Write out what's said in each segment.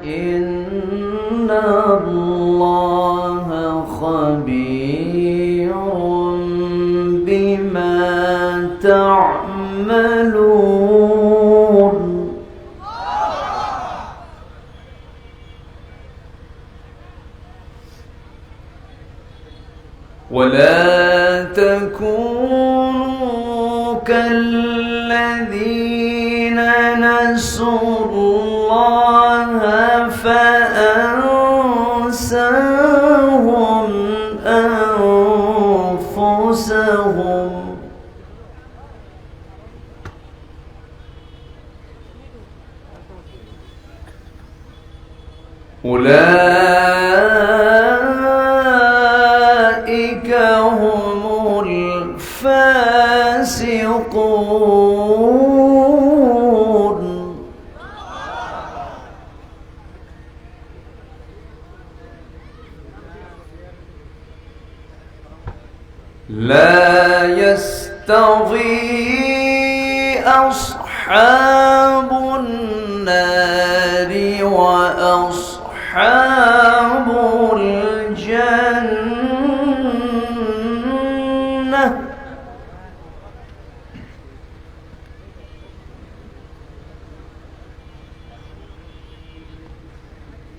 إن الله خبير بما تعملون ولا تكونوا كالذين نسوا الله فأنساهم أنفسهم أولئك هم الفاسقون لا يستوي أصحاب النار وأصحاب الجنة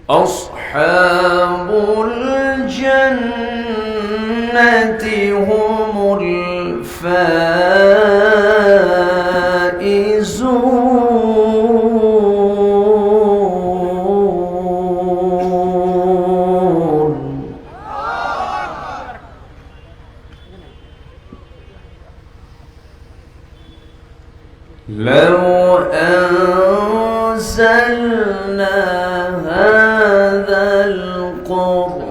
أصحاب الجنة هم الفائزون لو أنزلنا هذا القرآن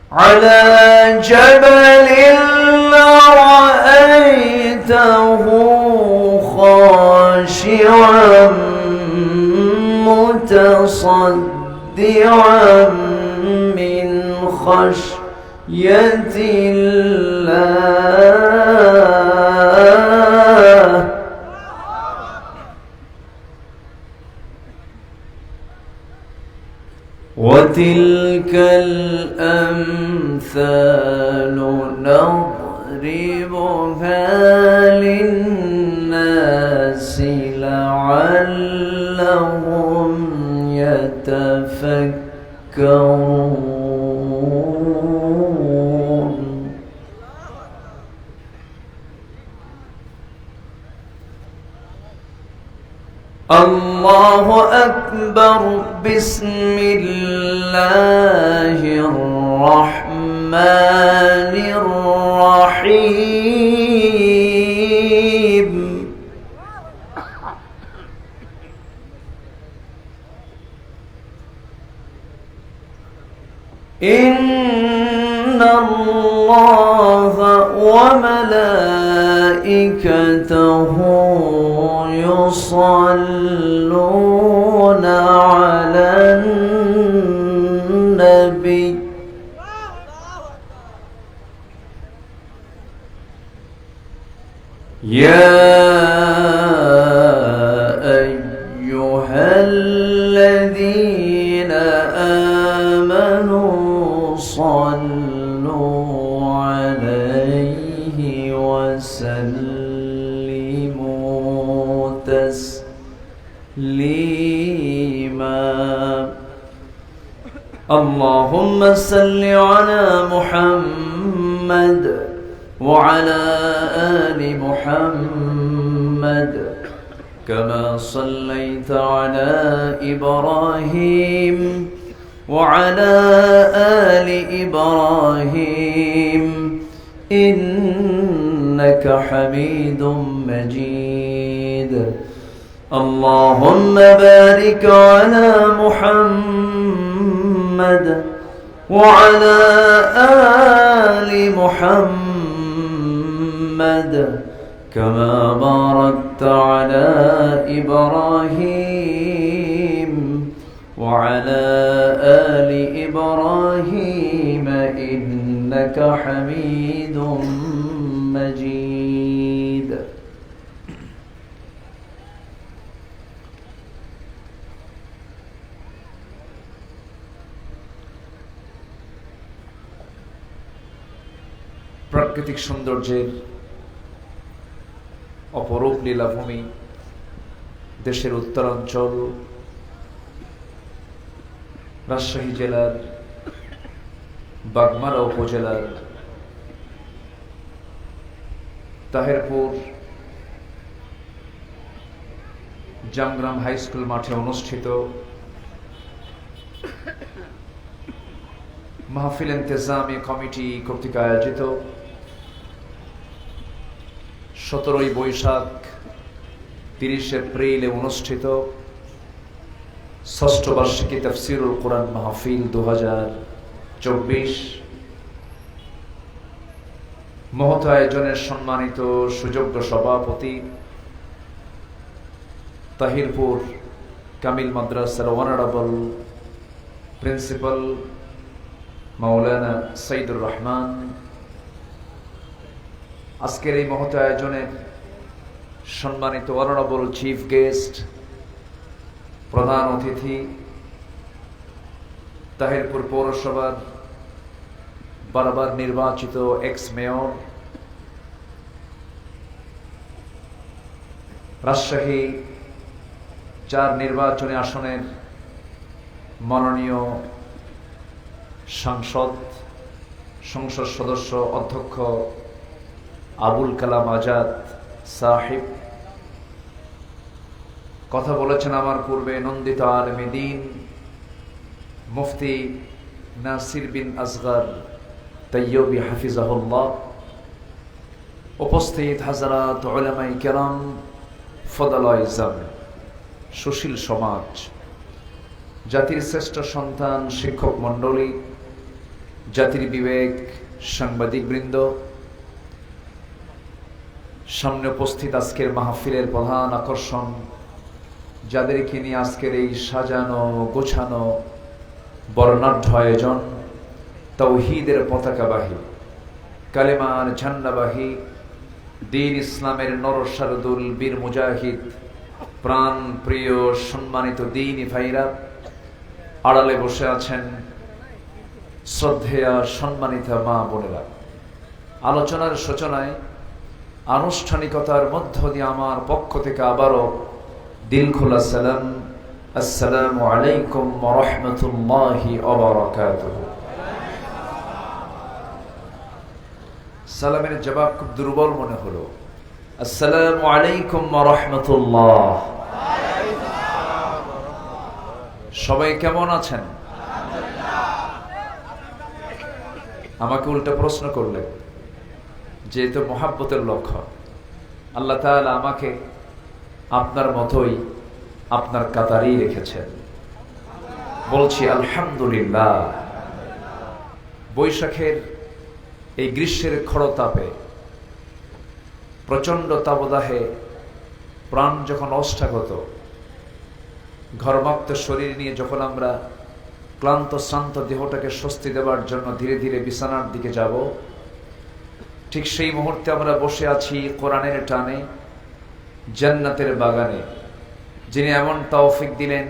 على جبل لرأيته خاشعا متصدعا من خشية الله وتلك الأمثال نضربها للناس لعلهم يتفكرون الله أكبر بسم الله الرحمن الرحيم إن الله وملائكته يصلون على النبي يا أيها الذين آمنوا صلوا عليه وسلموا تسليما اللهم صل على محمد وعلى آل محمد كما صليت على إبراهيم وعلى آل إبراهيم إنك حميد مجيد اللهم بارك على محمد وعلى آل محمد كما باركت على إبراهيم وعلى آل إبراهيم إنك حميد مجيد প্রাকৃতিক সৌন্দর্যের অপরূপ লীলাভূমি দেশের উত্তরাঞ্চল রাজশাহী জেলার বাগমারা উপজেলার তাহেরপুর জামগ্রাম হাই স্কুল মাঠে অনুষ্ঠিত মাহফিল ইন্তেজামি কমিটি কর্তৃক আয়োজিত 17 বৈশাখ 30 এপ্রিলে অনুষ্ঠিত ষষ্ঠ বার্ষিকী তাফসীরুল কোরআন মাহফিল 2024 মহৎ আয়োজনের সম্মানিত সুযোগ্য সভাপতি তাহিরপুর কামিল মাদ্রাসার অনারেবল প্রিন্সিপাল মাওলানা সাইদুর রহমান, আজকের এই মহৎ আয়োজনের সম্মানিত অনারেবল চিফ গেস্ট, প্রধান অতিথি তাহিরপুর পৌরসভার বারবার নির্বাচিত এক্স মেয়র, রাজশাহী 4 নির্বাচনী আসনের মাননীয় সংসদ সদস্য অধ্যক্ষ আবুল কালাম আজাদ সাহিব, কথা বলেছেন আমার পূর্বে নন্দিত আলেমে দ্বীন মুফতি নাসির বিন আসগর তৈয়বী হাফিজাহুল্লাহ, উপস্থিত হাজরাত উলামায়ে কেরাম, ফদলায়ে ইজম, সুশীল সমাজ, জাতির শ্রেষ্ঠ সন্তান, শিক্ষক মণ্ডলী, জাতির বিবেক, সাংবাদিকবৃন্দ, সামনে উপস্থিত আজকের মাহফিলের প্রধান আকর্ষণ, যাদেরকে নিয়ে আজকের এই সাজানো গোছানো বর্ণাঢ্য আয়োজন, তাওহীদের পতাকাবাহী, কালেমার ঝান্ডাবাহী, দ্বীন ইসলামের নরসারদুল বীর মুজাহিদ, প্রাণ প্রিয় সম্মানিত দ্বীনি ভাইরা, আড়ালে বসে আছেন শ্রদ্ধেয়া সম্মানিতা মা বোনেরা। আলোচনার সূচনায় আনুষ্ঠানিকতার মধ্য দিয়ে আমার পক্ষ থেকে আবারও দিল খোলা সালাম, আসসালামু আলাইকুম ওয়া রাহমাতুল্লাহি ওয়া বারাকাতুহু। সালামের জবাব খুব দুর্বল মনে হলো। আসসালামু আলাইকুম ওয়া রাহমাতুল্লাহ। সবাই কেমন আছেন? আমাকে উল্টা প্রশ্ন করলেন, যেহেতু মহাব্বতের লক্ষ্য, আল্লাহ তাআলা আমাকে আপনার মতোই আপনার কাতারেই রেখেছেন। বলছি আলহামদুলিল্লাহ। বৈশাখের এই গ্রীষ্মের খড়তাপে, প্রচণ্ড তাপদাহে প্রাণ যখন অষ্টাগত, ঘর্মাক্ত শরীর নিয়ে যখন আমরা ক্লান্ত শ্রান্ত দেহটাকে স্বস্তি দেওয়ার জন্য ধীরে ধীরে বিছানার দিকে যাব, ঠিক সেই মুহূর্তে আমরা বসে আছি কোরআনের টানে, জান্নাতের বাগানে। যিনি এমন তৌফিক দিলেন,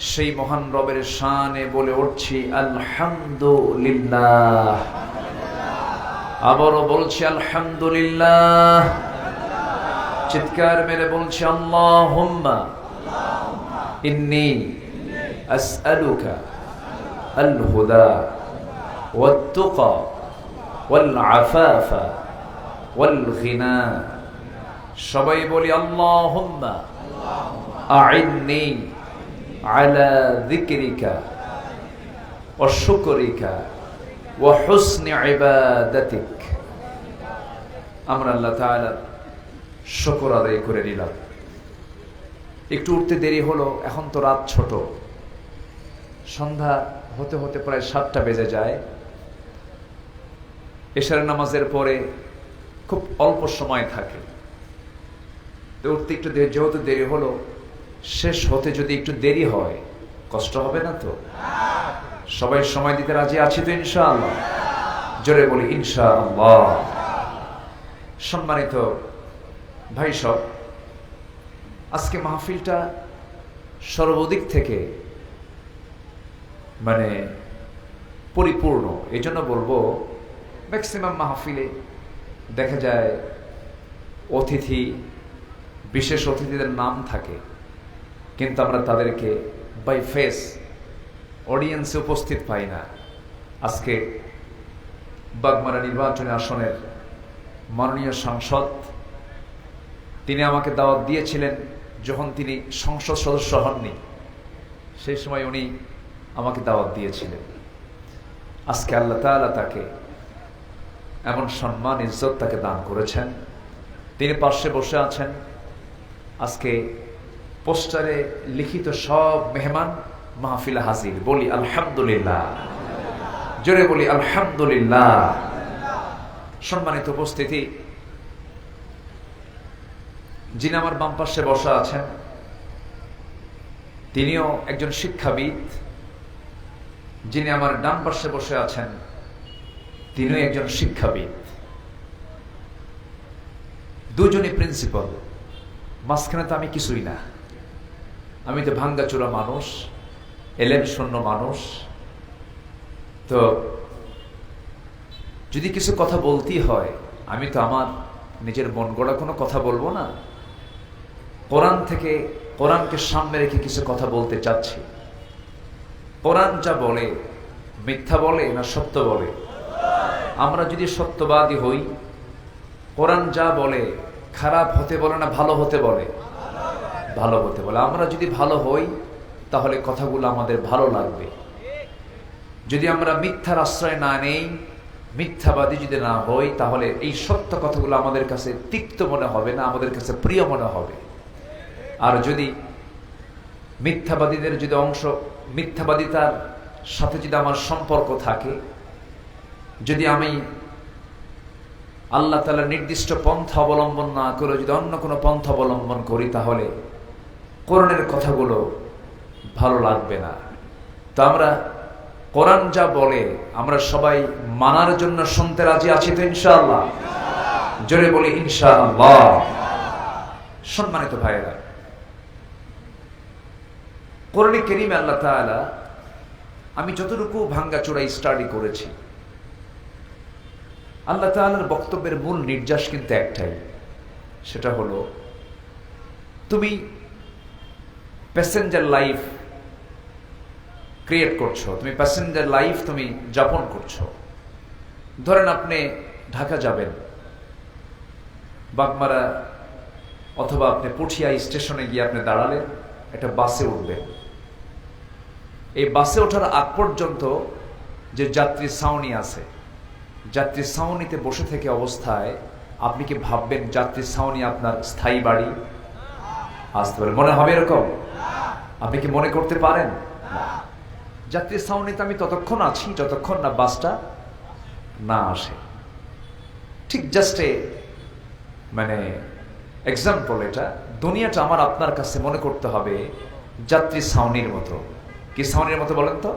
সেই মহান রবের শানে বলে উঠছি আলহামদুলিল্লাহ। আবারও বলছি আলহামদুলিল্লাহ। চিৎকার মেরে বলছি আল্লাহুম্মা ইন্নী আসআলুকা আল হুদা ওয়াত তুকা ওয়াল আফাফা ওয়াল গিনা। সবাই বলি আল্লাহুম্মা আইন্নি আলা যিকরিকা ওয়া শুকরিকা ওয়া হুসনি ইবাদাতিক। আমরা আল্লাহ তাআলার শুকর আদায় করে নিলাম। একটু উঠতে দেরি হলো, এখন তো রাত ছোট, সন্ধ্যা হতে হতে প্রায় 7টা বেজে যায়। এশার নামাজের পরে খুব অল্প সময় থাকে, তো উঠতে একটু যেহেতু দেরি হলো, শেষ হতে যদি একটু দেরি হয় কষ্ট হবে না তো? সবাই সময় দিতে রাজি আছি তো ইনশাআল্লাহ? জোরে বলি ইনশাআল্লাহ। সম্মানিত ভাই সব, আজকে মাহফিলটা সর্বদিক থেকে মানে পরিপূর্ণ। এই জন্য বলবো, ম্যাক্সিমাম মাহফিলে দেখা যায় অতিথি, বিশেষ অতিথিদের নাম থাকে, কিন্তু আমরা তাদেরকে বাই ফেস অডিয়েন্সে উপস্থিত পাই না। আজকে বাগমারা নির্বাচনী আসনের মাননীয় সাংসদ, তিনি আমাকে দাওয়াত দিয়েছিলেন যখন তিনি সংসদ সদস্য হননি, সেই সময় উনি আমাকে দাওয়াত দিয়েছিলেন। আজকে আল্লাহ তাআলা তাকে এমন সম্মান ইজ্জত তাকে দান করেছেন, তিনি পাশে বসে আছেন। আজকে পোস্টারে লিখিত সব মেহমান মাহফিলে হাজির। বলি আলহামদুলিল্লাহ, জোরে বলি আলহামদুলিল্লাহ। সম্মানিত উপস্থিতি, যিনি আমার বাম পাশে বসা আছেন তিনিও একজন শিক্ষাবিদ, যিনি আমার ডান পাশে বসে আছেন তিনিও একজন শিক্ষাবিদ। দুজনই প্রিন্সিপাল, মাঝখানে তো আমি কিছুই না। আমি তো ভাঙ্গাচোরা মানুষ, এলেম শূন্য মানুষ। তো যদি কিছু কথা বলতেই হয়, আমি তো আমার নিজের মন গড়া কোনো কথা বলবো না। কোরআন থেকে, কোরআনকে সামনে রেখে কিছু কথা বলতে চাচ্ছি। কোরআন যা বলে মিথ্যা বলে না সত্য বলে? আমরা যদি সত্যবাদী হই, কোরআন যা বলে খারাপ হতে বলে না ভালো হতে বলে? ভালো হতে বলে। আমরা যদি ভালো হই তাহলে কথাগুলো আমাদের ভালো লাগবে। যদি আমরা মিথ্যার আশ্রয় না নেই, মিথ্যাবাদী যদি না হই, তাহলে এই সত্য কথাগুলো আমাদের কাছে তিক্ত মনে হবে না, আমাদের কাছে প্রিয় মনে হবে। আর যদি মিথ্যাবাদীদের যদি মিথ্যাবাদিতার সাথে যদি আমার সম্পর্ক থাকে, যদি আমি আল্লাহ তাআলার নির্দিষ্ট পন্থা অবলম্বন না করে যদি অন্য কোনো পন্থা অবলম্বন করি, তাহলে কোরআনের কথাগুলো ভালো লাগবে না। তো আমরা কোরআন যা বলে আমরা সবাই মানার জন্য শুনতে রাজি আছি তো ইনশাআল্লাহ? জোরে বলি ইনশাআল্লাহ। সম্মানিত ভাইয়েরা, কোরআনে কারীমে আল্লাহ তাআলা, আমি যতটুকু ভাঙ্গাচোরা স্টাডি করেছি, আল্লাহ তাআলার বক্তব্যের মূল নির্যাস কিন্তু একটাই, সেটা হলো তুমি প্যাসেঞ্জার লাইফ ক্রিয়েট করছো, তুমি প্যাসেঞ্জার লাইফ তুমি যাপন করছো। ধরেন আপনি ঢাকা যাবেন, বাগমারা অথবা আপনি পুঠিয়া স্টেশনে গিয়ে আপনি দাঁড়ালেন, একটা বাসে উঠবেন। এই বাসে ওঠার আগ পর্যন্ত যে যাত্রী ছাউনি আছে, যাত্রী ছাউনিতে বসে থেকে অবস্থায় আপনি কি ভাববেন যাত্রী ছাউনি আপনার স্থায়ী বাড়ি? আসতে পারে মনে হবে এরকম? আপনি কি মনে করতে পারেন? যাত্রী ছাউনিতে আমি ততক্ষণ আছি যতক্ষণ না বাসটা না আসে। ঠিক জাস্ট মানে এক্সাম্পল, এটা দুনিয়াটা আমার আপনার কাছে মনে করতে হবে যাত্রী ছাউনির মতো। কি ছাউনির মতো বলেন তো?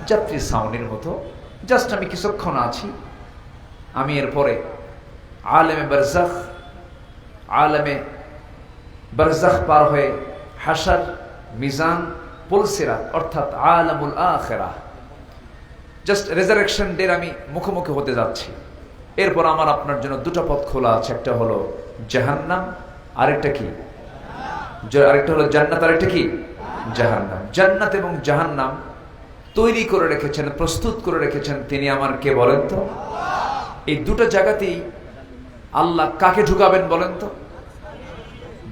যাত্রী ছাউনির মতো। জাস্ট আমি কিছুক্ষণ আছি, আমি এরপরে আলেমে বারজাখ পার হয়ে হাশর, মিজান, পুলসিরাত অর্থাৎ আলামুল আখিরাহ, জাস্ট রেজারেকশন ডের আমি মুখোমুখি হতে যাচ্ছি। এরপর আমার আপনার জন্য দুটো পথ খোলা আছে, একটা হলো জাহান্নাম, আরেকটা কি? আরেকটা হলো জান্নাত, আরেকটা কি? জাহান্নাম। জান্নাত এবং জাহান্নাম তৈরি করে রেখেছেন, প্রস্তুত করে রেখেছেন তিনি আমার কে বলেন তো? এই দুটো জায়গাতেই আল্লাহ কাকে ঢুকাবেন বলেন তো?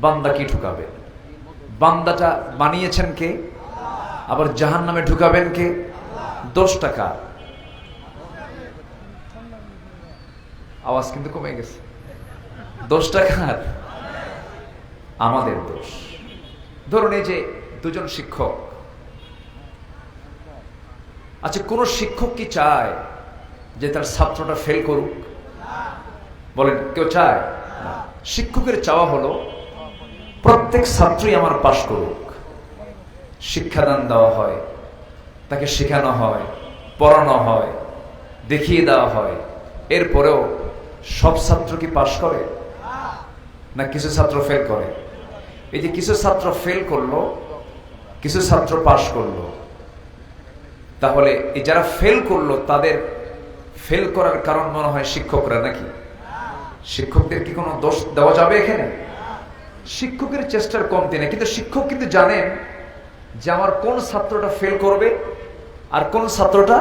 বান্দা কি ঢুকাবেন? বান্দাটা বানিয়েছেন কে? আবার জাহান্নামে ঢুকাবেন কে? 10 টাকা আওয়াজ কিন্তু কমে গেছে। 10 টাকার আমাদের দোষ। ধরুন এই যে দুজন শিক্ষক, আচ্ছা কোন শিক্ষক কি চায় যে তার ছাত্রটা ফেল করুক? বলেন, কেউ চায়? শিক্ষকের চাওয়া হলো প্রত্যেক ছাত্রই আমার পাশ করুক। শিক্ষাদান দেওয়া হয়, তাকে শেখানো হয়, পড়ানো হয়, দেখিয়ে দেওয়া হয়, এরপরেও সব ছাত্র কি পাশ করে? না কিছু ছাত্র ফেল করে? এই যে কিছু ছাত্র ফেল করলো, কিছু ছাত্র পাশ করলো, তাহলে এই যারা ফেল করলো তাদের ফেল করার কারণ মনে হয় শিক্ষকরা, নাকি? শিক্ষকদের কি কোনো দোষ দেওয়া যাবে এখানে? শিক্ষকের চেষ্টার কমতি নেই, কিন্তু শিক্ষক কিন্তু জানেন যে আমার কোন ছাত্রটা ফেল করবে আর কোন ছাত্রটা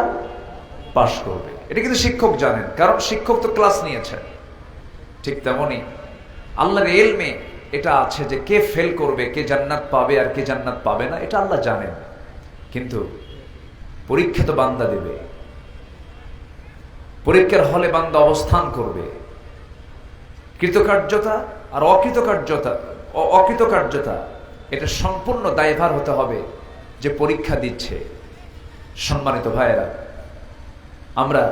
পাশ করবে। এটা কিন্তু শিক্ষক জানেন, কারণ শিক্ষক তো ক্লাস নিয়েছেন। ঠিক তেমনি আল্লাহর ইলমে এটা আছে যে কে ফেল করবে, কে জান্নাত পাবে আর কে জান্নাত পাবে না, এটা আল্লাহ জানেন। কিন্তু পরীক্ষা তো বান্দা দেবে, পরীক্ষার হলে বান্দা অবস্থান করবে। কৃতকার্যতা আর অকৃতকার্যতা এটা সম্পূর্ণ দায়ভার হতে হবে যে পরীক্ষা দিচ্ছে। সম্মানিত ভাইয়েরা, আমরা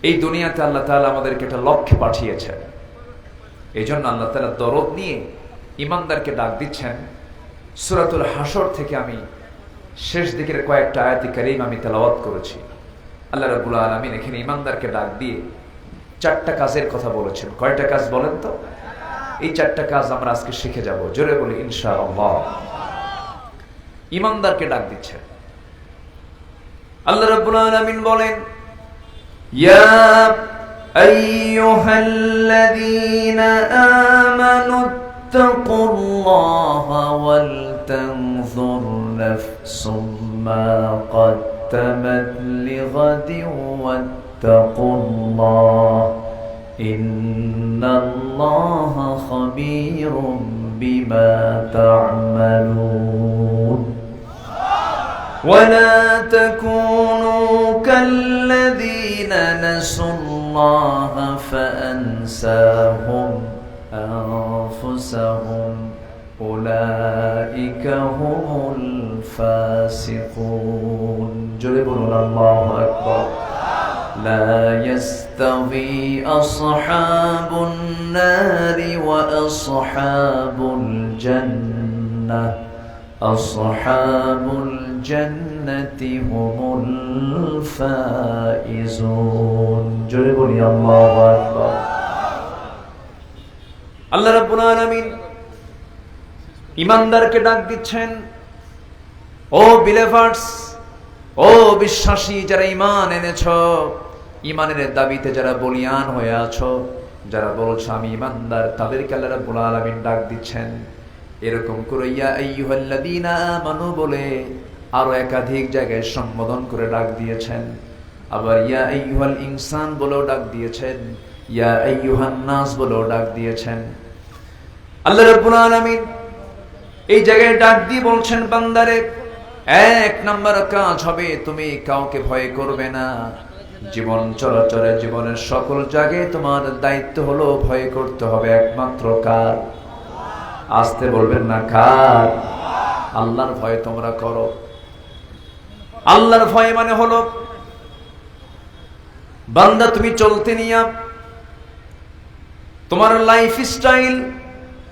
এই দুনিয়াতে আল্লাহ তাআলা আমাদেরকে একটা লক্ষ্যে পাঠিয়েছেন। এই জন্য আল্লাহ তাআলা দরদ নিয়ে ইমানদারকে ডাক দিচ্ছেন। সূরাতুল হাসর থেকে আমি শেষ দিকের কয়েকটা আয়াত কারীম আমি তেলাওয়াত করেছি। আল্লাহ রাব্বুল আলামিন এখানে ইমানদারকে ডাক দিয়ে 4টা কাজের কথা বলেছেন। কয়টা কাজ বলেন তো? এই 4টা কাজ আমরা আজকে শিখে যাব। জোরে বলি ইনশাআল্লাহ। ইমানদারকে ডাক দিচ্ছেন আল্লাহ রাব্বুল আলামিন বলেন, ইয়া আইয়ুহাল্লাযীনা আমানু তাকুল্লাহা ওয়াল তানজুর নাফসুম মা قدمت لغد واتقوا الله إن الله خبير بما تعملون ولا تكونوا كالذين نسوا الله فأنساهم أنفسهم أولئك هم الفاسقون جل الله أكبر لا يستوي أصحاب النار وأصحاب الجنة أصحاب الجنة هم الفائزون جل الله أكبر الله ربنا العالمين ইমানদারকে ডাক দিচ্ছেন, ও বিলিভার্স, ও বিশ্বাসী যারা ঈমান এনেছো, ঈমানের দাবিতে যারা বলিয়ান হয়ে আছো, যারা বলছো আমি ঈমানদার, তাদেরকে আল্লাহ রাব্বুল আলামিন ডাক দিচ্ছেন। এরকম করে ইয়া আইয়ুহাল্লাযীনা আমানু বলে আরো একাধিক জায়গায় সম্বোধন করে ডাক দিয়েছেন। আবার ইয়া আইয়ুহাল ইনসান বলেও ডাক দিয়েছেন, ইয়া আইয়ুহান নাস বলেও ডাক দিয়েছেন। আল্লাহ রাব্বুল আলামিন এই জায়গায় ডাক দিয়ে বলছেন, বান্দারে, 1 নাম্বার কাজ হবে তুমি কাউকে ভয় করবে না। জীবন চলাচলে জীবনের সকল জায়গায় তোমার দায়িত্ব হলো ভয় করতে হবে একমাত্র কার? আসতে বলবেন না, কার? আল্লাহর ভয় তোমরা করো। আল্লাহর ভয় মানে হলো বান্দা তুমি চলতে নিয়া তোমার লাইফ স্টাইল,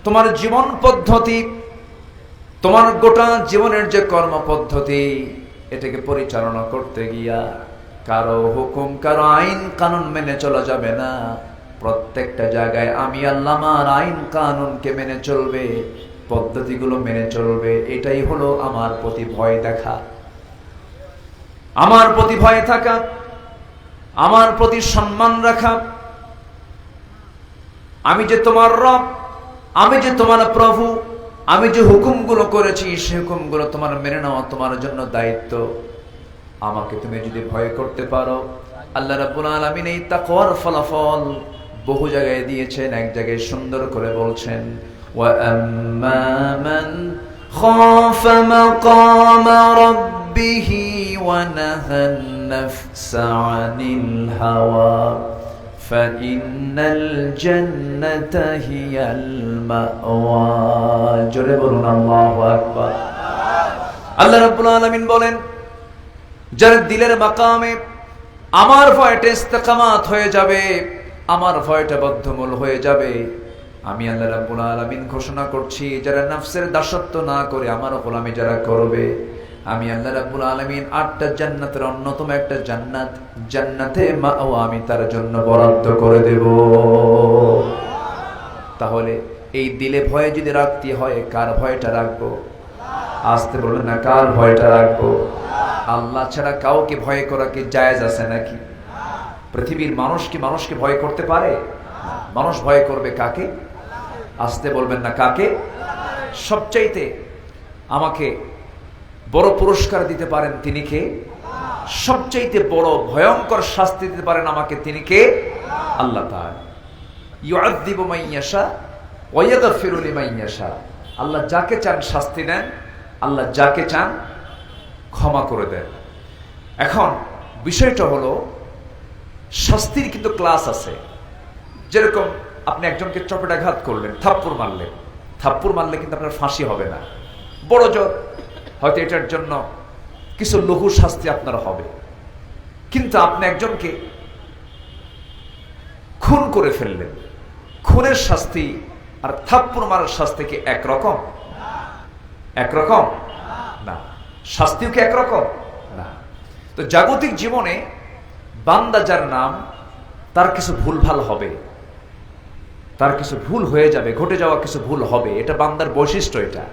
তোমার জীবন পদ্ধতি, তোমার গোটা জীবনের যে কর্ম পদ্ধতি, এটাকে পরিচালনা করতে গিয়া কারো হুকুম, কারো আইন কানুন মেনে চলা যাবে না। প্রত্যেকটা জায়গায় আমি আল্লাহ আমার আইন কানুনকে মেনে চলবে, পদ্ধতিগুলো মেনে চলবে। এটাই হলো আমার প্রতি ভয় দেখা, আমার প্রতি ভয় থাকা, আমার প্রতি সম্মান রাখা। আমি যে তোমার রব, আমি যে তোমার প্রভু, আমি যে হুকুমগুলো করেছি সেই হুকুমগুলো তোমার মেনে নেওয়া তোমার জন্য দায়িত্ব। আমাকে তুমি যদি ভয় করতে পারো, আল্লাহ রাব্বুল আলামিন এই তাকওয়ার ফলাফল বহু জায়গায় দিয়েছেন। এক জায়গায় সুন্দর করে বলছেন, ওয়া আম্মা মান খাফা মাকামা রাব্বিহি ওয়া নাহান নাফসা আনিল হাওয়া ফাইন্নাল জান্নাতা হিয়াল মাওয়া। জোরে বলুন আল্লাহু আকবার। আল্লাহ রাব্বুল আলামিন বলেন, যার দিলের মাকামে আমার ভয়টা ইস্তেকামাত হয়ে যাবে, আমার ভয়টা বদ্ধমূল হয়ে যাবে, আমি আল্লাহ রাব্বুল আলামিন ঘোষণা করছি, যারা নফসের দাসত্ব না করে আমার গোলামি যারা করবে, আমি আল্লাহ রাব্বুল আলামিন 8টা জান্নাতের অন্যতম একটা জান্নাত, জান্নাতে মাওয়া আমি তার জন্য বরাদ্দ করে দেব। তাহলে এই দিলে ভয়ে যদি রাখতে হয়, কার ভয়টা রাখবো? আসতে বলবেন না, কার ভয়টা রাখবো? আল্লাহ ছাড়া কাউকে ভয় করা কি জায়েজ আছে নাকি? পৃথিবীর মানুষ কি মানুষকে ভয় করতে পারে? মানুষ ভয় করবে কাকে? আসতে বলবেন না, কাকে? সবচাইতে আমাকে বড় পুরস্কার দিতে পারেন তিনি কে? সবচাইতে বড় ভয়ঙ্কর শাস্তি দিতে পারেন আমাকে তিনি কে? আল্লাহ তাআলা। ইউআযযিবু মান ইয়াশা ওয়া ইয়াগফিরু লিমান ইয়াশা। আল্লাহ যাকে চান শাস্তি দেন, আল্লাহ যাকে চান ক্ষমা করে দেন। এখন বিষয়টা হলো, শাস্তির কিন্তু ক্লাস আছে। যেরকম আপনি একজনকে চপেটাঘাত করলেন, থাপ্পড় মারলেন, থাপ্পড় মারলে কিন্তু আপনার ফাঁসি হবে না, বড় জোর হয়তো এটার জন্য কিছু লঘু শাস্তি আপনার হবে। কিন্তু আপনি একজনকে খুন করে ফেললেন, খুনের শাস্তি আর থাপ্পড় মারার শাস্তি কি একরকম? একরকম না। শাস্তিও কি একরকম না। তো জাগতিক জীবনে বান্দা যার নাম, তার কিছু ভুলভাল হবে, তার কিছু ভুল হয়ে যাবে, ঘটে যাওয়া কিছু ভুল হবে, এটা বান্দার বৈশিষ্ট্য। এটা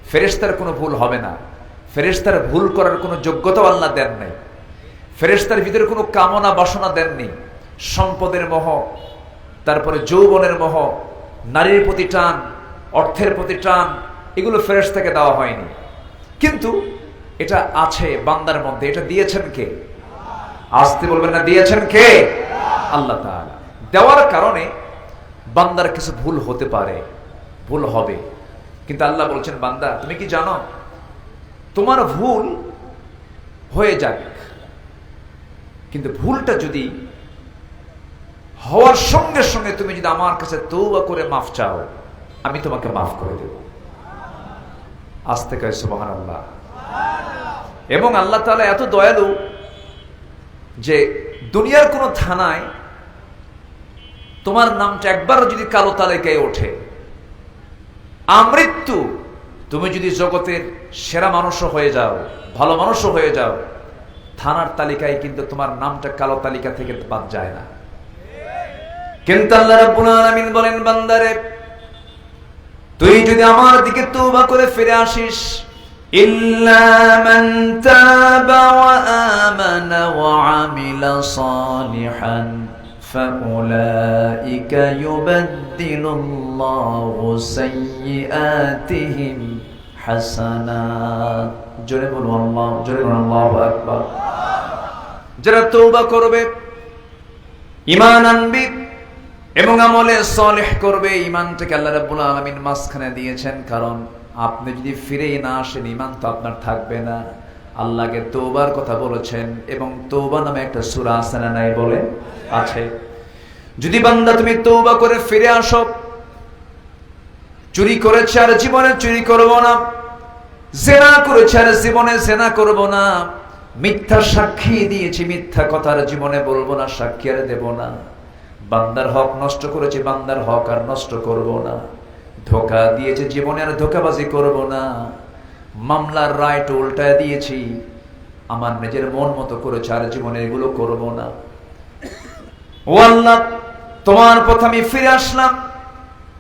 ফেরেশতার কোনো ভুল হবে না। ফেরেশতার ভুল করার কোনো যোগ্যতাও আল্লাহ দেন নাই। ফেরেশতার ভিতরে কোনো কামনা বাসনা দেননি। সম্পদের মোহ, তারপরে যৌবনের মোহ, নারীর প্রতি টান, অর্থের প্রতি টান, এগুলো ফেরেশতাকে দেওয়া হয়নি। কিন্তু এটা আছে বান্দার মধ্যে। এটা দিয়েছেন কে? আসতে বলবেন না, দিয়েছেন কে? আল্লাহ তাআলা। দেওয়ার কারণে বান্দার কিছু ভুল হতে পারে, ভুল হবে। কিন্তু আল্লাহ বলছেন, বান্দা তুমি কি জানো, তোমার ভুল হয়ে যাবে, কিন্তু ভুলটা যদি হওয়ার সঙ্গে সঙ্গে তুমি যদি আমার কাছে তওবা করে মাফ চাও, আমি তোমাকে মাফ করে দেব। আস্তে কয় সুবহানাল্লাহ। এবং আল্লাহ তাআলা এত দয়ালু যে দুনিয়ার কোন থানায় তোমার নামটা একবার যদি কালো তালিকায় ওঠে, আমৃত্যু তুমি যদি জগতের সেরা মানুষও হয়ে যাও, ভালো মানুষও হয়ে যাও, থানার তালিকায় কিন্তু তোমার নামটা কালো তালিকা থেকে বাদ যায় না। কিন্তু আল্লাহ রাব্বুল আলামিন বলেন, বান্দারে তুই যদি আমার দিকে তওবা করে ফিরে আসিস, ইল্লা মান তাবা ওয়া আমানা ওয়া আমিলা সালিহান ফাউলাইকা ইউবাদদিলুল্লাহু সাইয়্যাতিহিম হাসানাত। জোরে বলুন আল্লাহ, জোরে বলুন আল্লাহু আকবার। যারা তওবা করবে, ঈমান আনবে এবং আমলে সালেহ করবে, ঈমানটাকে আল্লাহ রাব্বুল আলামিন মাঝখানে দিয়েছেন। কারণ আপনি যদি ফিরেই না আসেন, ঈমান তো আপনার থাকবে না। আল্লাহকে তওবার কথা বলেছেন এবং তওবা নামে একটা সূরা আছে না নাই? বলে আছে। যদি বান্দা তুমি তওবা করে ফিরে আসো, চুরি করেছে আর জীবনে চুরি করব না, জিনা করেছে আর জীবনে জিনা করব না, মিথ্যা সাক্ষী দিয়েছি, মিথ্যা কথা আর জীবনে বলবো না, সাক্ষী আর দেব না, বান্দার হক নষ্ট করেছে, বান্দার হক আর নষ্ট করব না, ধোঁকা দিয়েছে জীবনে আর ধোঁকাবাজি করব না, মামলার রায়টা উল্টায় দিয়েছি, আমার নিজের মন মতো করেছে আর জীবনে এগুলো করব না। ও আল্লাহ, তোমার পথে আমি ফিরে আসলাম।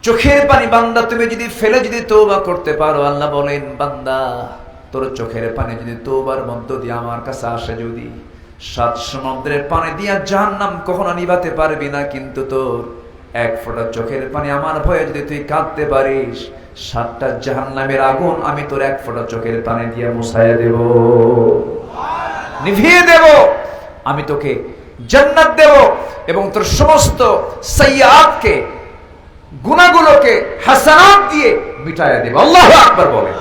চোখের পানি বান্দা তুমি যদি ফেলে যদি তওবা করতে পারো, আল্লাহ বলেন, বান্দা তোর চোখের পানি যদি তওবার মধ্য দিয়ে আমার কাছে আসে, যদি 7 সমুদ্রের পানি দিয়া জাহান্নাম কখনো নিভাতে পারবি না, কিন্তু তোর 1 ফোঁটা চোখের পানি আমার ভয়ে যদি তুই কাঁদতে পারিস, 7টা জাহান্নামের আগুন আমি তোর 1 ফোঁটা চোখের পানি দিয়ে মুছাইয়া দেব, নিভিয়ে দেব। আমি তোকে জান্নাত দেব এবং তোর সমস্ত সাইয়্যাতকে, গুনাহগুলোকে হাসানাত দিয়ে মিটাইয়া দেব। আল্লাহু আকবার বলেন।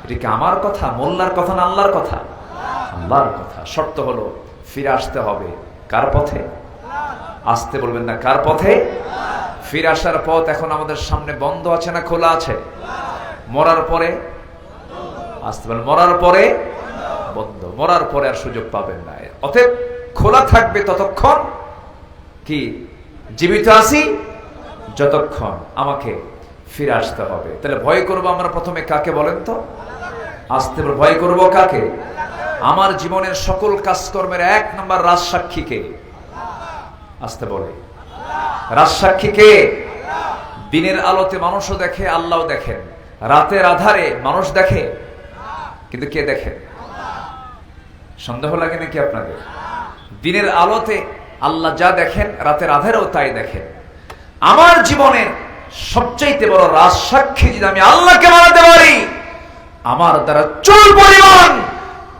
এটা কি আমার কথা, মোল্লার কথা না আল্লাহর কথা? আল্লাহর কথা। শর্ত হলো ফিরে আসতে হবে। কার পথে? আসতে বলবেন না, কার পথে? ফিরে আসার পথ এখন আমাদের সামনে বন্ধ আছে না খোলা আছে? মরার পরে আসতে বলেন, মরার পরে বন্ধ, মরার পরে আর সুযোগ পাবেন না। অতএব খোলা থাকবে ততক্ষণ কি জীবিত আছি, যতক্ষণ আমাকে ফিরে আসতে হবে। তাহলে ভয় করব আমরা প্রথমে কাকে বলেন তো? আসতে ভয় করব কাকে? আমার জীবনের সকল কাজকর্মের 1 নম্বর রাজসাক্ষী কে? আসতে বলে রাজসাক্ষী কে? দিনের আলোতে মানুষও দেখে, আল্লাহও দেখেন। রাতের আধারে মানুষ দেখে, কিন্তু কে দেখেন? সন্দেহ লাগে নাকি আপনাদের? দিনের আলোতে আল্লাহ যা দেখেন, রাতের আধারেও তাই দেখেন। আমার জীবনের সবচাইতে বড় রাজসাক্ষী যদি আমি আল্লাহকে মানাতে পারি, আমার দ্বারা চুল পরিমাণ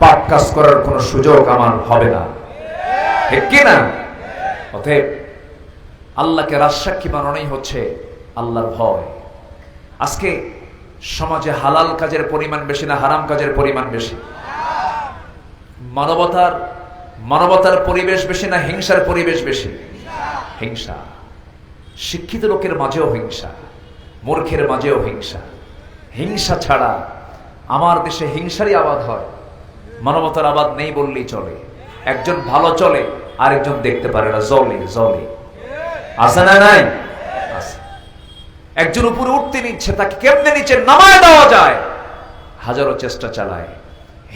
পাপ কাজ করার কোনো সুযোগ আমার হবে না, ঠিক কি না? অতএব আল্লাহকে রাজসাক্ষী বানানোই হচ্ছে আল্লাহর ভয়। আজকে সমাজে হালাল কাজের পরিমাণ বেশি না হারাম কাজের পরিমাণ বেশি? মানবতার পরিবেশ বেশি না হিংসার পরিবেশ বেশি? হিংসা। শিক্ষিত লোকের মাঝেও হিংসা, মূর্খের মাঝেও হিংসা। হিংসা ছাড়া আমার দেশে হিংসারই আবাদ হয়, মানবতার আবাদ নেই বললেই চলে। একজন ভালো চলে, আরেকজন দেখতে পারে না, জলে জলে। আছে না নাই? একজন উপরে উঠতে নিচ্ছে, তাকে কেমনে নিচে নামায় দেওয়া যায় হাজারো চেষ্টা চালায়।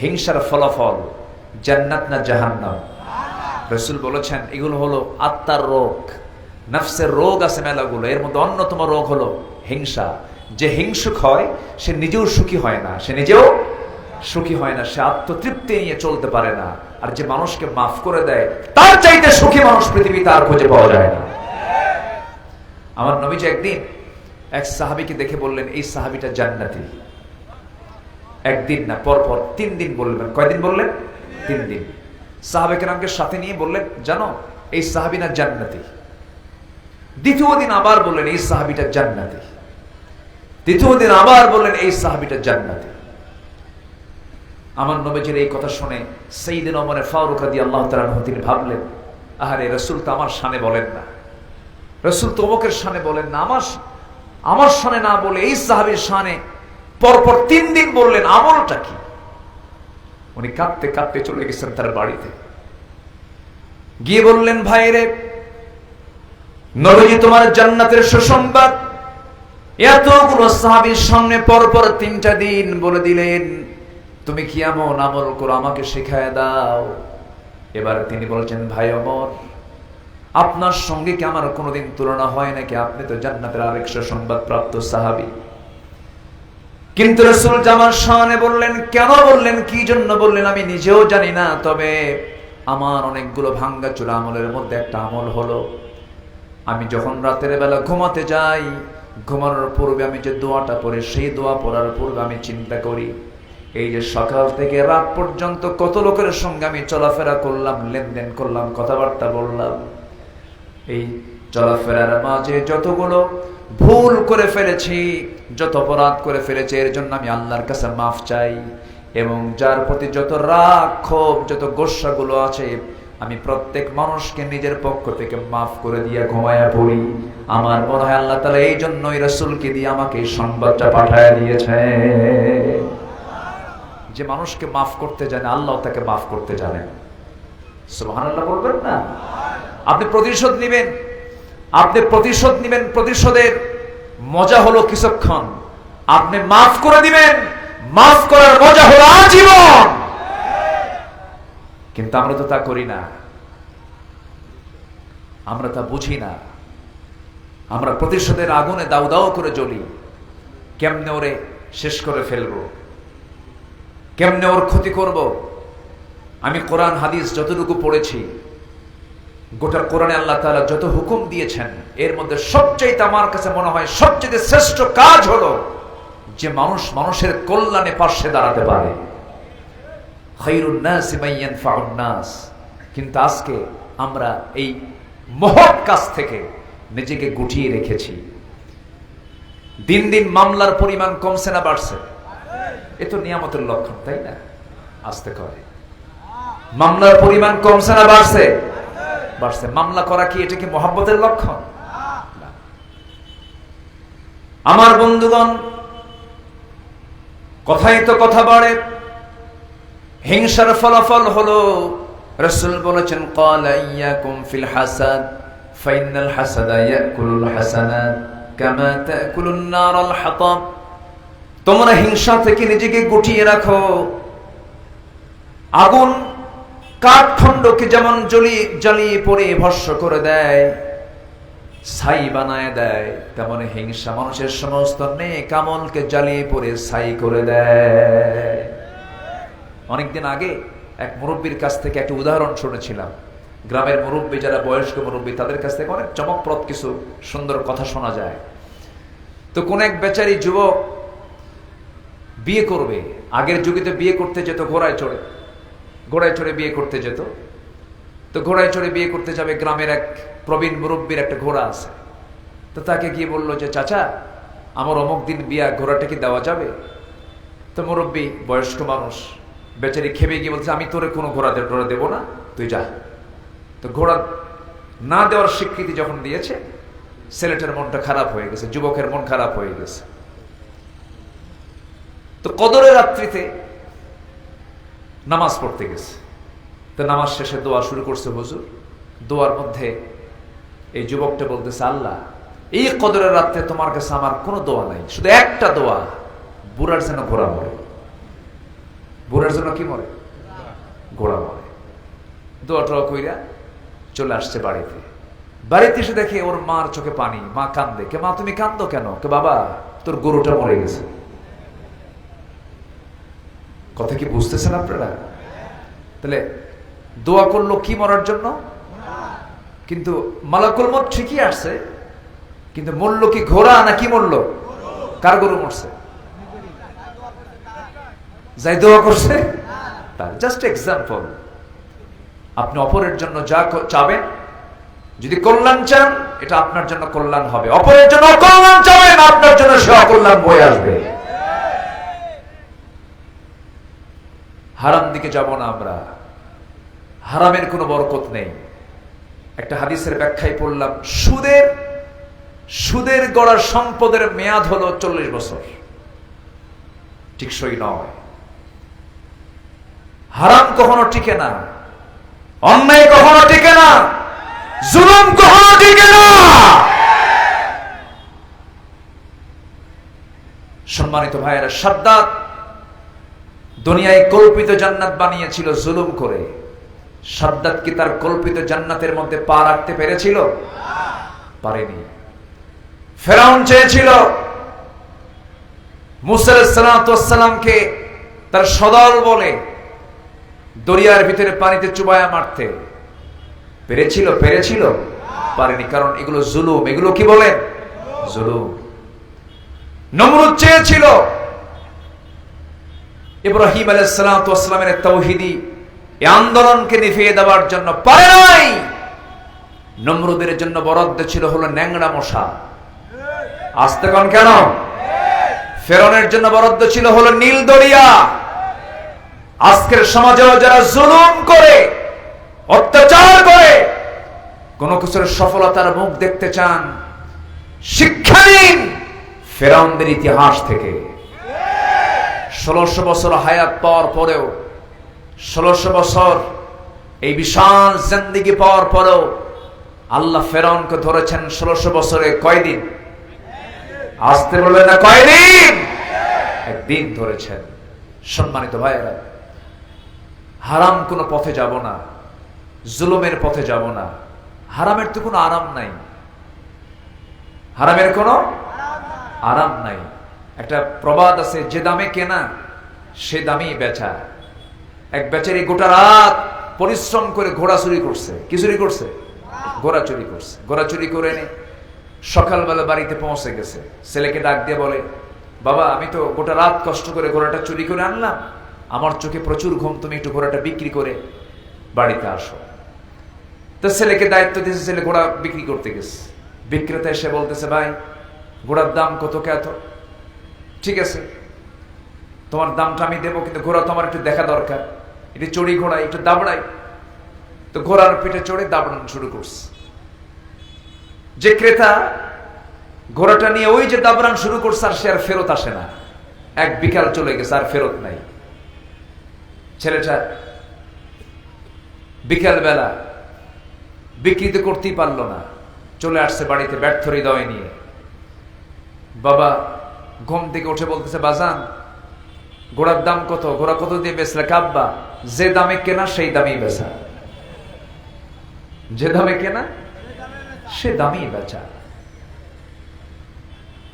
হিংসার ফলাফল জান্নাত না জাহান্নাম? রাসূল বলেছেন এগুলো হলো আত্মার রোগ, নফসের রোগ আছে মেলাগুলো। এর মধ্যে অন্যতম রোগ হলো হিংসা। যে হিংসুক হয় সে নিজেও সুখী হয় না, সে আত্মতৃপ্তি নিয়ে চলতে পারে না। আর যে মানুষকে মাফ করে দেয়, তার চাইতে সুখী মানুষ পৃথিবীতে আর খুঁজে পাওয়া যায় না। আমার নবীজি একদিন এক সাহাবীকে দেখে বললেন, এই সাহাবীটা জান্নাতি। একদিন না, পরপর 3 দিন বললেন। কয়দিন বললেন? 3 দিন। সাহাবে কেরামকে সাথে নিয়ে বললেন, জানো এই সাহাবী না জান্নাতি। দ্বিতীয় দিন আবার বললেন, এই সাহাবীটা জান্নাতি। তৃতীয় দিন আবার বললেন, এই সাহাবীটা জান্নাতি। আমার নবীজির এই কথা শুনে সাইয়েদনা ওমর ফারুক রাদিয়াল্লাহু তাআলা আনহু তিনি ভাবলেন, আহারে রাসূল তো আমার শানে বলেন না, রাসূল তো অমুকের শানে বলেন না, আমার শানে না বলে এই সাহাবীর শানে পরপর 3 দিন বললেন, আমলটা কি? উনি কাঁদতে কাঁদতে চলে গেছেন তার বাড়িতে। গিয়ে বললেন, ভাইরে নবীজি তোমার জান্নাতের সুসংবাদ এতগুলো সাহাবীর সামনে পরপর 3টা দিন বলে দিলেন, তুমি কি এমন আমল করো আমাকে শেখায় দাও। এবার তিনি বলছেন, ভাই ওমর আপনার সঙ্গে কি আমার কোনোদিন তুলনা হয় নাকি? আপনি তো জান্নাতের আরেক সুসংবাদ প্রাপ্ত সাহাবী। কিন্তু রাসূল জামার শানে বললেন, কেন বললেন, কি জন্য বললেন আমি নিজেও জানি না, তবে আমার অনেকগুলো ভাঙ্গা চূড়া আমলের মধ্যে একটা আমল হলো, আমি যখন রাতের বেলা ঘুমাতে যাই, ঘুমানোর পূর্বে আমি যে দোয়াটা পড়ি, সেই দোয়া পড়ার পূর্বে আমি চিন্তা করি, এই যে সকাল থেকে রাত পর্যন্ত কত লোকের সঙ্গে আমি চলাফেরা করলাম, লেনদেন করলাম, কথাবার্তা বললাম, এই চলাফেরার মাঝে যতগুলো ভুল করে ফেলেছি, যত অপরাধ করে ফেলেছি, এর জন্য আমি আল্লাহর কাছে মাফ চাই। এবং যার প্রতি যত রাগ ক্ষোভ, যত গোস্বাগুলো আছে, আমি প্রত্যেক মানুষকে নিজের পক্ষ থেকে মাফ করে দিয়ে ঘুমায়া পড়ি। আমার মনে হয় আল্লাহ তাআলা এই জন্যই রাসূলকে দিয়ে আমাকে এই সংবাদটা পাঠায় দিয়েছে। যে মানুষকে মাফ করতে জানে, আল্লাহ তাকে মাফ করতে জানেন। সুবহানাল্লাহ বলবেন না? আপনি প্রতিশোধ নেবেন, প্রতিশোধের মজা হলো কিছুক্ষণ। আপনি মাফ করে দিবেন, মাফ করার মজা হলো আজীবন। কিন্তু আমরা তো তা করি না, আমরা তা বুঝি না। আমরা প্রতিশোধের আগুনে দাউ দাউ করে জ্বলি, কেমনে ওরে শেষ করে ফেলবো, কেমনে ওর ক্ষতি করব। আমি কোরআন হাদিস যতটুকু পড়েছি, গোটা কোরআনে আল্লাহ তাআলা যত হুকুম দিয়েছেন, এর মধ্যে সবচেয়ে আমার কাছে মনে হয় সবচেয়ে শ্রেষ্ঠ কাজ হলো যে মানুষের কল্যাণে পাশে দাঁড়াতে পারে। খায়রুন নাসি মান ইয়ানফাউন নাস। কিন্তু আজকে আমরা এই মহৎ কাজ থেকে নিজেকে গুটিয়ে রেখেছি। দিন দিন মামলার পরিমাণ কমছে না বাড়ছে? এ তো নিয়ামতের লক্ষণ, তাই না? আসতে করে মামলার পরিমাণ কমছে না বাড়ছে? বাড়ছে। মামলা করা কি এটা কি মহব্বতের লক্ষণ? আমার বন্ধুগণ, কথাই তো কথা বাড়ে, হিংসার ফলাফল হলো রাসূল বলেছেন, ক্বালা ইয়াকুম ফিল হাসাদ ফাইনাল হাসাদা ইয়াকুলুল হাসানাত। কামা তাকুলুন নারাল হাতাব, তোমরা হিংসা থেকে নিজেকে গুটিয়ে রাখো। আগুন কাঠখণ্ডকে যেমন জ্বালিয়ে পড়ে ভস্ম করে দেয়, ছাই বানায় দেয়, তেমন হিংসা মানুষের সমস্ত নেক আমলকে জ্বালিয়ে পড়ে ছাই করে দেয়। অনেকদিন আগে এক মুরব্বীর কাছ থেকে একটা উদাহরণ শুনেছিলাম। গ্রামের মুরব্বী, যারা বয়স্ক মুরব্বী, তাদের কাছ থেকে অনেক চমকপ্রদ কিছু সুন্দর কথা শোনা যায়। তো কোন এক বেচারি যুবক বিয়ে করবে। আগের যুগে তো বিয়ে করতে যেত ঘোড়ায় চড়ে বিয়ে করতে যেত। তো ঘোড়ায় চড়ে বিয়ে করতে যাবে, গ্রামের এক প্রবীণ মুরব্বীর একটা ঘোড়া আছে। তো তাকে গিয়ে বললো যে, চাচা, আমার অমুক দিন বিয়া, ঘোড়াটা কি দেওয়া যাবে? তো মুরব্বী, বয়স্ক মানুষ, বেচারি খেপে গিয়ে বলছে, আমি তোরে কোনো ঘোড়া দেবো না, তুই যা। তো ঘোড়া না দেওয়ার স্বীকৃতি যখন দিয়েছে, ছেলেটার মনটা খারাপ হয়ে গেছে, যুবকের মন খারাপ হয়ে গেছে। তো কদরের রাত্রিতে নামাজ পড়তে গেছে। তো নামাজ শেষে দোয়া শুরু করছে হুজুর। দোয়ার মধ্যে এই যুবকটা বলতেছে, আল্লাহ, এই কদরের রাত্রে তোমার কাছে আমার কোনো দোয়া নাই, শুধু একটা দোয়া, বুড়ার যেন ঘোড়া মরে। বুড়ার জন্য কি মরে? ঘোড়া মরে। দোয়াটা কইরা চলে আসছে বাড়িতে। বাড়িতে এসে দেখে ওর মার চোখে পানি। মা কান্দে। কে মা, তুমি কান্দো কেন? কে বাবা, তোর গরুটা মরে গেছে। কথা কি বুঝতেছেন আপনারা? তাহলে দোয়া করলো কি মরার জন্য? কিন্তু মালাকুল মউত ঠিকই আসছে, কিন্তু মরল কি ঘোড়া না কি মরল? কার গরু মরছে? যাই দোয়া করছে তার। Just example. আপনি অপরের জন্য যা চাবেন, যদি কল্যাণ চান, এটা আপনার জন্য কল্যাণ হবে। অপরের জন্য অকল্যাণ চাবেন, আপনার জন্য সে অকল্যাণ বয়ে আসবে। হারাম দিকে যাব না আমরা। হারামের কোনো বরকত নেই। একটা হাদিসের ব্যাখ্যায় পড়লাম, সুদের গড়া সম্পদের মেয়াদ হলো 40 বছর। ঠিক সই নয়। হারাম কখনো টিকে না, অন্যায় কখনো টিকে না, জুলুম কখনো টিকে না। সম্মানিত ভাইয়েরা, সাদ্দাত দুনিয়ায় কল্পিত জান্নাত বানিয়েছিল জুলুম করে। সাদ্দাত কি তার কল্পিত জান্নাতের মধ্যে পা রাখতে পেরেছিল? পারেনি। ফেরাউন চেয়েছিল মুসা আলাইহিস সালামকে তার সদল বলে দরিয়ার ভিতরে পানিতে চুবায়া মারতে। পেরেছিল? পারেনি। কারণ এগুলো জুলুম। এগুলো কি বলেন? জুলুম। নমরুদ চেয়েছিল ইব্রাহিম আলাইহিস সালামের তাওহীদি এই আন্দোলনকে নিভিয়ে দেওয়ার জন্য, পারে নাই। নমরুদের জন্য বরাদ্দ ছিল হলো ন্যাংরা মশা। আস্তে কোন কেন? ফেরাউনের জন্য বরাদ্দ ছিল হলো নীল দরিয়া। আজকের সমাজেও যারা জুলুম করে, অত্যাচার করে, কোন কিছুর সফলতার মুখ দেখতে চান, শিক্ষা নিন ফেরাউনদের ইতিহাস থেকে। 1600 বছর হায়াত পাওয়ার পরেও, 1600 বছর এই বিশাল জিন্দেগি পাওয়ার পরেও আল্লাহ ফেরাউনকে ধরেছেন 1600 বছরে কয়দিন? আসতে বলবেন না, কয়দিন? একদিন ধরেছেন। সম্মানিত ভাইয়েরা, হারাম কোনো পথে যাব না, জুলুমের পথে যাব না। হারামের তো কোনো আরাম নাই। হারামের কোনো আরাম নাই। একটা প্রবাদ আছে, যে দামে কেনা সে দামেই বেচা। এক বেচারি গোটা রাত পরিশ্রম করে ঘোড়া চুরি করছে। কি চুরি করছে? ঘোড়া চুরি করছে। ঘোড়া চুরি করে এনে সকালবেলা বাড়িতে পৌঁছে গেছে। ছেলেকে ডাক দিয়ে বলে, বাবা, আমি তো গোটা রাত কষ্ট করে ঘোড়াটা চুরি করে আনলাম, আমার চোখে প্রচুর ঘুম, তুমি একটু ঘোড়াটা বিক্রি করে বাড়িতে আসো। তো ছেলেকে দায়িত্ব দিয়েছে, ছেলে ঘোড়া বিক্রি করতে গেছে। বিক্রেতা এসে বলতেছে, ভাই, ঘোড়ার দাম কত? কত? ঠিক আছে, তোমার দামটা আমি দেবো, কিন্তু ঘোড়া তো আমার একটু দেখা দরকার। একটু চড়ি ঘোড়া, একটু দাবড়াই। তো ঘোড়ার পিঠে চড়ে দাবড়ানো শুরু করছে। যে ক্রেতা ঘোড়াটা নিয়ে ওই যে দাবড়ান শুরু করছে, আর সে আর ফেরত আসে না। এক বিকাল চলে গেছে, আর ফেরত নাই। ছেলেটা বিকাল বেলা বিক্রিত করতেই পারলো না, চলে আসছে বাড়িতে ব্যর্থ হৃদয় নিয়ে। বাবা ঘুম থেকে উঠে বলতেছে, বাজান ঘোড়ার দাম কত? ঘোড়া কত দিয়ে বেচলে? কাব্বা, যে দামে কেনা সেই দামেই বেচা। যে দামে কেনা সে দামেই বেচা।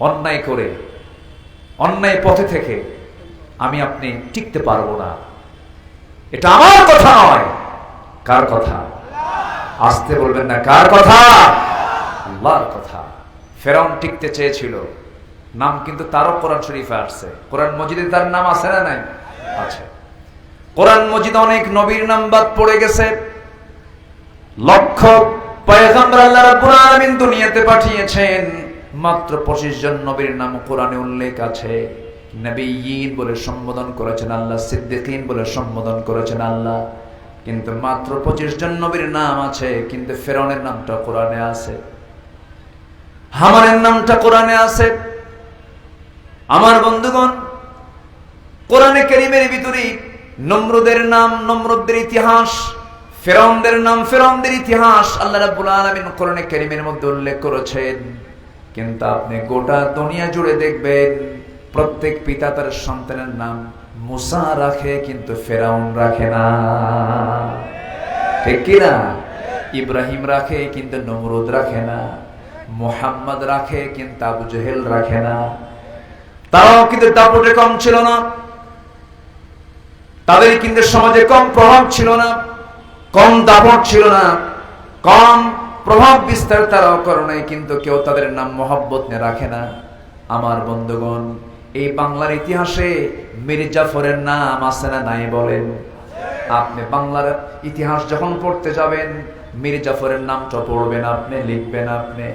অন্যায় করে, অন্যায় পথে থেকে আমি আপনি টিকতে পারবো না। এটা আমার কথা নয়। কার কথা? আসতে বলবেন না, কার কথা? আল্লাহর কথা। ফেরাউন টিকতে চেয়েছিল, নাম কিন্তু তারও কোরআন শরীফে আসছে। কোরআন মজিদে তার নাম আছে না নাই? আছে। কোরআন মজিদে অনেক নবীর নাম বাদ পড়ে গেছে। লক্ষ পয়গম্বর আল্লাহ রাব্বুল আলামিন দুনিয়াতে পাঠিয়েছেন, মাত্র 25 জন নবীর নাম কোরআনে উল্লেখ আছে। নবিয়্যিন বলে সম্বোধন করেছেন আল্লাহ, সিদ্দিকিন বলে সম্বোধন করেছেন আল্লাহ। কিন্তু মাত্র 25 জন নবীর নাম আছে, কিন্তু ফেরাউনের নামটা কোরআনে আছে, হামানের নামটা কোরআনে আছে। আমার বন্ধুগণ, কোরআনে কারীমের ভিতরে নমরুদের নাম, নমরুদের ইতিহাস, ফেরাউনদের নাম, ফেরাউনদের ইতিহাস আল্লাহ রাব্বুল আলামিন কোরআনে কারীমের মধ্যে উল্লেখ করেছেন। কিন্তু আপনি গোটা দুনিয়া জুড়ে দেখবেন প্রত্যেক পিতা তার সন্তানের নাম মুসা রাখে, কিন্তু ফেরাউন রাখে না। ঠিক কি না? ইব্রাহিম রাখে, কিন্তু নমরুদ রাখে না। মুহাম্মদ রাখে, কিন্তু আবু জেহেল রাখে না। তারাও কিন্তু দাপটে কম ছিল না, তাদের কিন্তু সমাজে কম প্রভাব ছিল না, কম দাপট ছিল না, কম প্রভাব বিস্তার তারাও করে নাই, কিন্তু কেউ তাদের নাম মোহাব্বত নিয়ে রাখে না। আমার বন্ধুগণ, এই বাংলার ইতিহাসে মীর জাফরের নাম আছে না নাই বলেন? আপনি বাংলার ইতিহাস যখন পড়তে যাবেন, মীর জাফরের নামটা পড়বেন, আপনি লিখবেন, আপনি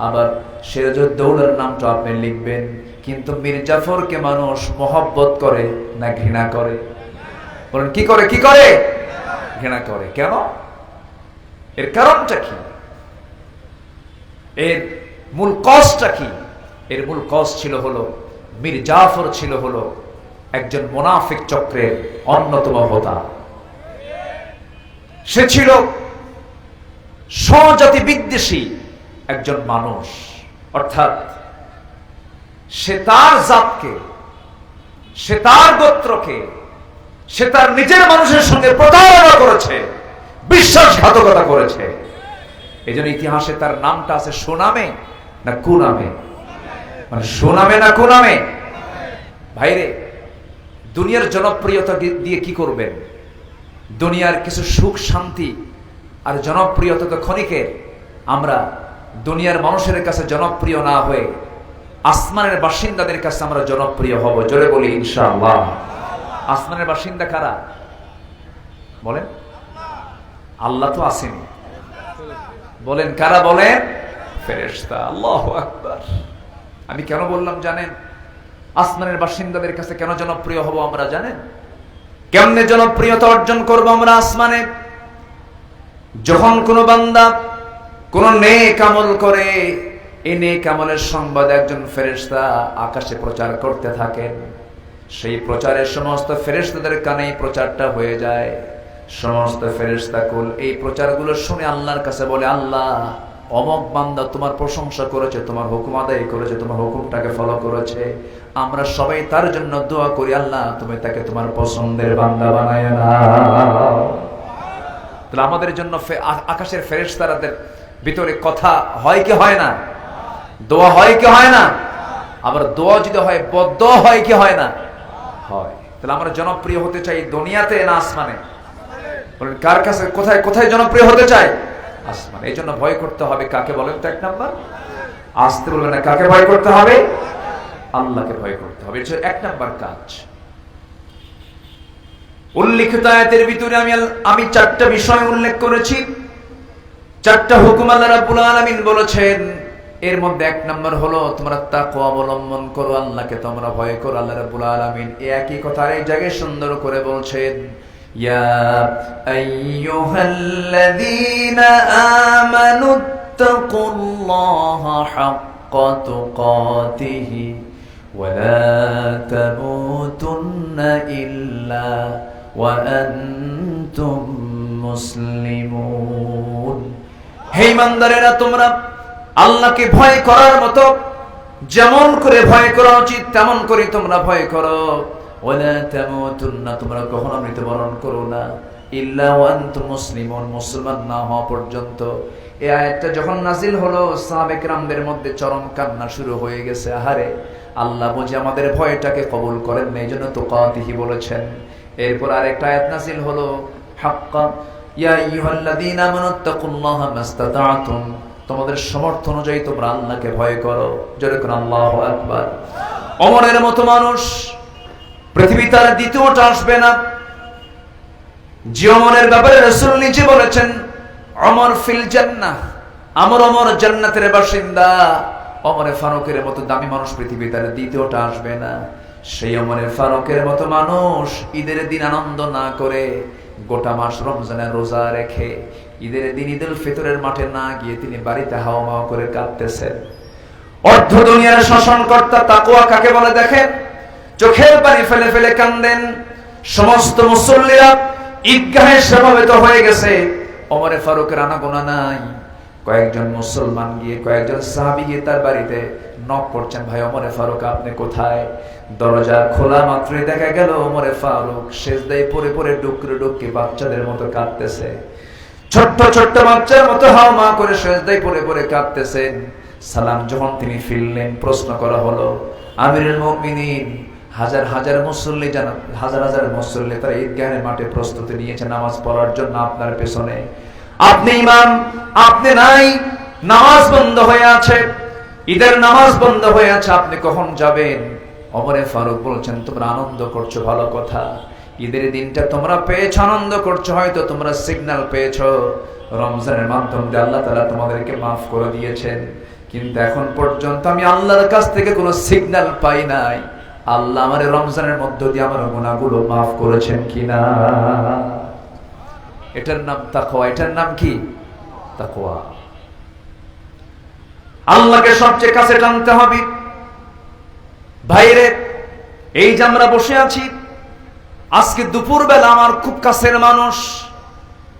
আবার সিরাজউদ্দৌলার নামটা আপনি লিখবেন। কিন্তু মীর জাফরকে মানুষ মোহাব্বত করে না ঘৃণা করে? বলেন, কি করে? কি করে? ঘৃণা করে। কেন? এর কারণটা কি? এর মূল কজটা কি? এর মূল কজ ছিল হলো, মীর জাফর ছিল হলো একজন মুনাফিক চক্রের অন্যতম হোতা। সে ছিল স্বজাতি বিদ্বেষী একজন মানুষ। অর্থাৎ সে তার জাতকে, সে তার গোত্রকে, সে তার নিজের মানুষের সঙ্গে প্রতারণা করেছে, বিশ্বাসঘাতকতা করেছে। এই জন্য ইতিহাসে তার নামটা আছে সুনামে না কুনামে? মানে সুনামে না কুনামে? ভাইরে, দুনিয়ার জনপ্রিয়তা দিয়ে কি করবেন? দুনিয়ার কিছু সুখ শান্তি আর জনপ্রিয়তা তো ক্ষণিকের। আমরা দুনিয়ার মানুষের কাছে জনপ্রিয় না হয়ে আসমানের বাসিন্দাদের কাছে আমরা জনপ্রিয় হব। জোরে বলি ইনশাআল্লাহ। আসমানের বাসিন্দা কারা বলেন? আল্লাহ তো আসেনি, বলেন কারা? বলেন ফেরেশতা। আল্লাহু আকবার। আমি কেন বললাম জানেন? আসমানের বাসিন্দাদের কাছে কেন জনপ্রিয় হব আমরা জানেন? কেমনে জনপ্রিয়তা অর্জন করব আমরা আসমানে? যখন কোন বান্দা কোন নেক আমল করে, এই নেক আমলের সংবাদ একজন ফেরেশতা আকাশে প্রচার করতে থাকেন, সেই প্রচারের সমস্ত ফেরেশতাদের কানে প্রচারটা হয়ে যায়। সমস্ত ফেরেশতাকুল এই প্রচারগুলো শুনে আল্লাহর কাছে বলে, আল্লাহ, অমক বান্দা তোমার প্রশংসা করেছে, তোমার হুকুম আদায় করেছে, তোমার হুকুমটাকে ফলো করেছে। আমরা সবাই তার জন্য দোয়া করি, আল্লাহ তুমি তাকে তোমার পছন্দের বান্দা বানায় নাও। তাহলে আমাদের জন্য আকাশের ফেরেশতাদের ভিতরে কথা হয় কি হয় না? দোয়া হয় কি হয় না? আবার দোয়া যদি হয়, বদদোয়া হয় কি হয় না? হয়। তাহলে আমরা জনপ্রিয় হতে চাই দুনিয়াতে না আসমানে? বলেন কার কাছে, কোথায় কোথায় জনপ্রিয় হতে চাই? আসমানে। এই জন্য ভয় করতে হবে কাকে বলেন তো? এক নাম্বার, আসতে বলবেন না, কাকে ভয় করতে হবে? আল্লাহকে ভয় করতে হবে। এটা এক নাম্বার কাজ। উল্লিখিত আয়াতের ভিতরে আমি 4টা বিষয় উল্লেখ করেছি, 4টা হুকুম আল্লাহ রাব্বুল আলামিন বলেছেন। এর মধ্যে 1 নম্বর হলো তোমরা তাকওয়া অবলম্বন করো, আল্লাহকে তোমরা ভয় করো। আল্লাহ রাব্বুল আলামিন একই কথা এই জায়গায় সুন্দর করে বলছেন, ইয়া আইয়ুহাল্লাযীনা আমানুত্তাকুল্লাহা হাক্কা তুকাতিহি ওয়া লা তামুতুন্না ইল্লা ওয়া আনতুম মুসলিমুন। হে ঈমানদারেরা, তোমরা আল্লাহকে ভয় করার মতো যেমন করে ভয় করা উচিত তেমন করে তোমরা ভয় করো। ওয়ালা তামুতুন্না, তোমরা কখনো মৃত্যুবরণ করো না ইল্লা ওয়া আনতুম মুসলিমুন, মুসলমান না হওয়া পর্যন্ত। এই আয়াতটা যখন নাজিল হলো সাহাবে কেরামদের মধ্যে চরম কান্না শুরু হয়ে গেছে। আহারে, আল্লাহ বুঝে আমাদের ভয়টাকে কবুল করেন না, এইজন্য তুকাতিহি বলেছেন। এরপর আরেকটা আয়াত নাজিল হলো হাক্কা ইয়া আইয়ুহাল্লাযীনা আমানুত্তাকুল্লাহা মাসতাতা'তুম, তোমাদের সামর্থ্য অনুযায়ী তোমরা আল্লাহকে ভয় করো। জোরে করে আল্লাহু আকবার। ওমরের মতো মানুষ পৃথিবীতে আর দ্বিতীয়টা আসবে না। যে ওমরের ব্যাপারে রাসূল নিজে বলেছেন ওমর ফিল জান্নাহ, ওমর জান্নাতের বাসিন্দা। ওমরে ফারুকের মতো দামি মানুষ পৃথিবীতে আর দ্বিতীয়টা আসবে না। সেই ওমরে ফারুকের মতো মানুষ ঈদের দিন আনন্দ না করে গোটা মাস রমজানের রোজা রেখে ঈদের দিন ঈদুল ফিতরের মাঠে না গিয়ে তিনি বাড়িতে হাওয়া করে কাঁদতেছেন। অর্ধ দুনিয়ার শাসনকর্তা তাকওয়া কাকে বলে দেখেন, চোখের পানি ফেলে ফেলে কান্দেন। সমস্ত মুসল্লিরা ঈদগাহে সমবেত হয়ে গেছে, ওমরে ফারুকের আনাগোনা নাই। কয়েকজন মুসলমান গিয়ে, কয়েকজন সাহাবী গিয়ে তার বাড়িতে নক করছেন, ভাই ওমরে ফারুক আপনি কোথায়? দরজা খোলা মাত্রই দেখা গেল ওমরে ফারুক সেজদায় পড়ে পড়ে ডুকরে ডুকরে বাচ্চাদের মতো কাঁদতেছে। ছোট্ট ছোট্ট বাচ্চার মতো হাওয়া করে সেজদায় পড়ে পড়ে কাঁদতেছেন। সালাম যখন তিনি ফিরলেন, প্রশ্ন করা হলো, আমিরুল মুমিনিন, হাজার হাজার মুসল্লি তারা ঈদগাহের মাঠে প্রস্তুতি নিয়েছে নামাজ পড়ার জন্য আপনার পেছনে, আপনি ইমাম, আপনি নাই, নামাজ বন্ধ হয়ে আছে, ঈদের নামাজ বন্ধ হয়ে আছে, আপনি কখন যাবেন? ওমরে ফারুক বলছেন, তোমরা আনন্দ করছো ভালো কথা, ঈদের দিনটা তোমরা পেয়েছো, আনন্দ করছো, হয়তো তোমরা সিগন্যাল পেয়েছো রমজানের মাধ্যমে আল্লাহ তাআলা তোমাদেরকে মাফ করে দিয়েছেন, কিন্তু এখন পর্যন্ত আমি আল্লাহর কাছ থেকে কোনো সিগন্যাল পাই নাই আল্লাহ আমার রমজানের মধ্য দিয়ে আমার গুনাহগুলো মাফ করেছেন কিনা। এটার নাম তাকওয়া। এটার নাম কি? তাকওয়া। আল্লাহকে সবচেয়ে কাছে টানতে হবে। ভাইরে, এই যে আমরা বসে আছি, আজকে দুপুরবেলা আমার খুব কাছের মানুষ,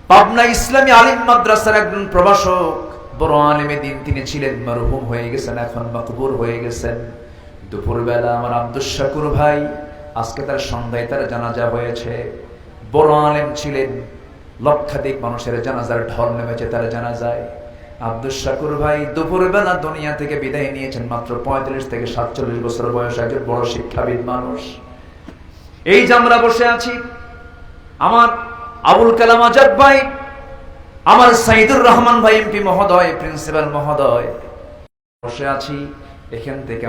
পাবনা ইসলামী আলিম মাদ্রাসার একজন প্রভাষক, বড় আলেমে দিন তিনি ছিলেন, মরহুম হয়ে গেছেন, এখন মাকবুর হয়ে গেছেন। দুপুরবেলা আমার আব্দুস শাকুর ভাই, আজকে তার সন্ধ্যায় তার জানাজা হয়েছে। বড় আলেম ছিলেন, লক্ষাধিক মানুষের জানাজার ঢল নেমেছে তার জানাজায়। আব্দুস শাকুর ভাই দুপুরবেলা দুনিয়া থেকে বিদায় নিয়েছেন, মাত্র 35 থেকে 47 বছর বয়স, একজন বড় শিক্ষাবিদ মানুষ। এই যে আমরা বসে আছি, আমার আবুল কালাম আজাদ ভাই, আমার সাইদুর রহমান ভাই এমপি মহোদয়, প্রিন্সিপাল মহোদয়, বসে আছি। এখান থেকে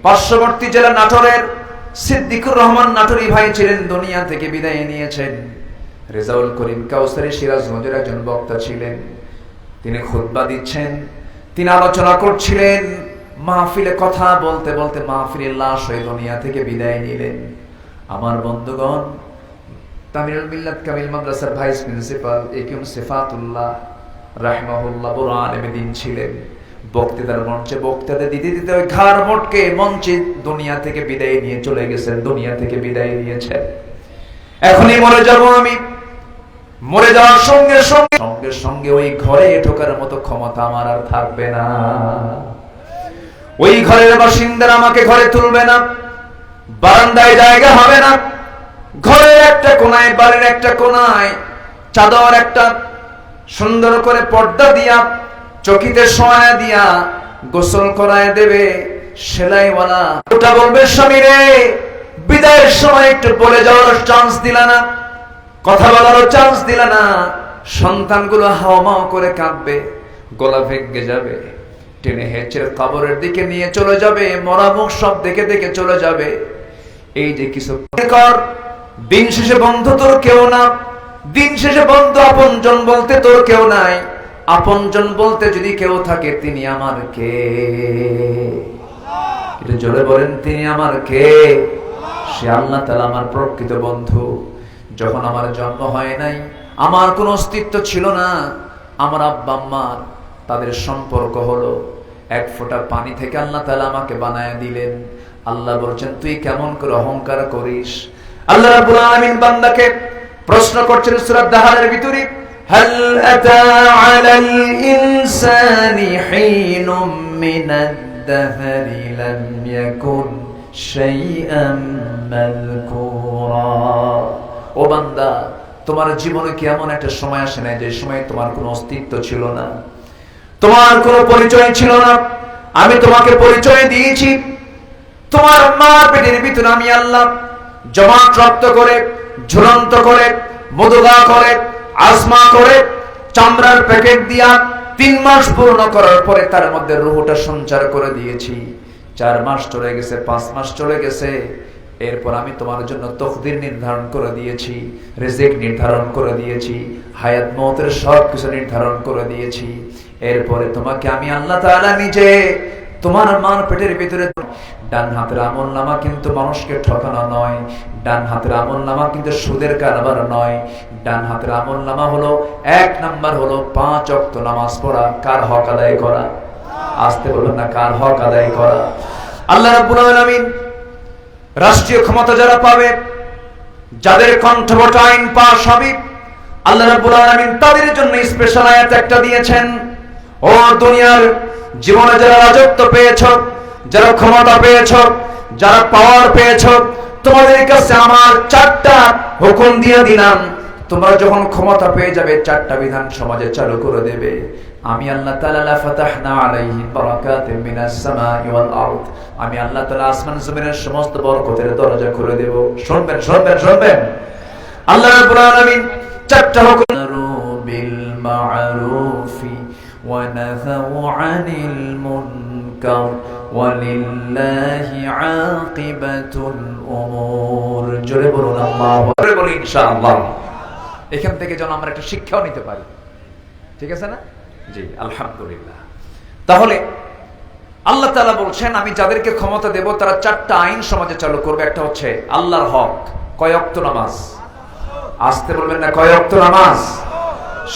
পার্শ্ববর্তী জেলা নাটোরের সিদ্দিকুর রহমান নাটোরি ভাই ছিলেন, দুনিয়া থেকে বিদায় নিয়েছেন। রেজাউল করিম কাউসারি সিরাজগঞ্জের একজন বক্তা ছিলেন, তিনি খুতবা দিচ্ছেন, তিনি আলোচনা করছিলেন, মাহফিলে কথা বলতে বলতে মাহফিলের লাশ হয়ে দুনিয়া থেকে বিদায় নিলেন। আমার বন্ধুগণ, তামিরুল মিল্লাত কামিল মাদ্রাসার ভাইস প্রিন্সিপাল একিউম সিফাতুল্লাহ রাহিমাহুল্লাহ বড় আলেমে দিন ছিলেন। বক্তৃতার মঞ্চে বক্তৃতা দিতে দিতে ওই ঘাড় মোটকে মঞ্চে দুনিয়া থেকে বিদায় নিয়ে চলে গেছেন, দুনিয়া থেকে বিদায় নিয়েছেন। এখনই মরে যাব আমি, মরে যাওয়ার সঙ্গে সঙ্গে সঙ্গে সঙ্গে ওই ঘরে ঢোকার মতো ক্ষমতা আমার আর থাকবে না। ওই ঘরের বাসিন্দারা আমাকে ঘরে তুলবে না, বারান্দায় জায়গা হবে না, ঘরের একটা কোনায়, বাড়ির একটা কোনায় চাদর একটা সুন্দর করে পর্দা দিয়া, চকিতে শোয়া দিয়া গোসল করায় দেবে সেলাইওয়ালা। ওটা বলবে, স্বামী রে, বিদায়ের সময় একটু বলে যাওয়ার চান্স দিলা না, কথা বলারও চান্স দিলা না। সন্তানগুলো হাওমাও করে কাঁদবে, গলা ভেঙে যাবে, টেনে হেঁচড়ে কবরের দিকে নিয়ে চলে যাবে, মরা মুখ সব দেখে দেখে চলে যাবে। এই যে কিছু কর, দিন শেষে বন্ধু তোর কেউ না, দিন শেষে বন্ধু আপনজন বলতে তোর কেউ নাই, আপনজন বলতে যদি কেউ থাকে তিনি আমার কে? এটা জোরে বলেন, তিনি আমার কে? সে আল্লাহ তাআলা আমার প্রকৃত বন্ধু। যখন আমার জন্ম হয় নাই, আমার কোনো অস্তিত্ব ছিল না, আমার আব্বা আম্মার তাদের সম্পর্ক হলো এক ফোঁটা পানি থেকে আল্লাহ তাআলা আমাকে বানায় দিলেন। আল্লাহ বলছেন, তুই কেমন করে অহংকার করিস? আল্লাহ রাব্বুল আলামিন বান্দাকে প্রশ্ন করছেন সূরা দাহারের ভিতরে, হাল আতা আলাল ইনসানি হিনুম মিনাদ الدهر لم يكن شيئا مذكورا ও বান্দা তোমার জীবনে কি এমন একটা সময় আসে না যে সময় তোমার কোনো অস্তিত্ব ছিল না, তোমার কোনো পরিচয় ছিল না? আমি তোমাকে পরিচয় দিয়েছি। তোমার মার পেটের ভিতরে আমি আল্লাহ জমাট রক্ত করে, ঝুলন্ত করে, মুদগা করে, আজমা করে, চামড়ার প্যাকেট দিয়া 3 মাস পূর্ণ করার পরে তার মধ্যে রূহটা সঞ্চার করে দিয়েছি। 4 মাস চলে গেছে, 5 মাস চলে গেছে, এরপর আমি তোমার জন্য তকদির নির্ধারণ করে দিয়েছি, রিজিক নির্ধারণ করে দিয়েছি, হায়াত মওতের সব কিছু নির্ধারণ করে দিয়েছি। এরপরে তোমাকে আমি আল্লাহ তাআলা নিজে তোমার মার পেটের ভিতরে, ডান হাতের আমলনামা কিন্তু মানুষকে ঠকানো নয়, ডান হাতের আমলনামা কিন্তু সুদের কারবার নয়। ডান হাতের আমলনামা হলো 1 নাম্বার হলো 5 ওয়াক্ত নামাজ পড়া। কার হক আদায় করা? আসতে বলবেন না, কার হক আদায় করা? আল্লাহ রাব্বুল আলামিন রাষ্ট্রীয় ক্ষমতা যারা পাবে, যাদের কণ্ঠবট আইন পাস হবে, আল্লাহ রাব্বুল আলামিন তাদের জন্য স্পেশাল আয়াত একটা দিয়েছেন। ও দুনিয়ার জীবনে যারা রাজত্ব পেয়েছো, যারা ক্ষমতা পেয়েছো, যারা পাওয়ার পেয়েছো, তোমাদের কাছে আমার 4টা হুকুম দিয়ে দিলাম। তোমরা যখন ক্ষমতা পেয়ে যাবে 4টা বিধান সমাজে চালু করে দেবে। আমি আল্লাহ তাআলা লা ফাতাহনা আলাইহিম বারাকাতিন মিনাস সামাই ওয়াল আরদ, আমি আল্লাহ তাআলা আসমান জমিনের সমস্ত বরকতের দরজা খুলে দেব। শুনবেন শুনবেন শুনবেন, আল্লাহ রাব্বুল আলামিন 4টা হুকুম বিল মা'রুফি ওয়া নাহাউ আনিল মুনকার ওয়ালিল্লাহি আকিবাতুল উমুর। জোরে বলুন আল্লাহু আকবার, বলি ইনশাআল্লাহ। এখান থেকে যেন আমরা একটা শিক্ষাও নিতে পারি, ঠিক আছে না? জি, আলহামদুলিল্লাহ। তাহলে আল্লাহ তাআলা বলছেন আমি যাদেরকে ক্ষমতা দেব তারা 4টা আইন সমাজে চালু করবে। একটা হচ্ছে আল্লাহর হক, কয় ওয়াক্ত নামাজ? আসতে বলবেন না, কয় ওয়াক্ত নামাজ?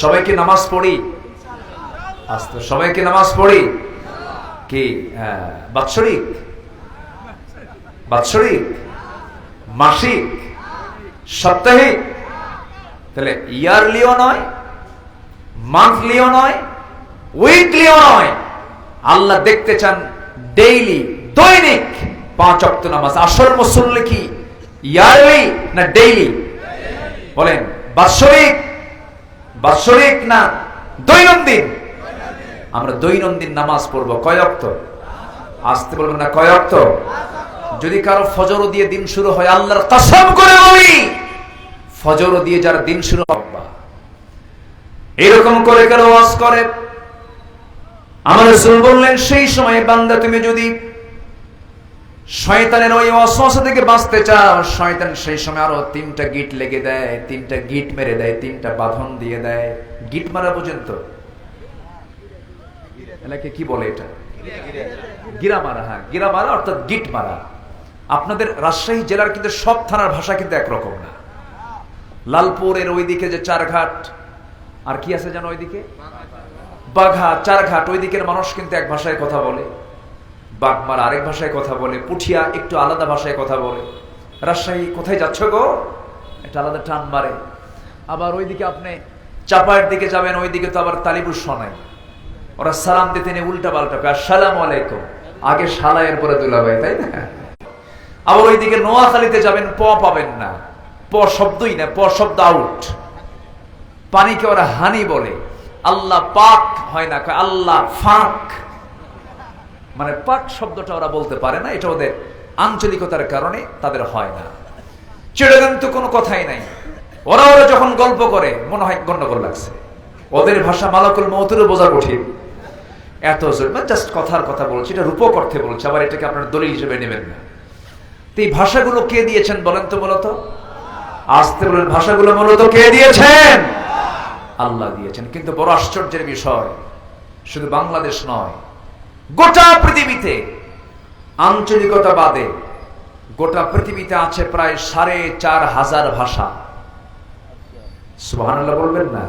সবাইকে নামাজ পড়ি? আসতে, সবাইকে নামাজ পড়ি কি? বাৎসরিক, বাৎসরিক, মাসিক, সাপ্তাহিক? তাহলে ইয়ারলিও নয়, মান্থলিও নয়, উইকলিও নয়। আল্লাহ দেখতে চান ডেইলি, দৈনিক 5 ওয়াক্ত নামাজ। আসল মুসল্লি কি ইয়ারলি না ডেইলি? বলেন, বাৎসরিক, বাৎসরিক না দৈনন্দিন? আমরা দৈনন্দিন নামাজ পড়বো। কয় ওয়াক্ত? আসতে বলবেন না, কয় ওয়াক্ত? যদি কারো ফজর দিয়ে দিন শুরু হয়, আল্লাহর কসম করে বলি, ফজর দিয়ে যার দিন শুরু হবে, এরকম করে কারো ওয়াজ করে, আমার রাসূল বললেন সেই সময় বান্দা তুমি যদি শয়তানের ওই ওয়াসওয়াসা থেকে বাঁচতে চাও, শয়তান সেই সময় আরো 3টা গিট লেগে দেয়, 3টা গিট মেরে দেয়, 3টা বাঁধন দিয়ে দেয়। গিট মারা পর্যন্ত এলাকে কি বলে এটা? গিরা মারা। হ্যাঁ, গিরা মারা অর্থাৎ গিট মারা। আপনাদের রাজশাহী জেলার কিন্তু সব থানার ভাষা কিন্তু একরকম না। লালপুরের ওইদিকে যে চারঘাট, আর কি আছে যেন ওইদিকে বাঘা, চারঘাট, ওই দিকের মানুষ কিন্তু এক ভাষায় কথা বলে, বাগমার আরেক ভাষায় কথা বলে, পুঠিয়া একটু আলাদা ভাষায় কথা বলে। রাজশাহী কোথায় যাচ্ছ গো, একটা আলাদা টান মারে। আবার ওইদিকে আপনি চাপায়ের দিকে যাবেন, ওইদিকে তো আবার তালিবুর শোনায়, ওরা সালাম দিতে নিয়ে উল্টা পাল্টা, আসসালামু আলাইকুম, আগে শালা এরপরে দুলাভাই, তাই না? আবার ওইদিকে নোয়াখালীতে যাবেন, প পাবেন না, প শব্দই না, প শব্দ আউট। পানিকে ওরা হানি বলে, আল্লাহ পাক হয় না, আল্লাহ ফাক, মানে পাক শব্দটা ওরা বলতে পারে না, এটা ওদের আঞ্চলিকতার কারণে তাদের হয় না। চিড়গান তো কোনো কথাই নাই, ওরা যখন গল্প করে মনে হয় গন্ডগোল লাগছে। ওদের ভাষা মালাকুল মউতেরও বোঝা কঠিন, এত জাস্ট কথার কথা বলছি, এটা রূপক অর্থে বলছে, আবার এটাকে আপনার দলিল হিসেবে নেবেন না। তো এই ভাষাগুলো কে দিয়েছেন বলেন তো? মূলত আসতে বলেন, ভাষাগুলো মূলত কে দিয়েছেন? আল্লাহ দিয়েছেন। কিন্তু বড় আশ্চর্যের বিষয়, শুধু বাংলাদেশ নয়, গোটা পৃথিবীতে আঞ্চলিকতা বাদে গোটা পৃথিবীতে আছে প্রায় 4,500 ভাষা। সুবহানাল্লাহ বলবেন না?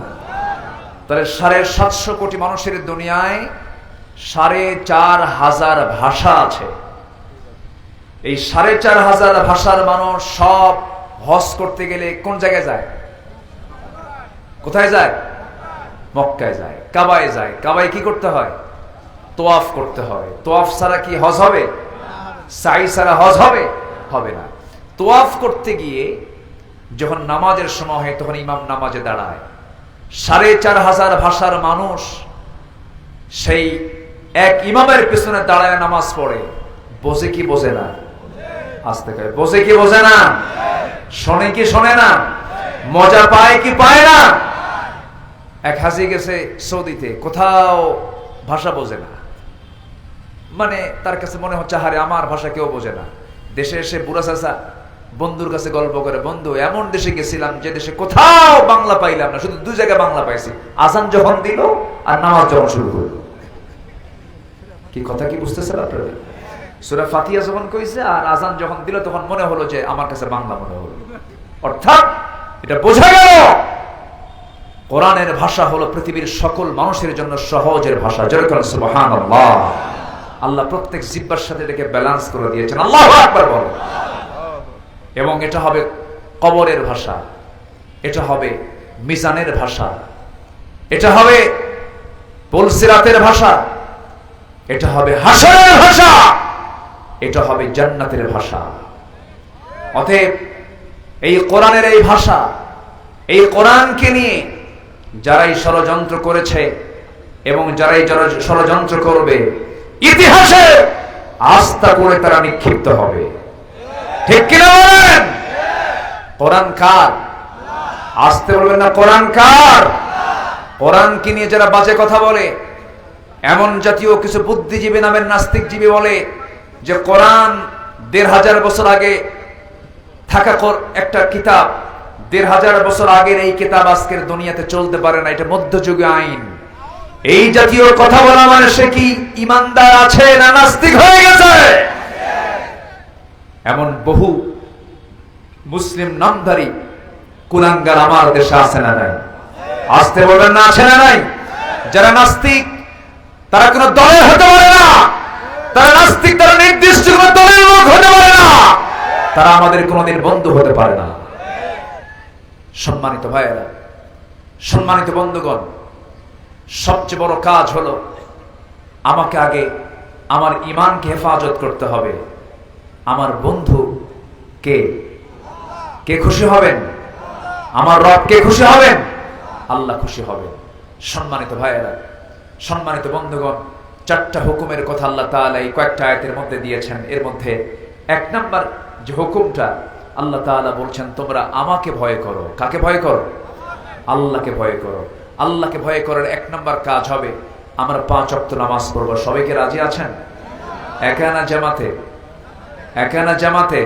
তাহলে 750 কোটি মানুষের দুনিয়ায় 4,500 ভাষা আছে। এই 4,500 ভাষার মানুষ সব হজ করতে গেলে কোন জায়গায় যায়? কোথায় যায়? মক্কায় যায়, কাবায় যায়। কাবায় কি করতে হয়? তোয়াফ করতে হবে। তোয়াফ ছাড়া কি হজ হবে? সাই ছাড়া হজ হবে? হবে না। তোয়াফ করতে গিয়ে যখন নামাজের সময় হয় তখন ইমাম নামাজে দাঁড়ায়, ৪,৫০০ ভাষার মানুষ সেই এক ইমামের পিছনে দাঁড়ায় নামাজ পড়ে। বোঝে কি বোঝে না? আসতে কয় বোঝে কি বোঝে না? শোনে কি শোনে না? মজা পায় কি পায় না? এক হাজি গেছে সৌদিতে, কোথাও ভাষা বোঝে না, মানে তার কাছে মনে হচ্ছে হারে আমার ভাষা কেউ বোঝে না। দেশে এসে বুড়া চাচা বন্ধুর কাছে গল্প করে, বন্ধু এমন দেশে গেছিলাম যে দেশে কোথাও বাংলা পাইলাম না, শুধু 2 জায়গায় বাংলা পাইছি, আজান যখন দিল আর নামাজ যখন শুরু করলো। কি কথা কি বুঝতেছেন আপনারা? সূরা ফাতিহা যখন কইছে আর আজান যখন দিল তখন মনে হলো যে আমার কাছে বাংলা মনে হলো। অর্থাৎ এটা বোঝা গেল কোরআনের ভাষা হলো পৃথিবীর সকল মানুষের জন্য সহজের ভাষা। যেরকম সুবহানাল্লাহ, আল্লাহ প্রত্যেক জিহ্বার সাথে এটাকে ব্যালেন্স করে দিয়েছেন। আল্লাহু আকবার বলো। এবং এটা হবে কবরের ভাষা, এটা হবে মিজানের ভাষা, এটা হবে পুলসিরাতের ভাষা, এটা হবে হাসরের ভাষা, এটা হবে জান্নাতের ভাষা। অতএব এই কোরআনের এই ভাষা, এই কোরআনকে নিয়ে যারাই ষড়যন্ত্র করেছে এবং যারাই ষড়যন্ত্র করবে, ইতিহাসে আস্থা করে তারা নিক্ষিপ্ত হবে। ঠিক কিনা বলেন? কোরআন কার? আসতে বলবেন না, কোরআন কার? কোরআনকে নিয়ে যারা বাজে কথা বলে, এমন জাতীয় কিছু বুদ্ধিজীবী নামের নাস্তিকজীবী বলে যে কোরআন ১৫০০ বছর আগে থাকা একটা কিতাব, ১৫০০ বছর আগের এই কিতাব আজকের দুনিয়াতে চলতে পারে না, এটা মধ্যযুগীয় আইন। এই জাতীয় কথা বলা মানে সে কি ইমানদার আছে না নাস্তিক হয়ে গেছে? এমন বহু মুসলিম নামধারী কুলাঙ্গার আমার দেশে আছে না নাই? আসতে বলবেন না, আছে না নাই? যারা নাস্তিক তারা কোন দলের হতে পারে না, তারা নাস্তিক, তারা নির্দিষ্ট কোন দলের লোক হতে পারে না, তারা আমাদের কোনদিন বন্ধু হতে পারে না। সম্মানিত ভাইয়েরা, সম্মানিত বন্ধুগণ, সবচেয়ে বড় কাজ হলো আমাকে আগে আমার ঈমানকে হেফাজত করতে হবে। আমার বন্ধু কে? কে খুশি হবেন? আমার রব কে খুশি হবেন? আল্লাহ খুশি হবেন। সম্মানিত ভাইয়েরা, সম্মানিত বন্ধুগণ, 4টা হুকুমের কথা আল্লাহ তাআলা এই কয়েকটা আয়াতের মধ্যে দিয়েছেন। এর মধ্যে 1 নাম্বার যে হুকুমটা আল্লাহ তাআলা বলছেন, তোমরা আমাকে ভয় করো। কাকে ভয় করো? আল্লাহকে ভয় করো। আল্লাহকে ভয় করার 1 নাম্বার কাজ হবে আমরা 5 ওয়াক্ত নামাজ পড়ব। সবাইকে রাজি আছেন? একানা জামাতে, একানা জামাতে,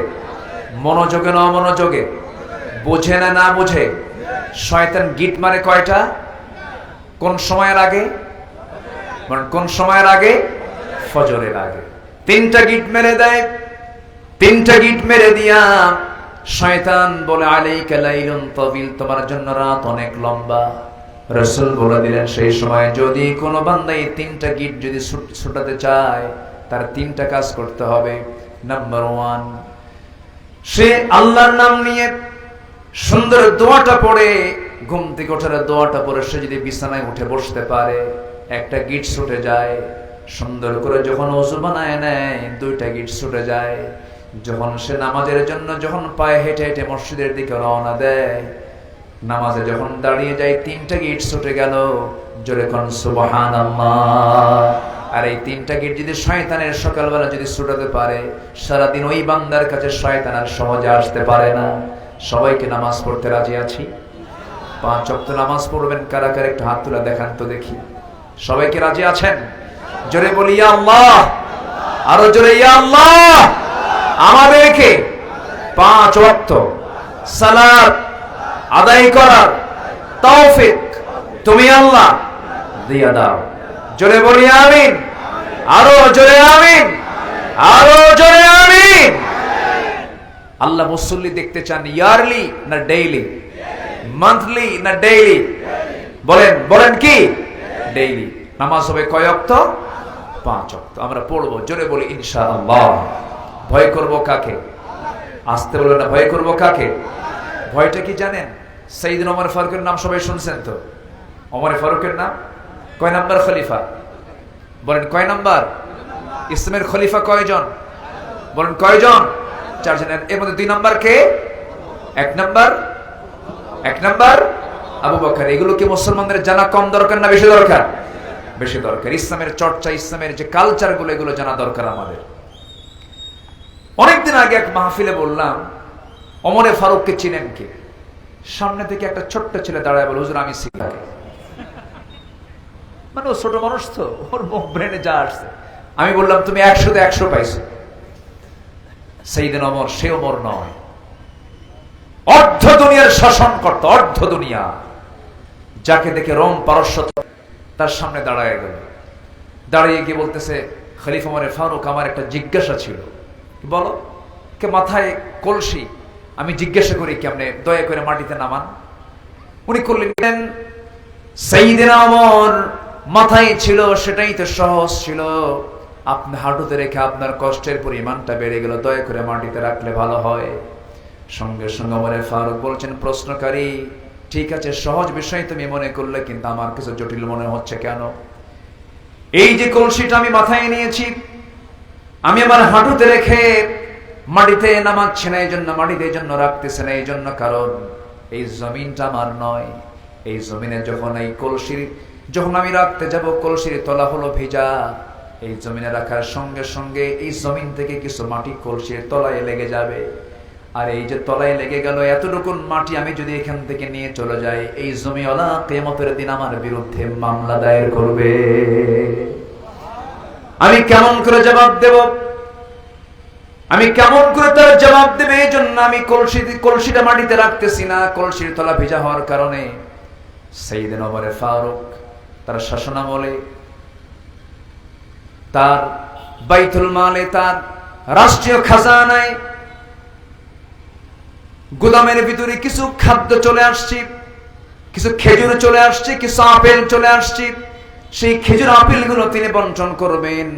মনোযোগে না অমনোযোগে, বোঝে না না বোঝে। শয়তান গিট মারে কয়টা? কোন সময়ের আগে? কোন সময়ের আগে? ফজরের আগে 3টা গিট মেরে দেয়। 3টা গিট মেরে দিয়া শয়তান বলে, আলাইকা লাইলুন তাবিল, তোমার জন্য রাত অনেক লম্বা। রাসূল বলে দিলেন, সেই সময় যদি কোনো বান্দা এই 3টা গিট যদি ছুটাতে চায়, তার 3টা কাজ করতে হবে। নাম্বার 1, সে আল্লাহর নাম নিয়ে সুন্দর দোয়াটা পড়ে, ঘুম থেকে ওঠার দোয়াটা পড়ে সে যদি বিছানায় উঠে বসতে পারে, 1টা গিট ছুটে যায়। সুন্দর করে যখন ওযু বানায় নেয়, 2টা গিট ছুটে যায়। যখন সে নামাজের জন্য যখন পায়ে হেঁটে হেঁটে মসজিদের দিকে রওনা দেয়, নামাজে যখন দাঁড়িয়ে যায়, 3টা গিট ছুটে গেল। জোরে কোন সুবহানাল্লাহ। আর এই 3টা গিট যদি শয়তানের সকালবেলা যদি ছুটাতে পারে, সারাদিন ওই বান্দার কাছে শয়তান আর সহজে আসতে পারে না। সবাইকে নামাজ পড়তে রাজি আছি? 5 ওয়াক্ত নামাজ পড়বেন কারা কারা? একটু হাত তুলে দেখান তো দেখি। সবাইকে রাজি আছেন? জোরে বলি ইয়া আল্লাহ, আরো জোরে ইয়া আল্লাহ। আমাদেরকে 5 ওয়াক্ত সালাত আদায় করার তৌফিক তুমি আল্লাহ দিয়া দাও। জোরে বলি আমিন, আরো জোরে আমিন, আরো জোরে আমিন। আল্লাহ মুসল্লি দেখতে চান ইয়ারলি না ডেইলি? মান্থলি না ডেইলি? বলেন, বলেন কি? ডেইলি। নামাজ হবে কয় ওয়াক্ত? 5 ওয়াক্ত। আমরা পড়বো, জোরে বলি ইনশাআল্লাহ। ভয় করব কাকে? আসতে বলবেন না, ভয় করব কাকে? ভয়টা কি জানেন? সাইয়েদনা ওমর ফারুকের নাম সবাই শুনছেন তো? ওমর ফারুকের নাম কয় নাম্বার খলিফা? বলেন কয় নাম্বার? ইসলামের খলিফা কয়জন? বলেন কয়জন? 4 জন। এর মধ্যে 2 নাম্বার কে? 1 নাম্বার আবু বকর। এগুলো কি মুসলমানদের জানা কম দরকার না বেশি দরকার? বেশি দরকার। ইসলামের চর্চা, ইসলামের যে কালচার গুলো, এগুলো জানা দরকার আমাদের। অনেকদিন আগে এক মাহফিলে বললাম, ওমরে ফারুককে চিনেন কে? সামনে থেকে একটা ছোট্ট ছেলে দাঁড়ায় বলে, হুজুর আমি চিনি তাকে। মানে ও ছোট মানুষ তো, ওর মুখ ব্রেনে যা আসছে। আমি বললাম তুমি 100-তে 100 পাইছো। সাইয়েদনা ওমর সে ওমর নয়, অর্ধ দুনিয়ার শাসন করত, অর্ধ দুনিয়া। যাকে দেখে রোম পারস্য তার সামনে দাঁড়ায় গেল। দাঁড়িয়ে গিয়ে বলতেছে, খলিফা ওমরে ফারুক আমার একটা জিজ্ঞাসা ছিল। বলো। কে? মাথায় কলসি, আমি জিজ্ঞাসা করি কেমনে, দয়া করে মাটিতে নামান। উনি করলেন, সাইয়েদনা ওমর মাথায় ছিল, সেটাই তো সহজ ছিল। আপনি হাঁটুতে রেখে আপনার কষ্টের পরিমাণটা বেড়ে গেল, দয়া করে মাটিতে রাখলে ভালো হয়। সঙ্গে সঙ্গে ওমরে ফারুক বলছেন, প্রশ্নকারী ঠিক আছে, সহজ বিষয় তুমি মনে করলে, কিন্তু আমার কিছু জটিল মনে হচ্ছে কেন? এই যে কলসিটা আমি মাথায় নিয়েছি, আমি আমার হাঁটুতে রেখে মাটিতে নামাচ্ছি না, এই জন্য মাটিতে এই জন্য রাখতেছে না, এই জন্য কারণ এই জমিনটা আমার নয়। এই জমিনে যখন এই কলসির যখন আমি রাখতে যাব, কলসির তলা হলো ভেজা। এই জমিনে রাখার সঙ্গে সঙ্গে এই জমিন থেকে কিছু মাটি কলসির তলায় লেগে যাবে। আর এই যে তলায় লেগে গেল, এতটুকু মাটি আমি যদি এখান থেকে নিয়ে চলে যাই, এই জমিওয়ালা কিয়ামতের দিন আমার বিরুদ্ধে মামলা দায়ের করবে। আমি কেমন করে জবাব দেব? আমি কেমন করে তার জবাব দেবে? এই জন্য আমি কলসিটা মাটিতে রাখতেছি না, কলসির তলা ভেজা হওয়ার কারণে। সাইয়েদনা ওমর ফারুক তার শাসনামলে, তার বাইতুল মালে, তার রাষ্ট্রীয় খাজানায় গোদামের ভিতরে কিছু খাদ্য চলে আসছে, কিছু খেজুর চলে আসছে, কিছু আপেল চলে আসছে। সেই খেজুর আপেল গুলো তিনি বন্টন করবেন।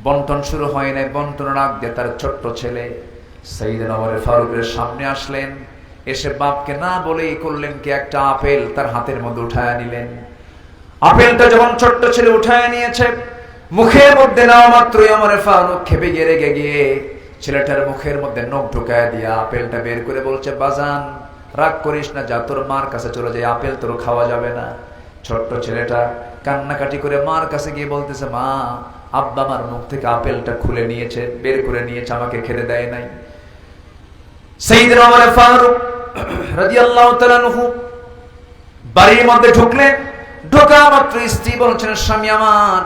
বন্টন শুরু হয় নাই, বন্টনের আগ দিয়ে তার ছোট্ট ছেলে সাইয়েদনা ওমর ফারুকের সামনে আসলেন। এসে বাপকে না বলেই করলেন কি, একটা আপেল তার হাতের মধ্যে উঠায় নিলেন। আপেলটা যখন ছোট্ট ছেলে উঠায় নিয়েছে, মুখের মধ্যে নেওয়া মাত্রই ওমর ফারুক খেপে গিয়ে রেগে গিয়ে ছেলেটার মুখের মধ্যে নখ ঢুকায় দিয়া আপেলটা বের করে বলছে, বাজান রাগ করিস না, যা তোর মার কাছে চলে যায়, আপেল তোর খাওয়া যাবে না। ছোট্ট ছেলেটা কান্নাকাটি করে মার কাছে গিয়ে বলতেছে, মা আব্বা আমার মুখ থেকে আপেলটা খুলে নিয়েছে, বের করে নিয়েছে, আমাকে খেতে দেয় নাই। সাইয়েদনা ওমর ফারুক রাদিয়াল্লাহু তাআলা আনহু বাড়ির মধ্যে ঢুকলেন। ঢোকা মাত্র স্ত্রী বলছেন, স্বামী আমার,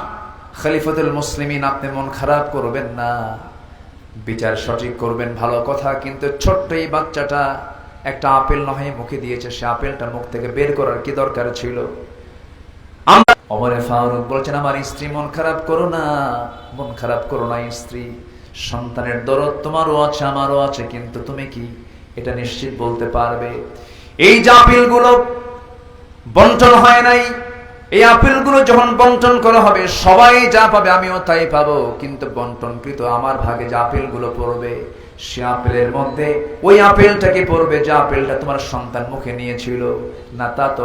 খলিফাতুল মুসলিমিন আপনি মন খারাপ করবেন না, বিচার সঠিক করবেন, ভালো কথা, কিন্তু ছোট্ট এই বাচ্চাটা একটা আপেল নয় মুখে দিয়েছে, সে আপেলটা মুখ থেকে বের করার কি দরকার ছিল? ওমর ফারুক বলছেন, আমার স্ত্রী মন খারাপ করো না, মন খারাপ করো না স্ত্রী, সন্তানের দরদ তোমারও আছে আমারও আছে, কিন্তু তুমি কি এটা নিশ্চিত বলতে পারবে এই যে আপেলগুলো বন্টন হয় নাই, এই আপেলগুলো যখন বন্টন করা হবে সবাই যা পাবে আমিও তাই পাবো, কিন্তু বন্টনকৃত আমার ভাগে যে আপেলগুলো পড়বে সে আপেলের মধ্যে ওই আপেলটাকে পড়বে যে আপেলটা তোমার সন্তান মুখে নিয়েছিল না, তা তো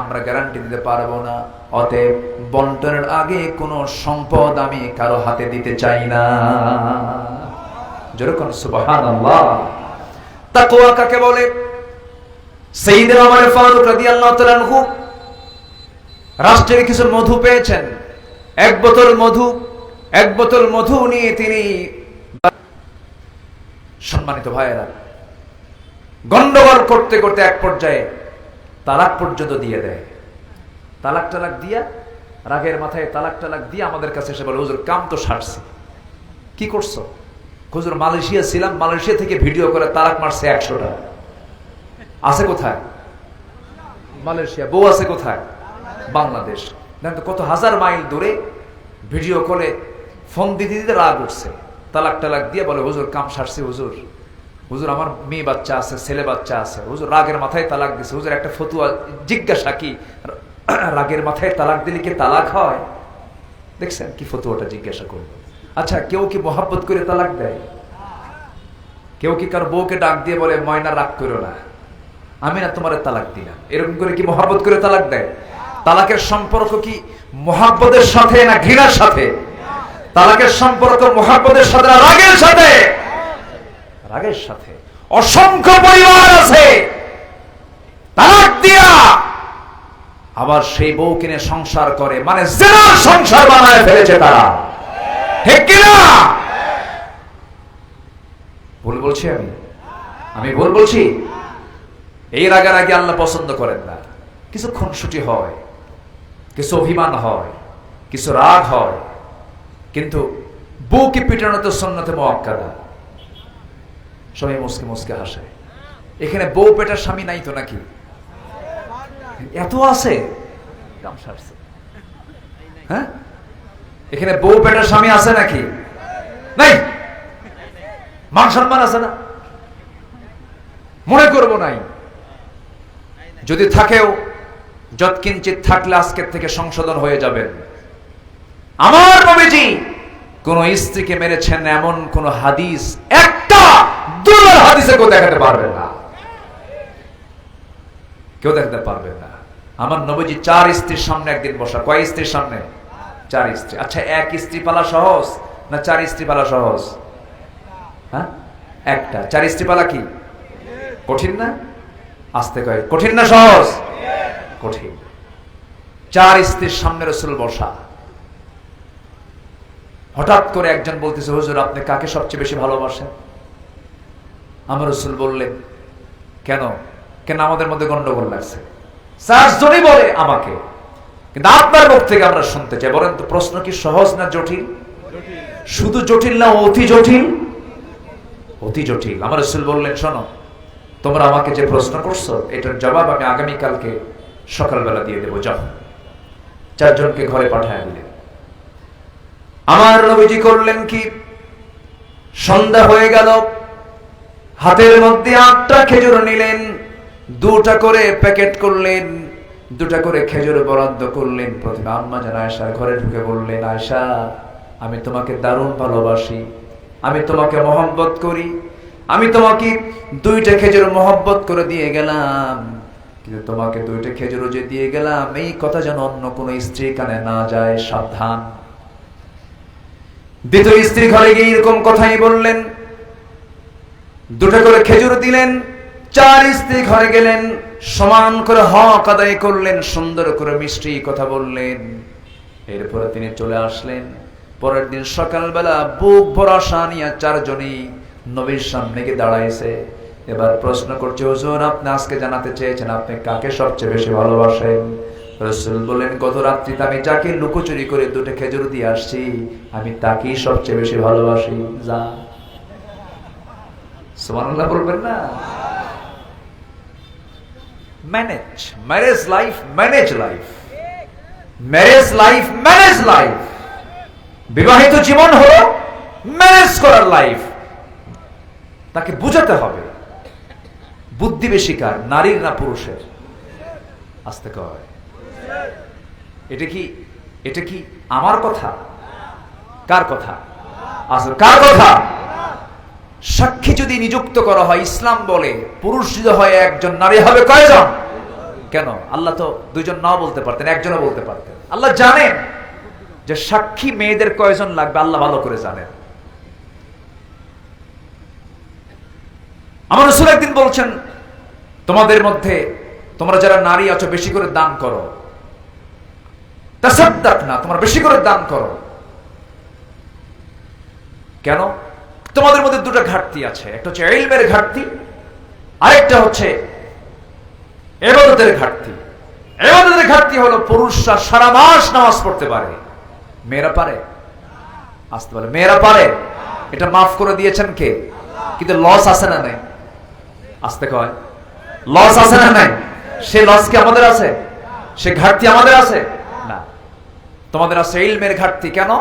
আমরা গ্যারান্টি দিতে পারবো না। অতএব বন্টনের আগে কোনো সম্পদ আমি কারো হাতে দিতে চাই না। যেরকম সুবহানাল্লাহ। তাকওয়া কাকে বলে? সাইয়েদনা ওমর ফারুক রাদিয়াল্লাহু তাআলা আনহু রাষ্ট্রের কিছু মধু পেয়েছেন, এক বোতল মধু নিয়ে তিনি, সম্মানিত ভাইয়েরা, গন্ডগোল করতে করতে এক পর্যায়ে তালাক পর্যন্ত দিয়ে দেয়। তালাক দিয়া রাগের মাথায় তালাক দিয়ে আমাদের কাছে এসে বলে, হুজুর কাম তো সারছি। কি করছো? হুজুর মালয়েশিয়া ছিলাম, মালয়েশিয়া থেকে ভিডিও করে তালাক মারছে 100টা। আছে কোথায়? মালয়েশিয়া। বউ আছে কোথায়? বাংলাদেশ। দেখেন তো কত হাজার মাইল দূরে ভিডিও কলে ফোন দিতে দিতে রাগ উঠছে, তালাক দিয়ে বলে, হুজুর কাম সারছি, হুজুর আমার মেয়ে বাচ্চা আছে, ছেলে বাচ্চা আছে, হুজুর রাগের মাথায় তালাক দিছে। হুজুর একটা ফতুয়া জিজ্ঞাসা, কি রাগের মাথায় তালাক দিলে কি তালাক হয়? দেখছেন কি ফতুয়াটা জিজ্ঞাসা করবো। আচ্ছা, কেউ কি মহাব্বত করে তালাক দেয়? কেউ কি কার বউকে ডাক দিয়ে বলে, ময়না রাগ করো না, আমি না তোমার তালাক দিলাম, এরকম করে কি মহাব্বত করে তালাক দেয়? তালাকের সম্পর্ক কি মুহাব্বতের সাথে না ঘৃণার সাথে? তালাকের সম্পর্ক মুহাব্বতের সাথে না রাগের সাথে? রাগের সাথে। অসংখ্য পরিবার আছে তালাক দিয়া আবার সেই বউ কিনে সংসার করে, মানে জিনার সংসার বানায় ফেলেছে তারা, ঠিক কিনা? ভুল বলছি আমি ভুল বলছি? এই রাগারাগি আল্লাহ পছন্দ করেন না। কিছু খুনসুটি হয়, কিছু অভিমান হয়, কিছু রাগ হয়, কিন্তু বউকে পিটানো তো সুন্নতে মুআক্কাদা। সবাই মুসকে মুসকে হাসে। এখানে বউ পেটার স্বামী নাই তো নাকি? এত আছে? হ্যাঁ, এখানে বউ পেটার স্বামী আছে নাকি? নাই। মান সম্মান আছে না? মনে করবো নাই। যদি থাকেও যৎকিঞ্চিত থাকলে আজকের থেকে সংশোধন হয়ে যাবেন। আমার নবীজি কোন স্ত্রীকে মেরেছেন এমন কোন হাদিস, একটা দুর্বল হাদিসে কেউ দেখাতে পারবে না, কেউ দেখাতে পারবে না। আমার নবীজি 4 স্ত্রীর সামনে একদিন বসা। কয় স্ত্রীর সামনে? 4 স্ত্রী। আচ্ছা, এক স্ত্রী পালা সহজ না 4 স্ত্রী পালা সহজ? হ্যাঁ, একটা। 4 স্ত্রী পালা কি কঠিন না? আসতে কয় কঠিন না সহজ? কঠিন। 4 স্ত্রীর সামনে রাসূল বসা। হঠাৎ করে একজন বলতেছে, হুজুর আপনি কাকে সবচেয়ে বেশি ভালোবাসেন? আমার রাসূল বললেন, কেন কেন আমাদের মধ্যে গন্ডগোল লাগছে? 4 জনই বলে আমাকে, কিন্তু আপনার মুখ থেকে আমরা শুনতে চাই। বলেন তো, প্রশ্ন কি সহজ না জটিল? শুধু জটিল না অতি জটিল? অতি জটিল। আমার রাসূল বললেন, শোনো, তোমরা আমাকে যে প্রশ্ন করছো এটার জবাব আমি আগামীকালকে সকালবেলা দিয়ে দেবো, যাও। 4 জনকে ঘরে পাঠায় দিলেন। আমার নবীজি করলেন কি, সন্ধ্যা হয়ে গেল, হাতের মধ্যে 8টা খেজুর নিলেন, 2টা করে প্যাকেট করলেন, 2টা করে খেজুর বরাদ্দ করলেন। প্রথমে আম্মা জান আয়েশার ঘরে ঢুকে বললেন, আয়েশা আমি তোমাকে দারুণ ভালোবাসি, আমি তোমাকে মহব্বত করি, আমি তোমাকে 2টা খেজুর মহব্বত করে দিয়ে গেলাম, কিন্তু তোমাকে 2টা খেজুরও যে দিয়ে গেলাম এই কথা যেন অন্য কোন স্ত্রী কানে না যায়, সাবধান। দ্বিতীয় স্ত্রী ঘরে গিয়ে এরকম কথাই বললেন, 2টা করে খেজুর দিলেন। 4 স্ত্রী ঘরে গেলেন, সমান করে হক আদায় করলেন, সুন্দর করে মিষ্টি কথা বললেন। এরপরে তিনি চলে আসলেন। পরের দিন সকালবেলা বুক ভরা আশা নিয়ে 4 জনই নবীর সামনে গিয়ে দাঁড়াইছে। এবার প্রশ্ন করছে, হুজুর আপনি আজকে জানাতে চেয়েছেন আপনি কাকে সবচেয়ে বেশি ভালোবাসেন? রাসূল বলেন, গত রাত্রিতে আমি যাকে লুকোচুরি করে 2টা খেজুর দিয়ে আসছি আমি তাকেই সবচেয়ে বেশি ভালোবাসি। যা, সুবহানাল্লাহ বলবেন না? Manage marriage life, manage life, marriage life, manage life. বিবাহিত জীবন হলো ম্যানেজ করার লাইফ। তাকে বুঝাতে হবে। বুদ্ধি বেশি কার, নারীর না পুরুষের? আসতে কয়। এটা কি আমার কথা? কার কথা? আসলে কার কথা? সাক্ষী যদি নিযুক্ত করা হয়, ইসলাম বলে পুরুষ যদি হয় 1 জন, নারী হবে কয়জন? কেন? আল্লাহ তো 2 জন নাও বলতে পারতেন, 1 জনও বলতে পারতেন। আল্লাহ জানেন যে সাক্ষী মেয়েদের কয়জন লাগবে, আল্লাহ ভালো করে জানেন। আমার রাসূল একদিন বলছেন, তোমাদের মধ্যে তোমরা যারা নারী আছো বেশি করে দান করো, তাসাদ্দাক না, তোমরা বেশি করে দান করো। কেন? তোমাদের মধ্যে 2টা ঘাটতি আছে, একটা হচ্ছে ইলমের ঘাটতি, আরেকটা হচ্ছে ইবাদতের ঘাটতি। ইবাদতের ঘাটতি হলো পুরুষরা সারা মাস নামাজ পড়তে পারে, মেয়েরা পারে? আসতে পারে, মেয়েরা পারে। এটা মাফ করে দিয়েছেন কে? কিন্তু লস আছে না নাই? আসতে কয়, লস আছে না নাই? সে লস কি আমাদের আছে? সে ঘাটতি আমাদের আছে না? তোমাদের আছে ইলমের ঘাটতি। কেন?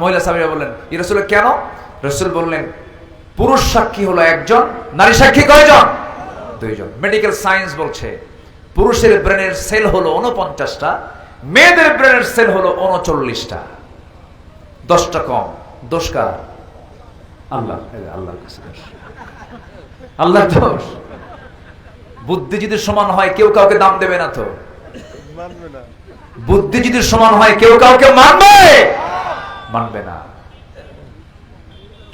মহিলা সাহাবীরা বললেন, ইয়া রাসূলুল্লাহ কেন? রাসূল বললেন, পুরুষ সাক্ষী হলো 1 জন, নারী সাক্ষী কয়জন? 2 জন। মেডিকেল সায়েন্স বলছে পুরুষের ব্রেনের সেল হলো 49টা, মেয়েদের ব্রেনের সেল হলো 39টা। 10টা কম। দোষ কার? আল্লাহ। আল্লাহর কাছে দোষ, আল্লাহর দোষ। বুদ্ধি যদি সমান হয় কেউ কাউকে দাম দেবে না তো? বুদ্ধি যদি সমান হয় কেউ কাউকে মানবে মানবে না।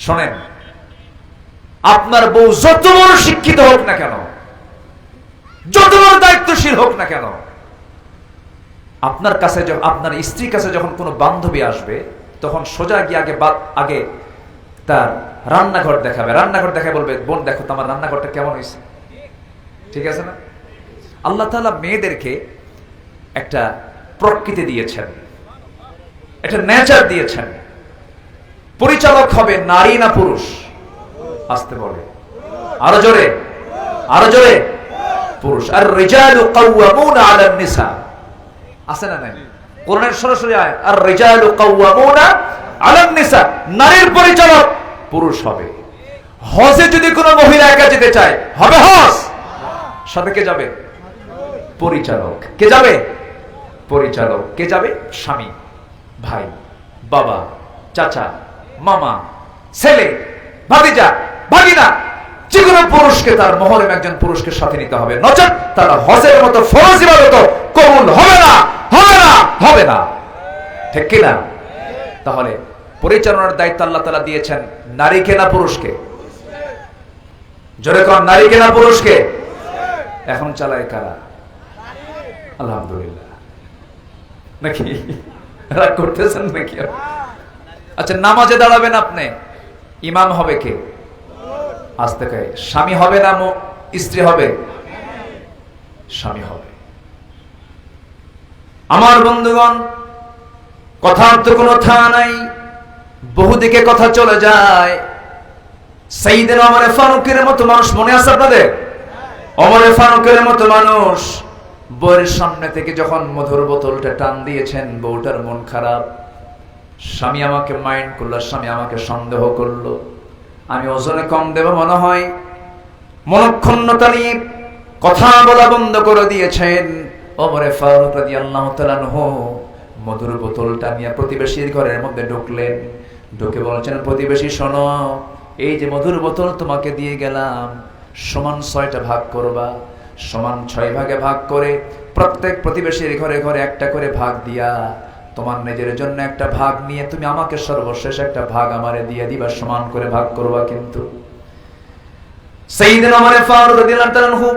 শোনেন, আপনার বউ যত বড় শিক্ষিত হোক না কেন, যত বড় দায়িত্বশীল হোক না কেন, আপনার কাছে আপনার স্ত্রীর কাছে যখন কোনো বান্ধবী আসবে তখন সোজা গিয়ে আগে তার রান্নাঘর দেখাবে, রান্নাঘর দেখায় বলবে, বোন দেখো তো আমার রান্নাঘরটা কেমন হয়েছে, ঠিক আছে না? আল্লাহ তাআলা মেয়েদেরকে একটা প্রকৃতি দিয়েছেন, একটা নেচার দিয়েছেন। পরিচালক হবে নারী না পুরুষ? আসতে বলে, আরো জোরে, আরো জোরে। পুরুষ। আর রিজালু কাওয়ামুনা আলান নিসা, আছে না নাই? কোরআনের সরাসরি আয়াত, আর রিজালু কাওয়ামুনা আলান নিসা, নারীর পরিচালক পুরুষ হবে। হজে যদি কোনো মহিলা একা যেতে চায় হবে হজ, সাথে কে যাবে? পরিচালক। কে যাবে? পরিচালক। কে যাবে? স্বামী, ভাই, বাবা, চাচা, মামা, ছেলে, ভাতিজা, ভাগিনা, যে কোনো পুরুষকে, তার মহরম একজন পুরুষকে সাথে নিতে হবে, নচেত তার হজের মতো ফরজ ইবাদত কবুল হবে না, হবে না, হবে না। ঠিক কি না? তাহলে পরিচালনার দায়িত্ব আল্লাহ তাআলা দিয়েছেন নারীকে না পুরুষকে? জোরে কোন, নারীকে না পুরুষকে? এখন চালায় কারা? আলহামদুলিল্লাহ। নাকি রাগ করতেছেন নাকি? আচ্ছা, নামাজে দাঁড়াবেন আপনি, ইমাম হবে কে? আসতে কে? স্বামী হবে না স্ত্রী হবে? স্বামী হবে। আমার বন্ধুগণ, কথার তো কোনো থা নাই, বহুদিকে কথা চলে যায়। সাইয়েদনা ওমর ফারুকের মতো মানুষ মনে আছে আপনাদের? ওমর ফারুকের মতো মানুষ বউয়ের সামনে থেকে যখন মধুর বোতলটা টান দিয়েছেন, বউটার মন খারাপ, স্বামী আমাকে মাইন্ড করলো, স্বামী আমাকে সন্দেহ করলো, আমি ওজনে কম দেব মনে হয়, মনক্ষুণ্ণতা নিয়ে কথা বলা বন্ধ করে দিয়েছেন। ওমর ফারুক রাদিয়াল্লাহু তাআলা আনহু মধুর বোতলটা নিয়ে প্রতিবেশীর ঘরের মধ্যে ঢুকলেন, ঢুকে বলছেন, প্রতিবেশী শোনো, এই যে মধুর বোতল তোমাকে দিয়ে গেলাম, সমান 6টা ভাগ করবা, সমান 6 ভাগে ভাগ করে প্রত্যেক প্রতিবেশীর ঘরে ঘরে একটা করে ভাগ দিয়া তোমার নিজের জন্য একটা ভাগ নিয়ে তুমি আমাকে সর্বশেষ একটা ভাগ আমারে দিয়ে দিবা, সমান করে ভাগ করবা। কিন্তু সাইয়েদনা ওমর ফারুক রাদিয়াল্লাহু তাআলা আনহু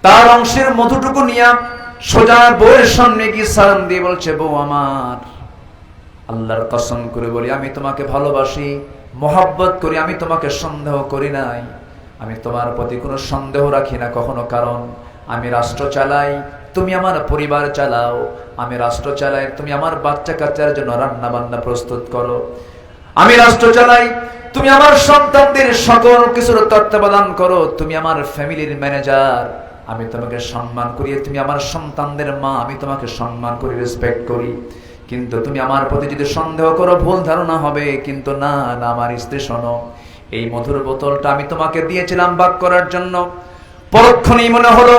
তার অংশের মধুটুকু নিয়ে সোজা বউয়ের সামনে গিয়ে সালাম দিয়ে বলছে, বউ আমার, আল্লাহর কসম করে বলি, আমি তোমাকে ভালোবাসি, মহব্বত করি, আমি তোমাকে সন্দেহ করি নাই, আমি তোমার প্রতি কোনো সন্দেহ রাখি না কখনো, কারণ আমি রাষ্ট্র চালাই, তুমি আমার পরিবার চালাও, আমি রাষ্ট্র চালাই, তুমি আমার বাচ্চা কাচ্চার জন্য রান্না বান্না প্রস্তুত করো, আমি রাষ্ট্র চালাই, তুমি আমার সন্তানদের সকল কিছুর তত্ত্বাবধান করো, তুমি আমার ফ্যামিলির ম্যানেজার, আমি তোমাকে সম্মান করি, তুমি আমার সন্তানদের মা, আমি তোমাকে সম্মান করি, রেসপেক্ট করি, কিন্তু তুমি আমার প্রতি যদি সন্দেহ করো ভুল ধারণা হবে। কিন্তু না না, আমার স্ত্রী শোনো, এই মধুর বোতলটা আমি তোমাকে দিয়েছিলাম ভাগ করার জন্য, পরক্ষণেই মনে হলো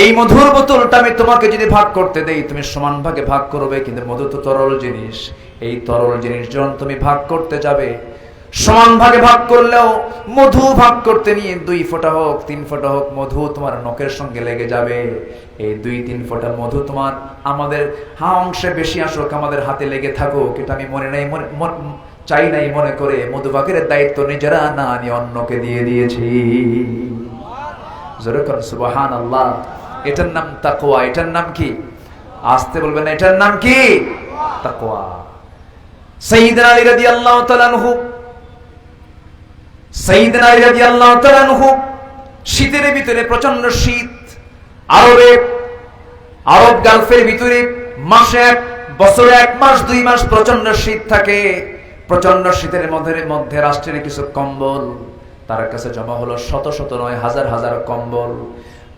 এই মধুর বোতলটা আমি তোমাকে যদি ভাগ করতে দেই তুমি সমান ভাগে ভাগ করবে, কিন্তু মধু তো তরল জিনিস, এই তরল জিনিস যখন তুমি ভাগ করতে যাবে, সমান ভাগে ভাগ করলেও মধু ভাগ করতে নিয়ে 2 ফোঁটা হোক 3 ফোঁটা হোক মধু তোমার নখের সঙ্গে লেগে যাবে। এই 2-3 ফোঁটা মধু তোমার আমাদের অংশে বেশি আসুক, আমাদের হাতে লেগে থাকুক, এটা আমি মনে নাই চাই নাই মনে করে মধুভাগের দায়িত্ব নিজেরা না নিয়ে অন্যকে দিয়ে দিয়েছি। জোরে করুন সুবহানাল্লাহ। এটার নাম তাকওয়া। এটার নাম কি? আসতে বলবেন, এটার নাম কি? তাকওয়া। সাইয়েদনা আলী রাদিয়াল্লাহু তাআলা আনহু, সাইয়েদনা আলী রাদিয়াল্লাহু তাআলা আনহু শীতের ভিতরে, প্রচন্ড শীত, আরব গালফের ভিতরে মাসে বছরে 1 মাস 2 মাস প্রচন্ড শীত থাকে। প্রচন্ড শীতের মধ্যে রাষ্ট্রের কিছু কম্বল তার কাছে জমা হলো, শত শত নয় হাজার হাজার কম্বল।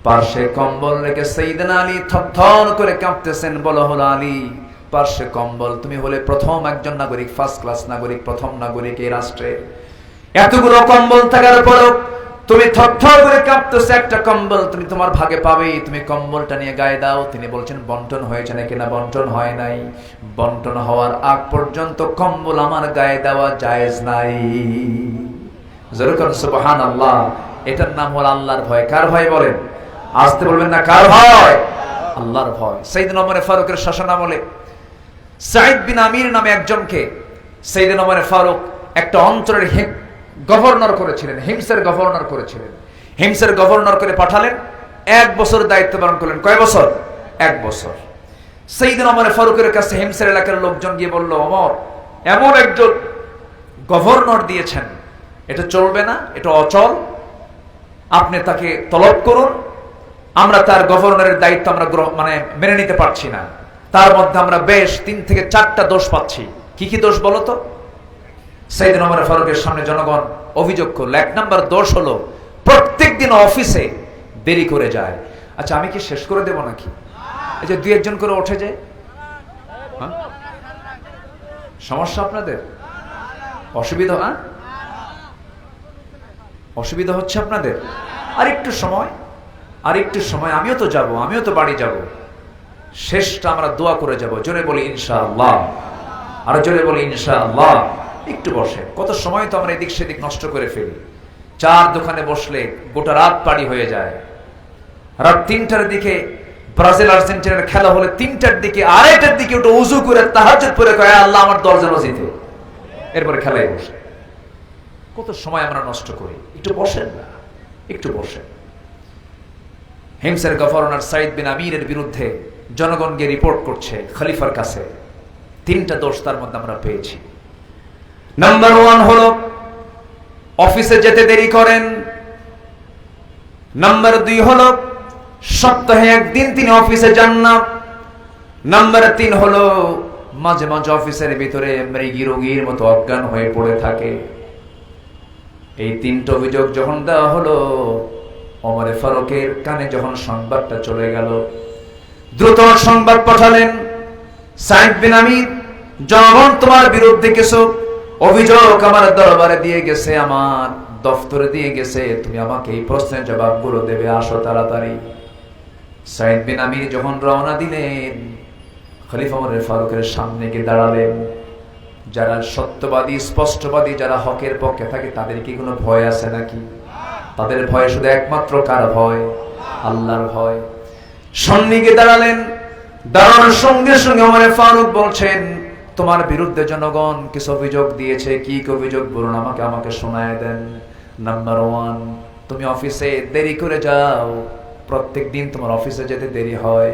পার্শ্বে কম্বল রেখে সাইয়েদনা আলী থরথর করে কাঁপতেছেন। বলা হলো, আলী, পার্শ্বে কম্বল, তুমি হলে প্রথম একজন নাগরিক, ফার্স্ট ক্লাস নাগরিক, প্রথম নাগরিক এই রাষ্ট্রে। এতগুলো কম্বল থাকার পরও তুমি থরথর করে কাঁপতেছো, একটা কম্বল তুমি তোমার ভাগে পাবে, তুমি কম্বলটা নিয়ে গায়ে দাও। তিনি বলছেন, বন্টন হয়েছে নাকি? না, বন্টন হয় নাই। বন্টন হওয়ার আগ পর্যন্ত কম্বল আমার গায়ে দেওয়া জায়েজ নাই। জোরে করুন সুবহানাল্লাহ। এটার নাম হলো আল্লাহর ভয়। কার ভয় বলেন? আসতে বলবেন না, কার ভয়? আল্লাহর ভয়। সাইয়েদনা ওমর ফারুকের শাসনামলে সাঈদ বিন আমির নামে একজনকে সাইয়েদনা ওমর ফারুক একটা অঞ্চলের গভর্নর করেছিলেন, হিমসের গভর্নর করেছিলেন। হিমসের গভর্নর করে পাঠালেন, 1 বছর দায়িত্ব পালন করলেন। কয় বছর? 1 বছর। সাইয়েদনা ওমর ফারুকের কাছে হিমসের এলাকার লোকজন গিয়ে বলল, ওমর এমন একজন গভর্নর দিয়েছেন, এটা চলবে না, এটা অচল, আপনি তাকে তলব করুন। আমরা তার গভর্নরের দায়িত্ব আমরা মেনে নিতে পারছি না। তার মধ্যে আমরা বেশ 3 থেকে 4টা দোষ পাচ্ছি। কি কি দোষ বলো তো? সাইয়েদনা ওমর ফারুকের সামনে জনগণ অভিযোগ করলো, 1 নাম্বার দোষ হলো প্রত্যেকদিন অফিসে দেরি করে যায়। আচ্ছা, আমি কি শেষ করে দেব নাকি? এই যে 2-1 করে উঠে যায়, সমস্যা আপনাদের? অসুবিধা? অসুবিধা হচ্ছে আপনাদের? আর একটু সময়, আমিও তো যাব, আমিও তো বাড়ি যাব। শেষটা আমরা দোয়া করে যাব। জোরে বলি ইনশাআল্লাহ, আর জোরে বলি ইনশাআল্লাহ। একটু বসে, কত সময় তো আমরা এদিক সেদিক নষ্ট করে ফেলি। 4 দোকানে বসলে গোটা রাত পাড়ি হয়ে যায়। রাত 3টার দিকে ব্রাজিল আর্জেন্টিনার খেলা হলে 3টার দিকে, 2:30টার দিকে ওটা উজু করে তাহাজ্জুদ পড়ে কয় আল্লাহ আমার দল যেন জিতে, এরপরে খেলায় বসে। কত সময় আমরা নষ্ট করি। একটু বসেন না, একটু বসেন। হিমসের গভর্নর সাঈদ বিন আমিরের বিরুদ্ধে জনগণ গিয়ে রিপোর্ট করছে খলিফার কাছে। 3টা দোষ তার মধ্যে আমরা পেয়েছি। নাম্বার 1 হলো অফিসে যেতে দেরি করেন। নাম্বার 2 হলো সপ্তাহে 1 দিন তিনি অফিসে যান না। নাম্বার 3 হলো মাঝে মাঝে অফিসের ভিতরে মৃগী রোগীর মতো অজ্ঞান হয়ে পড়ে থাকে। এই 3টা অভিযোগ যখন দেওয়া হলো, ওমর ফারুকের কানে যখন সংবাদটা চলে গেল, দ্রুত সংবাদ পাঠালেন, সাঈদ বিন আমির, জনগণ তোমার বিরুদ্ধে কিছু অভিযোগ আমার দরবারে দিয়ে গেছে, আমার দফতরে দিয়ে গেছে, তুমি আমাকে এই প্রশ্নের জবাবগুলো দেবে, আসো তাড়াতাড়ি। সাঈদ বিন আমির যখন রওনা দিলেন, খলিফা ওমর ফারুকের সামনে গিয়ে দাঁড়ালেন। যারা সত্যবাদী, স্পষ্টবাদী, যারা হকের পক্ষে থাকে, তাদের কি কোনো ভয় আছে নাকি? তাদের ভয় শুধু একমাত্র কার ভয়? আল্লাহর ভয়। সন্নিকে দাঁড়ালেন। দাঁড়ানোর সঙ্গে সঙ্গে ওমর ফারুক বলছেন, তোমার বিরুদ্ধে জনগণ কিছু অভিযোগ দিয়েছে। কি অভিযোগ বলুন, আমাকে শোনায় দেন। নাম্বার 1, তুমি অফিসে দেরি করে যাও। প্রত্যেক দিন তোমার অফিসে যেতে দেরি হয়।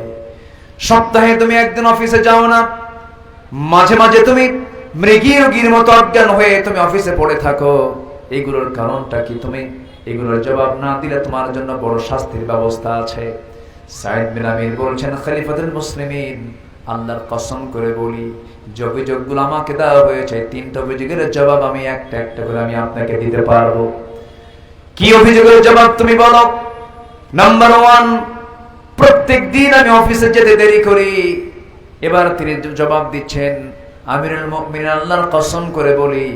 সপ্তাহে তুমি 1 দিন অফিসে যাও না। মাঝে মাঝে তুমি মৃগী রোগীর মতো অজ্ঞান হয়ে তুমি অফিসে পড়ে থাকো। এগুলোর কারণটা কি? তুমি এগুলোর জবাব না দিলে তোমার জন্য বড় শাস্তির ব্যবস্থা আছে। সাঈদ বিন আমির বলছেন, খলিফাতুল মুসলিমিন, আল্লাহর কসম করে বলি, যে অভিযোগগুলো আমাকে দেওয়া হয়েছে, 3টা অভিযোগের জবাব আমি একটা একটা করে আমি আপনাকে দিতে পারবো। কি অভিযোগের জবাব তুমি বলো? নাম্বার 1, প্রত্যেক দিন আমি অফিসে যেতে দেরি করি। এবার তিনি জবাব দিচ্ছেন, আমিরুল মুমিনিন, আল্লাহর কসম করে বলি,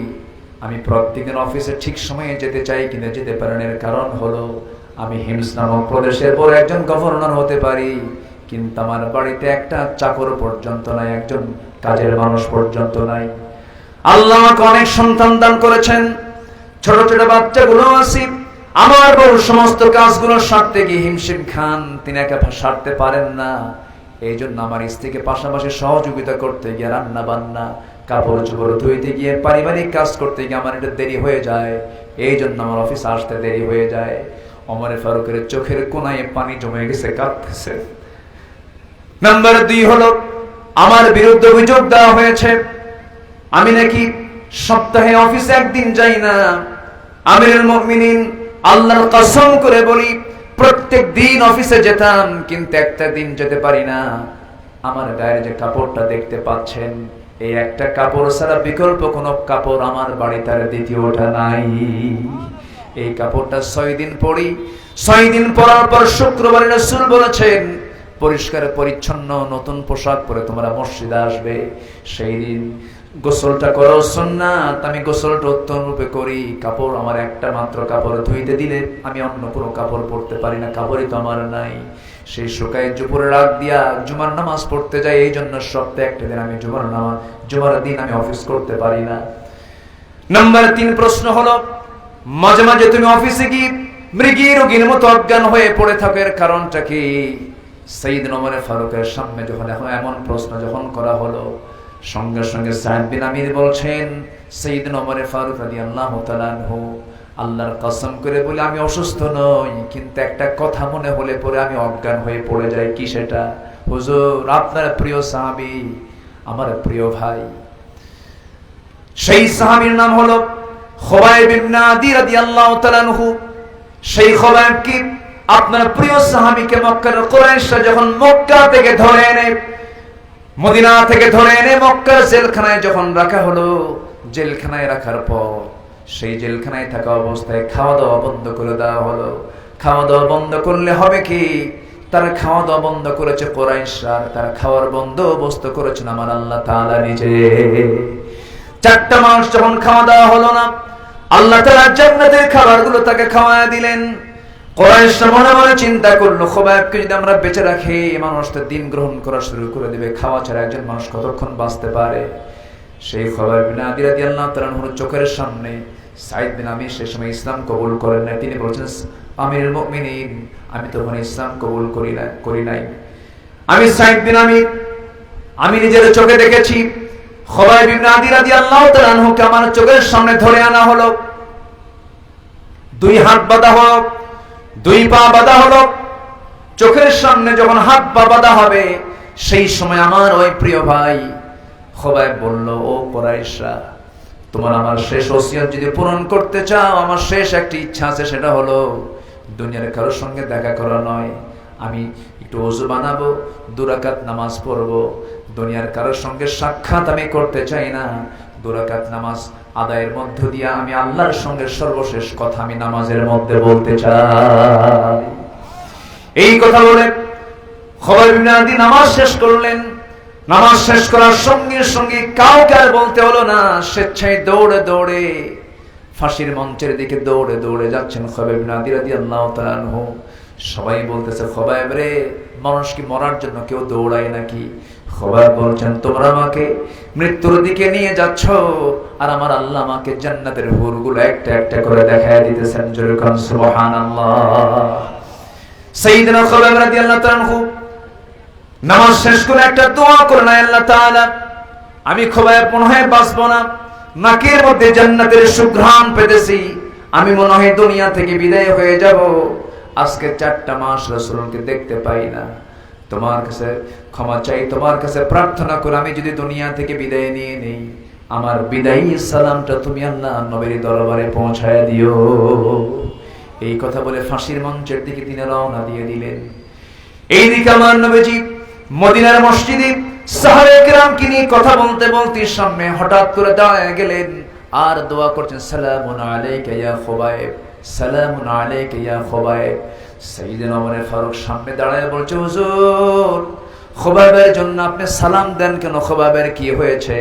আমি প্রত্যেকদিন অফিসে ঠিক সময়ে যেতে চাই, কিন্তু যেতে পারেন। এর কারণ হলো, আমি হিমস নামক প্রদেশের বড় একজন গভর্নর হতে পারি, কিন্তু আমার বাড়িতে একটা চাকর পর্যন্ত নাই, একজন কাজের মানুষ পর্যন্ত নাই। আল্লাহ আমাকে অনেক সন্তান দান করেছেন, ছোট ছোট বাচ্চাগুলো আছে। আমার বড় সমস্ত কাজগুলো সারতে গিয়ে হিমশিম খান, তিনি একা সারতে পারেন না। এই জন্য আমার স্ত্রীকে পাশাপাশি সহযোগিতা করতে গিয়ে, রান্না বান্না, কাপড় চোপড় ধুইতে গিয়ে, পারিবারিক কাজ করতে গিয়ে আমার এটা দেরি হয়ে যায়। এই জন্য আমার অফিসে আসতে দেরি হয়ে যায়। ওমর ফারুকের চোখের কোনায় পানি জমে গেছে, কাঁদতেছে। নাম্বার 2 হলো, আমার বিরুদ্ধে অভিযোগ দেওয়া হয়েছে, আমি নাকি সপ্তাহে অফিসে 1 দিন যাই না। আমিরুল মুমিনিন, আল্লাহর কসম করে বলি, প্রত্যেক দিন অফিসে যেতাম, কিন্তু একটা দিন যেতে পারি না। আমার গায়ের যে কাপড়টা দেখতে পাচ্ছেন, এই একটা কাপড় ছাড়া বিকল্প কোনো কাপড় আমার বাড়িতে আর দ্বিতীয়টা নাই। এই কাপড়টা 6 দিন পরি। 6 দিন পরার পর শুক্রবার রাসূল বলেছেন, পরিষ্কার পরিচ্ছন্ন নতুন পোশাক পরে তোমরা মসজিদে আসবে। সেই দিন গোসলটা করো সুন্নাত, আমি গোসলটা উত্তম রূপে করি। কাপড় আমার একটা মাত্র কাপড় ধুইতে দিলে আমি অন্য কোনো কাপড় পরতে পারি না, কাপড়ই তো আমার নাই। সেই শুকায় জুপুরে রাগ দিয়া জুমার নামাজ পড়তে যাই। এই জন্য সপ্তাহে একটা দিন আমি জুমার দিন আমি অফিস করতে পারি না। নাম্বার 3 প্রশ্ন হলো, মাঝে মাঝে তুমি অফিসে কি মৃগী রোগীর মতো অজ্ঞান হয়ে পড়ে থাকো, এর কারণটা কি? সাইয়েদনা ওমর ফারুকের সামনে যখন এখন এমন প্রশ্ন যখন করা হলো, সঙ্গে সঙ্গে সাঈদ বিন আমির বলছেন, সাইয়েদনা ওমর ফারুক রাদিয়াল্লাহু তাআলা আনহু, আল্লাহর কসম করে বলে আমি অসুস্থ নই, কিন্তু একটা কথা মনে হলে পরে আমি অজ্ঞান হয়ে পড়ে যাই। কি সেটা? হুজুর, আপনার প্রিয় সাহাবী, আমার প্রিয় ভাই, সেই সাহাবীর নাম হলো খুবাইব ইবনে আদি রাদিয়াল্লাহু তাআলা আনহু। সেই খুবাইব কি আপনার প্রিয় সাহাবীকে মক্কার কুরাইশরা যখন মক্কা থেকে ধরে এনে, মদিনা থেকে ধরে এনে মক্কার জেলখানায় যখন রাখা হলো, জেলখানায় রাখার পর সেই জেলখানায় থাকা অবস্থায় খাওয়া দাওয়া বন্ধ করে দেওয়া হলো। খাওয়া দাওয়া বন্ধ করলে হবে কি? তার খাওয়া দাওয়া বন্ধ করেছে কুরাইশরা, তার খাওয়ার বন্দোবস্ত করেছেন আমার আল্লাহ তাআলা নিজে। 4টা মাস যখন খাওয়া দাওয়া হলো না, আল্লাহ তাআলা জান্নাতের খাবারগুলো তাকে খাওয়ায় দিলেন। কুরাইশরা মনে মনে চিন্তা করলো, খুবাইবকে যদি আমরা বেঁচে রাখি, মানুষ তো দিন গ্রহণ করা শুরু করে দিবে, খাওয়া ছাড়া একজন মানুষ কতক্ষণ বাঁচতে পারে? সেই খুবাইব বিন আদি রাদিয়াল্লাহু তাআলা আনহুর চোখের সামনে সাঈদ বিন আমির সে সময় ইসলাম কবুল করেন না। তিনি বলছেন, আমিরুল মুমিনিন, আমি তো ওখানে ইসলাম কবুল করি নাই। আমি সাঈদ বিন আমির, আমি নিজের চোখে দেখেছি খুবাইব বিন আদি রাদিয়াল্লাহু তাআলা আনহুকে আমার চোখের সামনে ধরে আনা হলো, 2 হাত বাঁধা হলো, 2 পা বাঁধা হলো। চোখের সামনে যখন হাত পা বাঁধা হবে, সেই সময় আমার ওই প্রিয় ভাই খুবাইব বলল, ও কুরাইশরা, তোমার আমার শেষ ওসিয়ত যদি পূরণ করতে চাও, আমার শেষ একটি ইচ্ছা আছে, সেটা হলো দুনিয়ার কারোর সঙ্গে দেখা করা নয়। আমি একটু ওযু বানাবো, 2 রাকাত নামাজ পড়বো, দুনিয়ার কারোর সঙ্গে সাক্ষাৎ আমি করতে চাই না। 2 রাকাত নামাজ আদায়ের মধ্য দিয়ে আমি আল্লাহর সঙ্গে সর্বশেষ কথা আমি নামাজের মধ্যে বলতে চাই। এই কথা বলে খুবাইব বিন আদি নামাজ শেষ করলেন। নামাজ শেষ করার সঙ্গে সঙ্গে কাউকে আর বলতে হলো না, স্বেচ্ছায় দৌড়ে দৌড়ে ফাঁসির মঞ্চের দিকে দৌড়ে দৌড়ে যাচ্ছেন খুবাইব বিন আদি রাদিয়াল্লাহু তাআলা আনহু। সবাই বলতেছে, খুবাইব রে, মানুষ কি মরার জন্য কেউ দৌড়ায় নাকি? খুবাইব বলছেন, তোমরা আমাকে মৃত্যুর দিকে নিয়ে যাচ্ছ, আর আমার আল্লাহ আমাকে জান্নাতের হুরগুলো একটা একটা করে দেখায় দিতেছেন। জোরে কোন সুবহানাল্লাহ। সাইয়েদনা খুবাইব রাদিয়াল্লাহু তাআলা আনহু নামাজ শেষ করে একটা দোয়া করেন, আল্লাহ তাআলা, আমি খুবাইব মনে হয় বাঁচবো না, নাকের মধ্যে জান্নাতের সুঘ্রাণ পেতেছি, আমি মনে হয় দুনিয়া থেকে বিদায় হয়ে যাব। আজকে 4টা মাস রাসূলকে দেখতে পাই না। তোমার কাছে ক্ষমা চাই, তোমার কাছে প্রার্থনা করে আমি যদি দুনিয়া থেকে বিদায় নিয়ে নেই, আমার বিদায়ী সালামটা তুমি আল্লাহ নবীর দরবারে পৌঁছায় দিও। এই কথা বলে ফাঁসির মঞ্চের দিকে তিনি রওনা দিয়ে দিলেন। এইদিকে আমার নবীজি মদিনার মসজিদে সাহাবায়ে কেরামকে নিয়ে কথা বলতে বলতে সামনে হঠাৎ করে দাঁড়ায় গেলেন আর দোয়া করছেন, সালামুন আলাইকা ইয়া খুবাইব, সালামুন আলাইকা ইয়া খুবাইব। সাইয়েদনা ওমর ফারুক সামনে দাঁড়ায় বলছে, হুজুর, খুবাইবের জন্য আপনি সালাম দেন কেন? খুবাইবের কি হয়েছে?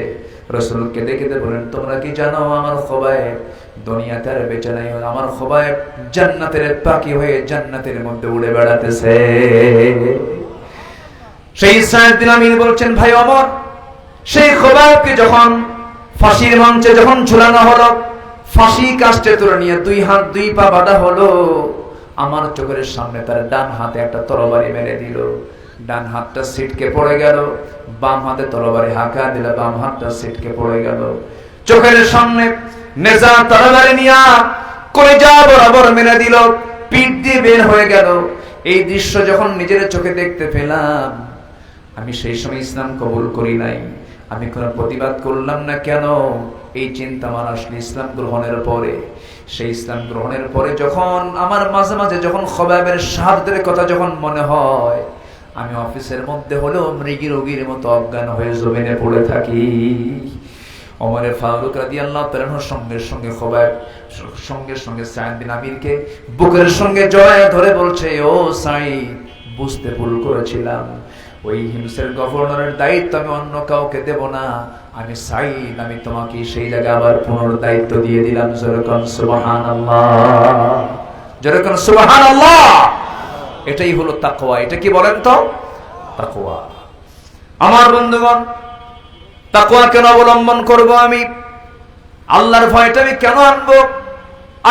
রাসূলকে দেখে বলেন, তোমরা কি জানো আমার খুবাইব দুনিয়াতে আর বেঁচে নাই, আমার খুবাইব জান্নাতের পাখি হয়ে জান্নাতের মধ্যে উড়ে বেড়াতেছে। সেই সাঈদ বিন আমির বলছেন, ভাই ওমর, সেই খুবাইবকে যখন ফাঁসির মঞ্চে যখন ঝুলানো হলো, ফাঁসি কাস্টে তুলে নিয়ে 2 হাত 2 পা বাঁধা হলো, আমার চোখের সামনে তার ডান হাতে একটা তরবারি মেরে দিল, ডান হাতটা ছিটকে পড়ে গেল, বাম হাতে তরবারি হাঁকা দিল, বাম হাতটা ছিটকে পড়ে গেল। চোখের সামনে নেজা তরবারি নিয়ে কলিজা বরাবর মেরে দিল, পিঠ দিয়ে বের হয়ে গেল। এই দৃশ্য যখন নিজের চোখে দেখতে পেলাম, আমি সেই সময় ইসলাম কবুল করি নাই, আমি কোনো প্রতিবাদ করলাম না। কেন? এই চিন্তা আমার আসলে ইসলাম গ্রহণের পরে। সেই ইসলাম গ্রহণের পরে যখন আমার মাঝে মাঝে যখন খুবাইবের শাহাদাতের কথা যখন মনে হয়, আমি অফিসের মধ্যে হলেও মৃগী রোগীর মতো অজ্ঞান হয়ে জমিনে পড়ে থাকি। ওমর ফারুক রাদিয়াল্লাহু তাআলা সঙ্গে সঙ্গে খুবাইব সঙ্গে সঙ্গে সাঈদ বিন আমিরকে বুকের সঙ্গে জড়ায় ধরে বলছে, ও সাঈদ, বুঝতে ভুল করেছিলাম, ওই হিমসের গভর্নরের দায়িত্ব আমি অন্য কাউকে দেব না, আমি সাঈদ, আমি তোমাকে সেই জায়গায় আবার পুনর দায়িত্ব দিয়ে দিলাম। যেরকম সুবহানাল্লাহ, যেরকম সুবহানাল্লাহ। এটাই হলো তাকওয়া। এটা কি বলেন তো? তাকওয়া। আমার বন্ধুগণ, তাকওয়া কেন অবলম্বন করব? আমি আল্লাহর ভয়টা আমি কেন আনবো?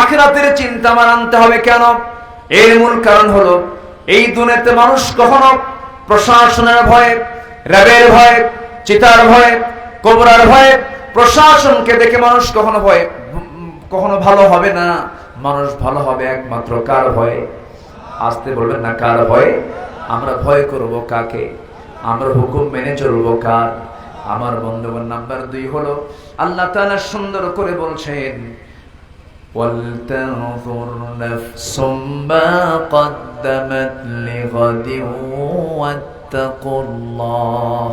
আখিরাতের চিন্তা আমার আনতে হবে কেন? এর মূল কারণ হলো, এই দুনিয়াতে মানুষ কখনো প্রশাসনের ভয়ে, র্যাবের ভয়ে, চিতার ভয়ে, কোবরার ভয়ে, প্রশাসনকে দেখে মানুষ কখনো ভালো হবে না। মানুষ ভালো হবে একমাত্র কার ভয়ে? আসতে বলবেন না, কার ভয়ে? আমরা ভয় করব কাকে? আমরা হুকুম মেনে চলবো কার? আমার বন্ধুগণ, নাম্বার 2 হলো আল্লাহ তাআলা সুন্দর করে বলছেন, وَلْتَنظُرْ نَفْسٌ مَا قَدَّمَتْ لِغَدٍ وَاتَّقُوا اللَّهَ।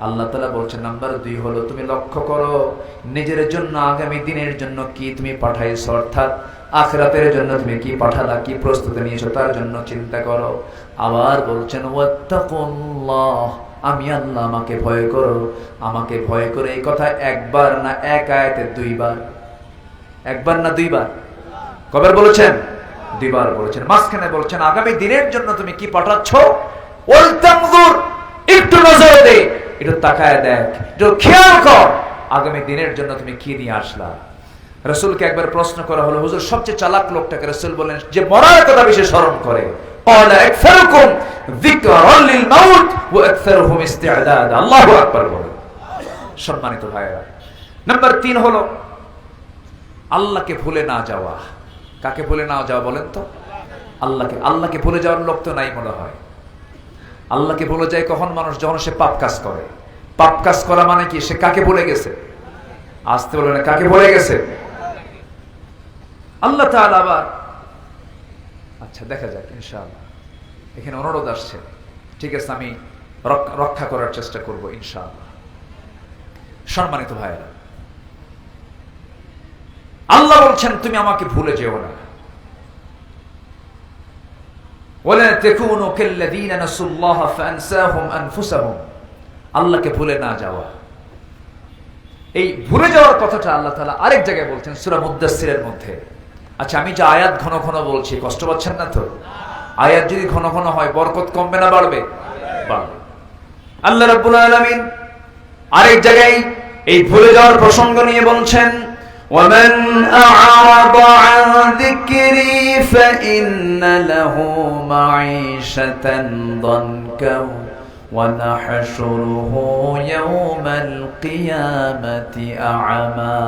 আল্লাহ তাআলা বলছেন নাম্বার 2 হলো তুমি লক্ষ্য করো নিজের জন্য আগামী দিনের জন্য কি তুমি পাঠাইছো, অর্থাৎ আখিরাতের জন্য তুমি কি পাঠালা, কি প্রস্তুতি নিয়েছো তার জন্য চিন্তা করো। আবার বলছেন ওয়াত্তাকুল্লাহ, আমি আল্লাহ, আমাকে ভয় করো, আমাকে ভয় করে। এই কথা একবার না এক আয়াতে 2 বার, একবার না 2 বার? কবার বলেছেন? 2 বার বলেছেন। মাঝখানে বলছেন আগামী দিনের জন্য তুমি কি পাঠাচ্ছ, ওয়ালতানজুর, একটু নজর দে, একটু তাকায় দেখ, একটু খেয়াল কর আগামী দিনের জন্য তুমি কি নিয়ে আসলা। রাসূলকে একবার প্রশ্ন করা হলো, হুজুর সবচেয়ে চালাক লোকটাকে? রাসূল বলেন যে মরার কথা বেশি স্মরণ করে। ক্বালা আকসারুকুম যিকরান লিল মাউত ওয়া আকসারুহুম ইসতি'দাদা। আল্লাহু আকবার বলেন। সম্মানিত ভাইরা, নাম্বার 3 হলো আল্লাহকে ভুলে না যাওয়া। কাকে ভুলে না যাওয়া বলেন তো? আল্লাহকে। আল্লাহকে ভুলে যাওয়ার লোক তো নাই মনে হয়। আল্লাহকে ভুলে যায় কখন? মানুষ যখন সে পাপ কাজ করে। পাপ কাজ করা মানে কি? সে কাকে ভুলে গেছে? আসতে বলে না, কাকে ভুলে গেছে? আল্লাহ তাআলা আবার, আচ্ছা দেখা যাক ইনশাআল্লাহ। এখানে অনুরোধ আসছে, ঠিক আছে, আমি রক্ষা করার চেষ্টা করব ইনশাআল্লাহ। সম্মানিত ভাইরা, আল্লাহ বলছেন তুমি আমাকে ভুলে যেও না। ওয়ালা তাকুনু কাল্লাযীনা নাসুল্লাহা ফাআনসাহুম আনফুসাহুম। আল্লাহকে ভুলে না যাওয়া, এই ভুলে যাওয়ার কথাটা আল্লাহ তাআলা আরেক জায়গায় বলছেন সূরা মুদ্দাসসিরের মধ্যে। আচ্ছা, আমি যে আয়াত ঘন ঘন বলছি, কষ্ট পাচ্ছেন না তো? আয়াত যদি ঘন ঘন হয় বরকত কমবে না বাড়বে? বাড়বে। আল্লাহ রাব্বুল আলামিন আরেক জায়গায় এই ভুলে যাওয়ার প্রসঙ্গ নিয়ে বলছেন, وَمَنْ أَعْرَضَ عَنْ ذِكْرِي فَإِنَّ لَهُ مَعِيشَةً ضَنكًا وَنَحْشُرُهُ يَوْمَ الْقِيَامَةِ أَعْمَى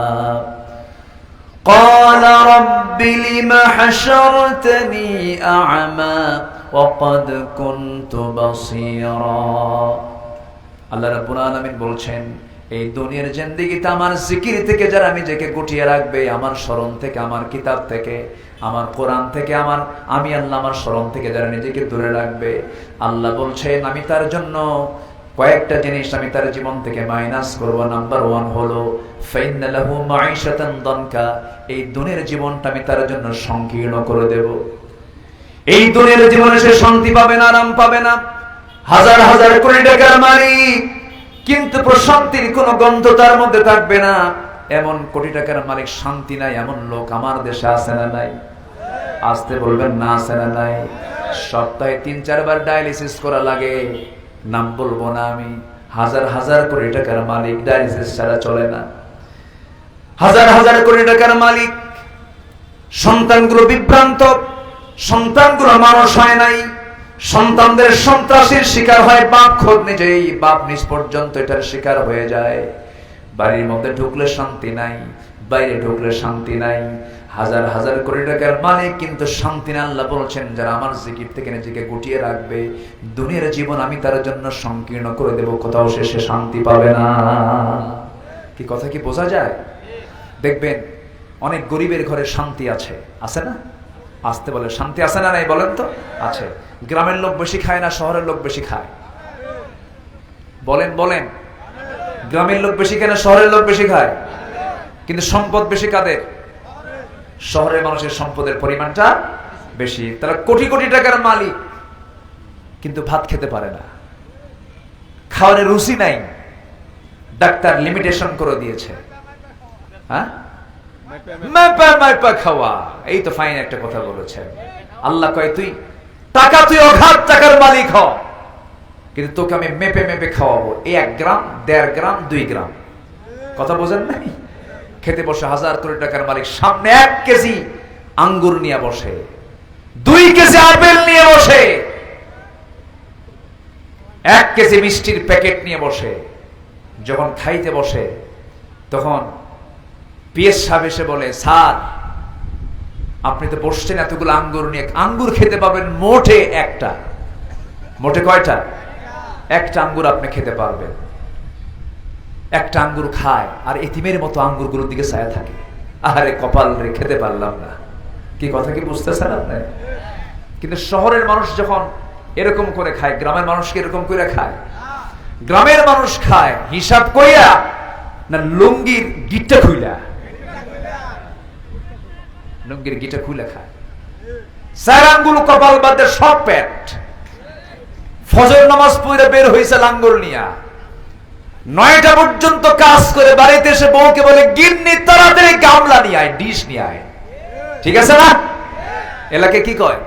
قَالَ رَبِّ لِمَ حَشَرْتَنِي أَعْمَى وَقَدْ كُنْتُ بَصِيرًا। আল্লাহ রাব্বুল আলামিন বলছেন, এই দুনিয়ার জিন্দেগিতে আমার জিকির থেকে যারা নিজেকে গুটিয়ে রাখবে, আমার স্মরণ থেকে, আমার কিতাব থেকে, আমার কোরআন থেকে, আমি আল্লাহ আমার স্মরণ থেকে যারা নিজেকে দূরে রাখবে, আল্লাহ বলছেন আমি তার জন্য কয়েকটা জিনিস আমি তার জীবন থেকে মাইনাস করব। নাম্বার 1 হলো ফাইন্না লাহু মাঈশাতান দানকা, এই দুনিয়ার জীবনটা আমি তার জন্য সংকীর্ণ করে দেব। এই দুনিয়ার জীবনে সে শান্তি পাবে না, আরাম পাবে না। হাজার হাজার কোটি টাকার মালিক, কিন্তু প্রশান্তির কোন গন্ধ তার মধ্যে থাকবে না। এমন কোটি টাকার মালিক শান্তি নাই, এমন লোক আমার দেশে আছে না নাই? আসতে বলবেন না, আছে না নাই? সপ্তাহে 3-4 বার ডায়ালিসিস করা লাগে, নাম বলবো না আমি। হাজার হাজার কোটি টাকার মালিক, ডায়ালিসিস ছাড়া চলে না। হাজার হাজার কোটি টাকার মালিক, সন্তানগুলো বিভ্রান্ত, সন্তানগুলো মানুষ হয় নাই, সন্তানদের সন্ত্রাসের শিকার হয় বাপ, খোদ নিজেই বাপ নিজ পর্যন্ত এটার শিকার হয়ে যায়। বাড়ির মধ্যে ঢুকলে শান্তি নাই, বাইরে ঢুকলে শান্তি নাই। হাজার হাজার কোটি টাকার মালিক, কিন্তু শান্তি না। আল্লাহ বলছেন যারা আমার জিকির থেকে নিজেকে গুটিয়ে রাখবে, দুনিয়ার জীবন আমি তার জন্য সংকীর্ণ করে দেব, কোথাও সে শান্তি পাবে না। কি কথা কি বোঝা যায়? দেখবেন অনেক গরিবের ঘরে শান্তি আছে, আছে না? আসতে বলে শান্তি আছে না নাই বলেন তো? আছে। গ্রামের লোক বেশি খায় না শহরের লোক বেশি খায়? বলেন বলেন, গ্রামের লোক বেশি খায় না শহরের লোক বেশি খায়? কিন্তু সম্পদ বেশি কাদের? শহরের মানুষের সম্পদের পরিমাণটা বেশি। তারা কোটি কোটি টাকার মালিক, কিন্তু ভাত খেতে পারে না, খাওয়ার রুচি নাই। ডাক্তার লিমিটেশন করে দিয়েছে, হ্যাঁ, মাইপা খাওয়া। এই তো ফাইন একটা কথা বলেছেন। আল্লাহ কয় তুই টাকা, তুই অগাধ টাকার মালিক হ, কিন্তু তোকে আমি মেপে মেপে খাওয়াবো। 1 গ্রাম, 1.5 গ্রাম, 2 গ্রাম। কথা বোঝেন নাই? খেতে বসে হাজার কোটি টাকার মালিক, সামনে 1 কেজি আঙ্গুর নিয়ে বসে, 2 কেজি আপেল নিয়ে বসে। 1 কেজি মিষ্টির প্যাকেট নিয়ে বসে, যখন খাইতে বসে তখন পিএস সাহেব এসে বলে, স্যার আপনি তো বসছেন এতগুলো আঙ্গুর নিয়ে, আঙ্গুর খেতে পাবেন মোটে একটা। মোটে কয়টা? একটা আঙ্গুর আপনি খেতে পারবেন। একটা আঙ্গুর খায় আর এতিমের মতো আঙ্গুরগুলোর দিকে ছায়া থাকে, আরে কপাল রে খেতে পারলাম না। কি কথা কি বুঝতেছেন আপনি? কিন্তু শহরের মানুষ যখন এরকম করে খায়, গ্রামের মানুষকে এরকম করে খায়? গ্রামের মানুষ খায় হিসাব কইরা না লুঙ্গির গিটটা খুইলা? লুঙ্গির গিটা খুলে খায়। চার আঙ্গুল কপাল বাদে সব পেট। ফজর নামাজ পড়ে বের হইছে লাঙ্গল নিয়া, 9টা পর্যন্ত কাজ করে বাড়িতে এসে বউকে বলে, গিন্নি তাড়াতাড়ি গামলা নিয়ে আয়, ডিশ নিয়ে আয়। ঠিক আছে না? এলাকায় কি কয়?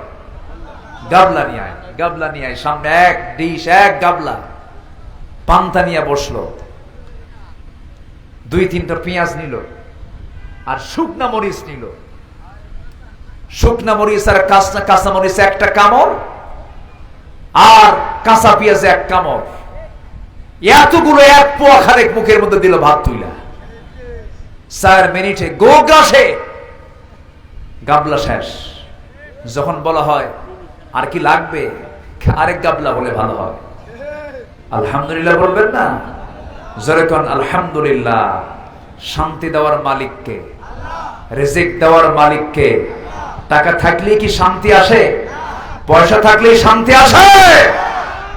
গাবলা নিয়ে আয়, গাবলা নিয়ে আয়। সামনে 1 ডিশ 1 গাবলা পান্তা নিয়ে বসলো, 2-3টা পেঁয়াজ নিল আর শুকনা মরিচ নিল। শুকনা মরিচ আর কাঁচা মরিচ 1টা কামড়, আর কাঁচা পেঁয়াজ 1 কামড়, এতগুলো 1 পোয়া খানেক মুখের মধ্যে দিল ভাত তুইলা। 4 মিনিটে গোগ্রাসে গাবলা শেষ। যখন বলা হয় আর কি লাগবে, আরেক গাবলা বলে ভালো হয়। আলহামদুলিল্লাহ বলবেন না? জোরে কোন আলহামদুলিল্লাহ। শান্তি দেওয়ার মালিককে, রিজিক দেওয়ার মালিককে। টাকা থাকলে কি শান্তি আসে? পয়সা থাকলেই শান্তি আসে?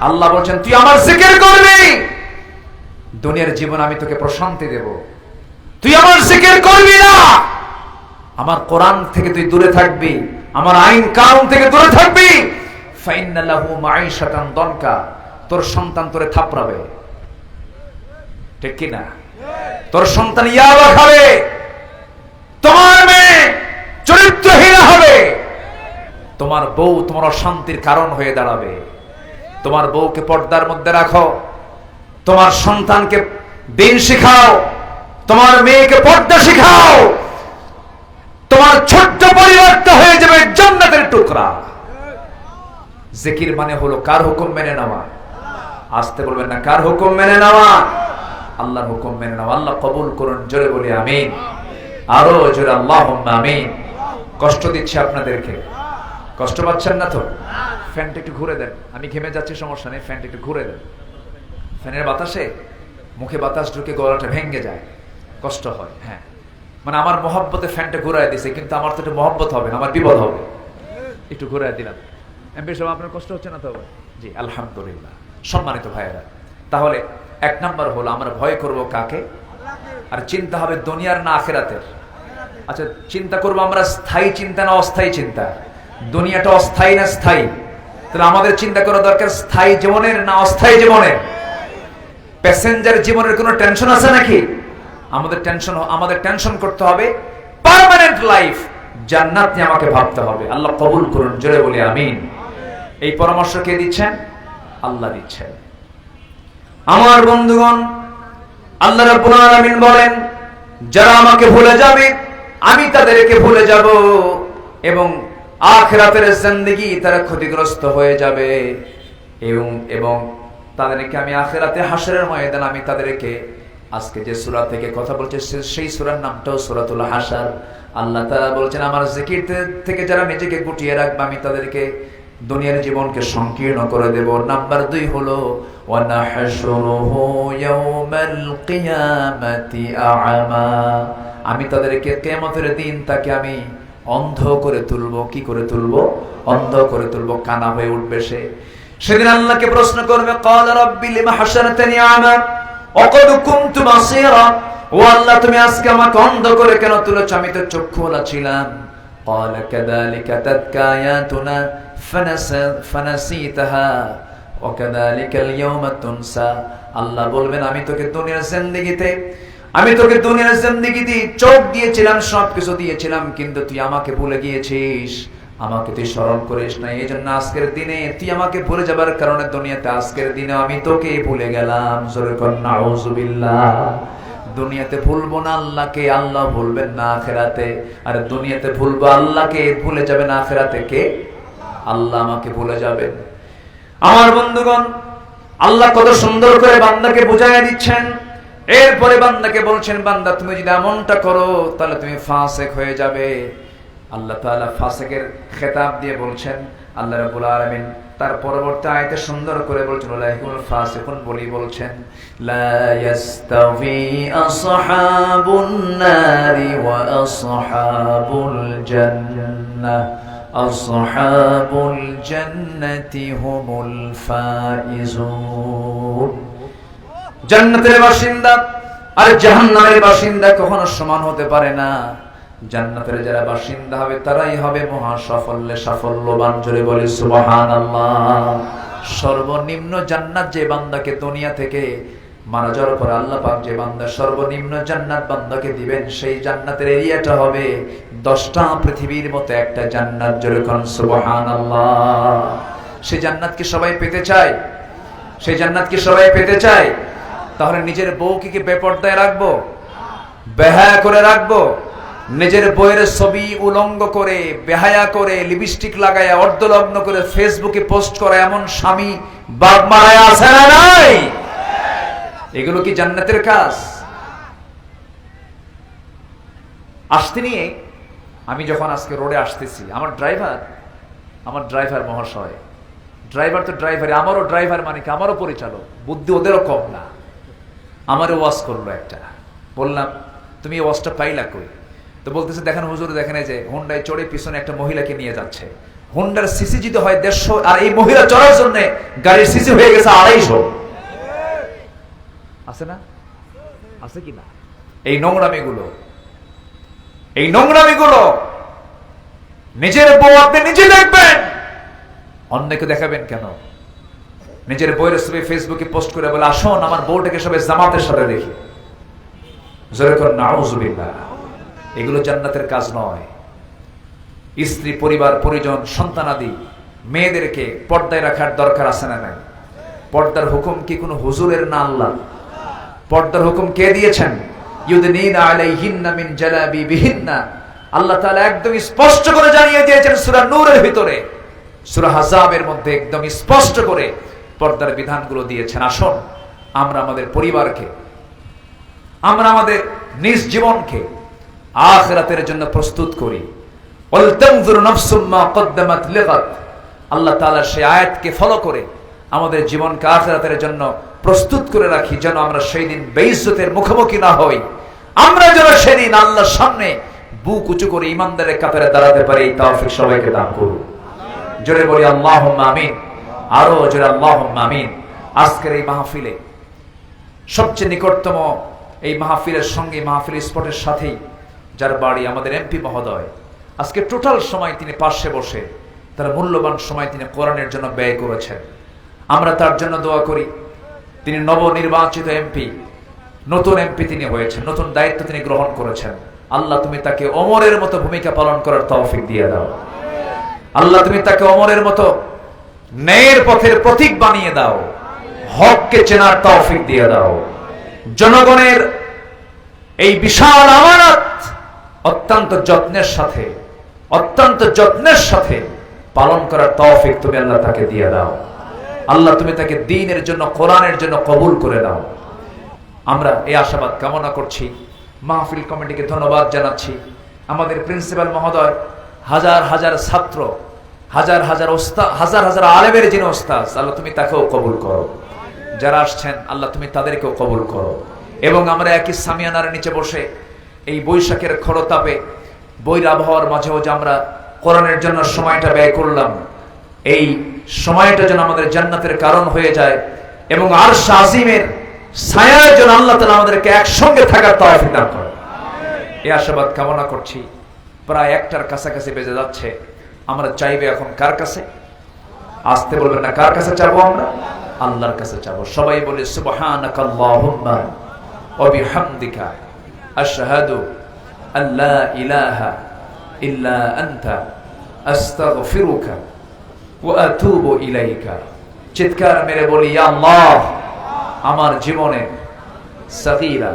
আল্লাহ বলছেন, তুই আমার জিকির করবি, দুনিয়ার জীবন আমি তোকে প্রশান্তি দেব। তুই আমার জিকির করবি না, আমার কোরআন থেকে তুই দূরে থাকবি, আমার আইন কানুন থেকে দূরে থাকবি, ফাইন্না লাহু মাঈশাতান দনকা, তোর সন্তান তোরে থাপড়াবে। ঠিক কি না? তোর সন্তান ইয়াবা খাবে, তোমার মেয়ে চরিত্রহীন হবে, তোমার বউ তোমার অশান্তির কারণ হয়ে দাঁড়াবে। তোমার বউকে পর্দার মধ্যে রাখো, তোমার সন্তানকে দিন শিখাও, তোমার মেয়েকে পর্দা শিখাও, তোমার ছোট্ট পরিবারটা হয়ে যাবে জান্নাতের টুকরা। জিকির মানে হলো কার হুকুম মেনে নেওয়া? আসতে বলবেন না, কার হুকুম মেনে নেওয়া? আল্লাহর হুকুম মেনে নেওয়া। আল্লাহ কবুল করুন, জোরে বলি আমিন। আরো জোরে আল্লাহুম্মা আমিন। কষ্ট দিচ্ছে আপনাদেরকে? কষ্ট পাচ্ছেন না তো? ফ্যানটা একটু ঘুরে দেন, আমি ঘেমে যাচ্ছি, সমস্যা নেই, ফ্যানটা একটু ঘুরে দেন। ফ্যানের বাতাসে মুখে বাতাস ঢুকে গলাটা ভেঙে যায়, কষ্ট হয়। হ্যাঁ, মানে আমার মহব্বতে ফ্যানটা ঘুরাই দিছে, কিন্তু আমার তো একটু মহব্বত হবে না, আমার বিপদ হবে। একটু ঘুরাই দিলাম। এমপি সাহেব, আপনার কষ্ট হচ্ছে না তো? জি আলহামদুলিল্লাহ। সম্মানিত ভাইয়েরা, তাহলে 1 নাম্বার হলো আমরা ভয় করব কাকে? আর চিন্তা হবে দুনিয়ার না আখিরাতের। আচ্ছা, চিন্তা করবো আমরা স্থায়ী চিন্তা না অস্থায়ী চিন্তা? দুনিয়াটা অস্থায়ী না স্থায়ী? তাহলে আমাদের চিন্তা করা দরকার স্থায়ী জীবনের না অস্থায়ী জীবনের? প্যাসেঞ্জার জীবনের কোনো টেনশন আছে নাকি? আমাদের টেনশন করতে হবে পার্মানেন্ট লাইফ, জান্নাত নিয়ে আমাকে ভাবতে হবে। আল্লাহ কবুল করুন, জোরে বলি আমিন। এই পরামর্শ কে দিচ্ছেন? আল্লাহ দিচ্ছেন। আমার বন্ধুগণ, আল্লাহ রাব্বুল আলামিন বলেন, যারা আমাকে ভুলে যাবে আমি তাদেরকে ভুলে যাব, এবং আখিরাতের জিন্দেগি তারা ক্ষতিগ্রস্ত হয়ে যাবে, এবং তাদেরকে আমি আখিরাতে হাশরের ময়দানে আমি তাদেরকে, আজকে যে সূরা থেকে কথা বলছে সেই সূরার নামটাও সূরাতুল হাশর। আল্লাহ তাআলা বলছেন, আমার জিকির থেকে যারা নিজেকে গুটিয়ে রাখবে আমি তাদেরকে দুনিয়ার জীবনকে সংকীর্ণ করে দেব। নাম্বার 2 হলো ওয়ানাহশুরুহু ইয়াওমাল কিয়ামাতি আ'মা, আমি তাদেরকে কিয়ামতের দিন তাকে আমি অন্ধ করে তুলব। কি করে তুলব? অন্ধ করে তুলব, কানা হয়ে উঠবে সে। সেদিন আল্লাহকে প্রশ্ন করবে, ক্বালা রাব্বি লিমা হাশারতানি আ'মা ওয়া ক্বাদ কুনতু বাসীরা, ও আল্লাহ তুমি আজকে আমাকে অন্ধ করে কেন তুলেছ? আমি তো চক্ষুওয়ালা ছিলাম। ক্বালা কাযালিকা তাতকা আয়াতুনা ফানাসিতাহা ওয়া কাযালিকাল ইয়াওমা তুনসা। আল্লাহ বলবেন, আমি তোকে দুনিয়ার জিন্দেগিতে চোখ দিয়েছিলাম, সবকিছু দিয়েছিলাম, কিন্তু তুই আমাকে ভুলে গিয়েছিস, আমাকে তুই স্মরণ করিস না। এই জন্য আজকের দিনে তুই আমাকে ভুলে যাবার কারণে দুনিয়াতে আজকের দিনে আমি তোকে ভুলে গেলাম। জোরে কর নাউযুবিল্লাহ। দুনিয়াতে ভুলবো না আল্লাহকে, আল্লাহ ভুলবেন না আখিরাতে। আর দুনিয়াতে ভুলবো আল্লাহকে, ভুলে যাবেন আখিরাতে কে? আল্লাহ আমাকে ভুলে যাবেন। আমার বন্ধুগণ, আল্লাহ কত সুন্দর করে বান্দাকে বুঝাইয়া দিচ্ছেন। এরপরে বান্দাকে বলছেন, বান্দা তুমি যদি এমনটা করো তাহলে তুমি ফাসেক হয়ে যাবে। আল্লাহ তাআলা ফাসেকের খেতাব দিয়ে বলছেন। আল্লাহ রাব্বুল আলামিন তার পরবর্তী আয়াতে সুন্দর করে বলছেন, উলাইকুল ফাসিকুন বলি বলছেন, লা ইয়াস্তাভি আসহাবুন নারি ওয়া আসহাবুল জান্নাহ আসহাবুল জান্নাতি হুমুল ফাইজুন। জান্নাতের বাসিন্দা আর জাহান্নামের বাসিন্দা কখনো সমান হতে পারে না। জান্নাতের যারা বাসিন্দা হবে তারাই হবে মহা সাফল্যে সাফল্যবান। জোরে বলি সুবহানাল্লাহ। সর্বনিম্ন জান্নাত যে বান্দাকে দুনিয়া থেকে মারা যাওয়ার পর আল্লাহ পাক যে বান্দা সর্বনিম্ন জান্নাত বান্দাকে দিবেন, সেই জান্নাতের এরিয়াটা হবে 10টা পৃথিবীর মতো একটা জান্নাত। জোরে কোন সুবহানাল্লাহ। সেই জান্নাত কি সবাই পেতে চায়? সেই জান্নাত কি সবাই পেতে চায়? তাহলে নিজের বউকে কি বেপর্দায় রাখবো, বেহায়া করে রাখবো? নিজের বইয়ের ছবি উলঙ্গ করে, বেহায়া করে, লিপস্টিক লাগায়া, অর্ধলগ্ন করে ফেসবুকে পোস্ট করা এমন স্বামী বাপ মারায় আছে না নাই? এগুলো কি জান্নাতের কাজ? আসতে নিয়ে আমি যখন আজকে রোডে আসতেছি, আমার ড্রাইভার মহাশয়, ড্রাইভার তো ড্রাইভারই, আমারও ড্রাইভার মানে কি আমারও পরিচালক, বুদ্ধি ওদেরও কম না। আমারও ওয়াজ করলো একটা, বললাম তুমি এই ওয়াজটা পাইলা কই? তো বলতেছে দেখেন হুজুর, দেখেন এই যে হোন্ডায় চড়ে পিছনে একটা মহিলাকে নিয়ে যাচ্ছে। হোন্ডার সিসি যদি হয় 150, আর এই মহিলা চড়ার জন্য গাড়ির সিসি হয়ে গেছে 250। আছে না? আছে কি না? এই নোংরামিগুলো নিজের বউ আপনি নিজে দেখবেন, অন্যকে দেখাবেন কেন? নিজের বউয়ের ছবি ফেসবুকে পোস্ট করে বলে আসুন আমার বউটাকে সবাই জামাতের সাথে দেখি। জোরে কর নাউযুবিল্লাহ। এগুলো জান্নাতের কাজ নয়। স্ত্রী, পরিবার, পরিজন, সন্তানাদি মেয়েদেরকে পর্দায় রাখার দরকার আছে না নাই? পর্দার হুকুম কি কোনো হুজুরের না আল্লাহ? পর্দার হুকুম কে দিয়েছেন? ইউদনিনা আলাইহিন্না মিন জালাবিবিহিন্না। আল্লাহ তাআলা একদম স্পষ্ট করে জানিয়ে দিয়েছেন সূরা নূরের ভিতরে, সূরা আহজাবের মধ্যে একদম স্পষ্ট করে পর্দার বিধানগুলো দিয়েছেন। আসুন আমরা আমাদের পরিবারকে, আমরা আমাদের নিজ জীবনকে আখিরাতের জন্য প্রস্তুত করি। ওয়ালতানজুর নাফসুম মা কদ্দামাত লিগাদ। আল্লাহ তাআলা সেই আয়াতকে ফলো করে আমাদের জীবনকে আখিরাতের জন্য প্রস্তুত করে রাখি, যেন আমরা সেই দিন বেইজ্জতের মুখোমুখি না হই। আমরা যেন সেদিন আল্লাহর সামনে বুক উঁচু করে ইমানদারের কাতারে দাঁড়াতে পারি। এই তৌফিক সবাইকে দান করুন। জোরে বলি আল্লাহুম্মা আমিন। আরো জোরে আল্লাহুম্মা আমিন। আজকের এই মাহফিলে সবচেয়ে নিকটতম এই মাহফিলের সঙ্গে, মাহফিল স্পটের সাথেই যার বাড়ি, আমাদের এমপি মহোদয়, আজকে টোটাল সময় তিনি পাশে বসে তার মূল্যবান সময় তিনি কোরআনের জন্য ব্যয় করেছেন। আমরা তার জন্য দোয়া করি। তিনি নবনির্বাচিত এমপি, নতুন এমপি তিনি হয়েছেন, নতুন দায়িত্ব তিনি গ্রহণ করেছেন। আল্লাহ তুমি তাকে ওমরের মতো ভূমিকা পালন করার তৌফিক দিয়ে দাও। আল্লাহ তুমি তাকে ওমরের মতো ন্যায়ের পথের প্রতীক বানিয়ে দাও। হককে চেনার তৌফিক দিয়ে দাও। জনগণের এই বিশাল আমানত অত্যন্ত যত্নের সাথে পালন করার তৌফিক তুমি আল্লাহ তাকে দিয়ে দাও। আল্লাহ তুমি তাকে দ্বীনের জন্য, কোরআনের জন্য কবুল করে দাও। আমরা এই আশাবাদ কামনা করছি। মাহফিল কমিটিকে ধন্যবাদ জানাচ্ছি। আমাদের প্রিন্সিপাল মহোদয়, হাজার হাজার ছাত্র, হাজার হাজার আলেমের যিনি ওস্তাদ, আল্লাহ তুমি তাকেও কবুল করো। যারা আসছেন আল্লাহ তুমি তাদেরকেও কবুল করো। এবং আমরা একই সামিয়ানার নিচে বসে এই বৈশাখের খরতাপে, বৈর আবহাওয়ার মাঝেও যে আমরা কোরআনের জন্য সময়টা ব্যয় করলাম, এই সময়টা যেন আমাদের জান্নাতের কারণ হয়ে যায় এবং আরশ আজিমের ছায়ার জন্য আল্লাহ তাআলা আমাদেরকে একসঙ্গে থাকার তৌফিক দান করেন। এই আশাবাদ কামনা করছি। প্রায় 1টার কাছাকাছি বেজে যাচ্ছে। আমরা চাইবে এখন কার কাছে? আসতে বলবেন না, কার কাছে চাবো? আমরা আল্লাহর কাছে চাবো। সবাই বলে সুবহানাকাল্লাহুম্মা ওয়া বিহামদিকা আশহাদু আল্লা ইলাহা ইল্লা আনতা আস্তাগফিরুকা ওয়া আতুবু ইলাইকা। চিৎকার মেরে বলি, ইয়া আল্লাহ, আমার জীবনে সগীরা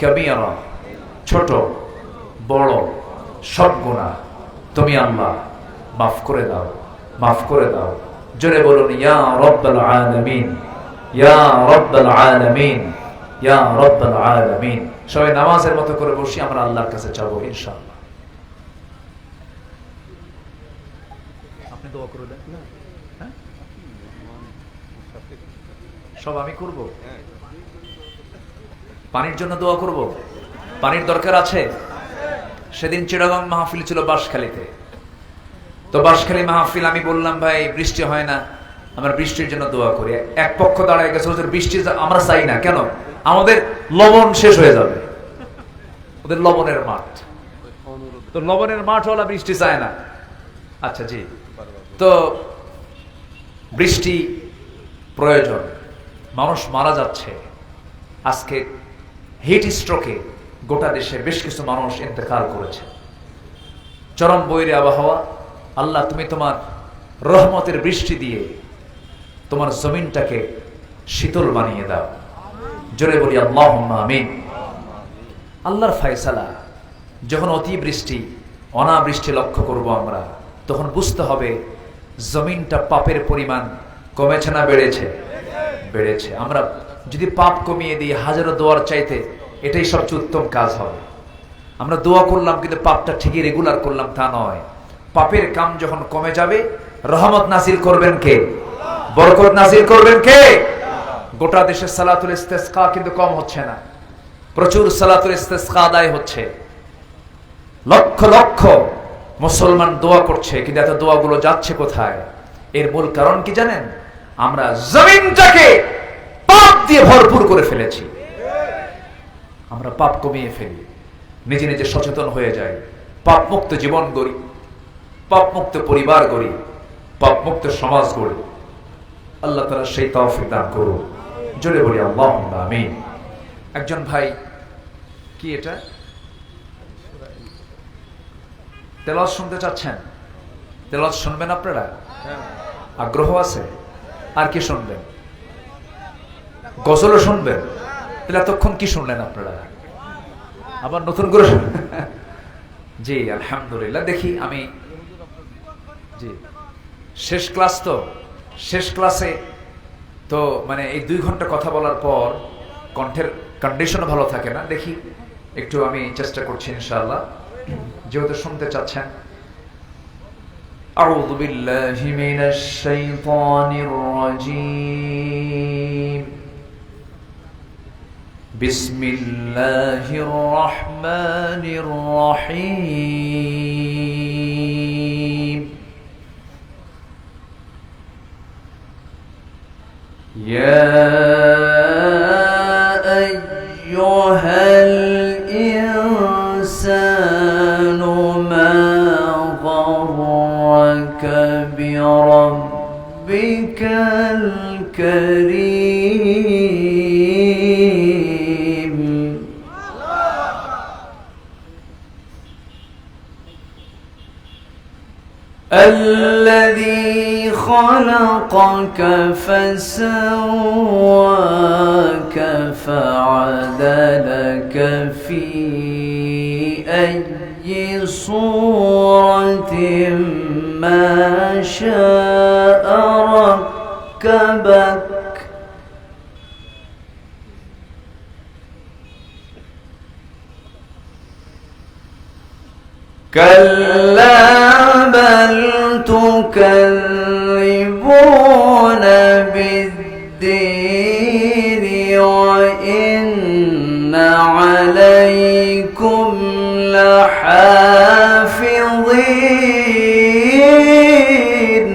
কবীরা, ছোট বড় সব গুনাহ তুমি আল্লাহ মাফ করে দাও, মাফ করে দাও। জোরে বলুন ইয়া রাব্বাল আলামিন। ইয়া রাব্বাল আলামিন, ইয়া রাব্বাল আলামিন। সবাই নামাজের মতো করে বসি, আমরা আল্লাহর কাছে চাবো ইনশাআল্লাহ। আপনি দোয়া করে দেন। হ্যাঁ, সব আমি করব। পানির জন্য দোয়া করব, পানির দরকার আছে। সেদিন চিটাগং মাহফিল ছিল বাঁশখালীতে, তো বাঁশখালী মাহফিল আমি বললাম ভাই বৃষ্টি হয় না, আমরা বৃষ্টির জন্য দোয়া করি। এক পক্ষ দাঁড়ায় গেছে ওদের বৃষ্টি আমরা চাই না, কেন? আমাদের লবণ শেষ হয়ে যাবে, ওদের লবণের মাঠ, তো লবণের মাঠ ওলা বৃষ্টি চায় না। আচ্ছা জি, তো বৃষ্টি প্রয়োজন, মানুষ মারা যাচ্ছে। আজকে হিট স্ট্রোকে গোটা দেশে বেশ কিছু মানুষ ইন্তেকাল করেছে। চরম বৈরী আবহাওয়া। আল্লাহ তুমি তোমার রহমতের বৃষ্টি দিয়ে তোমার জমিনটাকে শীতল বানিয়ে দাও। জোরে বলি আল্লাহুম্মা আমিন। আল্লাহর ফয়সালা, যখন অতিবৃষ্টি অনাবৃষ্টি লক্ষ্য করব আমরা, তখন বুঝতে হবে জমিনটা পাপের পরিমাণ কমেছে না বেড়েছে? বেড়েছে। আমরা যদি পাপ কমিয়ে দিই হাজারো দোয়ার চাইতে এটাই সবচেয়ে উত্তম কাজ হবে। আমরা দোয়া করলাম কিন্তু পাপটা ঠিকই রেগুলার করলাম তা নয়। পাপের কাম যখন কমে যাবে, রহমত নাজিল করবেন কে? বরকত নাজিল করবেন কে? গোটা দেশে সালাতুল ইস্তেসকা কিন্তু কম হচ্ছে না, প্রচুর সালাতুল ইস্তেসকা আদায় হচ্ছে। লক্ষ লক্ষ মুসলমান দোয়া করছে, কিন্তু এত দোয়াগুলো যাচ্ছে কোথায়? এর মূল কারণ কি জানেন? আমরা জমিনটাকে পাপ দিয়ে ভরপুর করে ফেলেছি। আমরা পাপ কমিয়ে ফেলি, নিজে নিজে সচেতন হয়ে যাই, পাপ মুক্ত জীবন গড়ি, পাপ মুক্ত পরিবার গড়ি, পাপ মুক্ত সমাজ গড়ি। আল্লাহ তাআলা সেই তৌফিক দান করুন। জোরে বলি আল্লাহুম্মা আমিন। একজন ভাই, কি এটা তেলাওয়াত শুনতে চাচ্ছেন? তেলাওয়াত শুনবেন আপনারা? আগ্রহ আছে? আর কি শুনবেন? গজলও শুনবেন? তাহলে এতক্ষণ কি শুনলেন আপনারা? আবার নতুন করে জি আলহামদুলিল্লাহ। দেখি আমি, জি শেষ ক্লাস, তো শেষ ক্লাসে তো মানে এই 2 ঘন্টা কথা বলার পর কণ্ঠের কন্ডিশনও ভালো থাকে না। দেখি একটু আমি চেষ্টা করছি ইনশাআল্লাহ, যেহেতু শুনতে চাচ্ছেন। আউযু বিল্লাহি মিনাশ শাইতানির রাজীম। বিসমিল্লাহির রহমানির রহিম। ইয়া আইয়ুহাল ইনসানু মা গররাকা বিরাব্বিকাল কারীম। الذي خلقك فسواك فعدلك في أي صورة ما شاء ركبك. كلا بل تكذبون بالدين وإن عليكم لحافظين.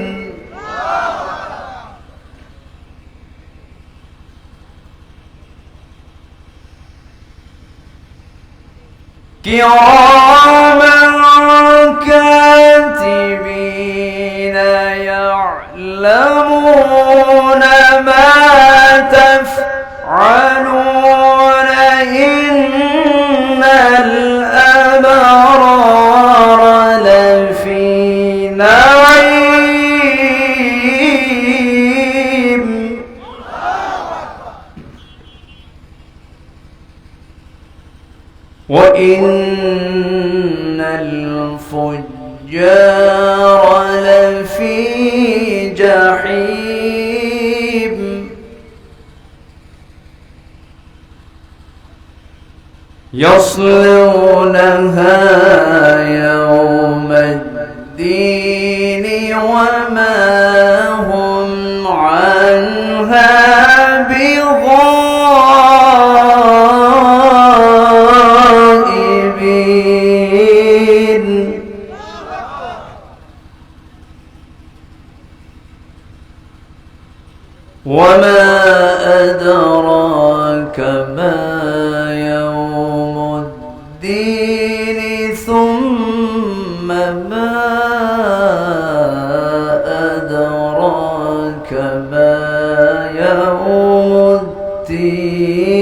كراما كاتبين يعلمون ما تفعلون. إن الأبرار لفي نعيم وإن الفجار لفي جحيم. يصلونها يوم الدين وما هم عنها بغائبين وما أدراك ما يوم الدين ثم ما أدراك ما يوم الدين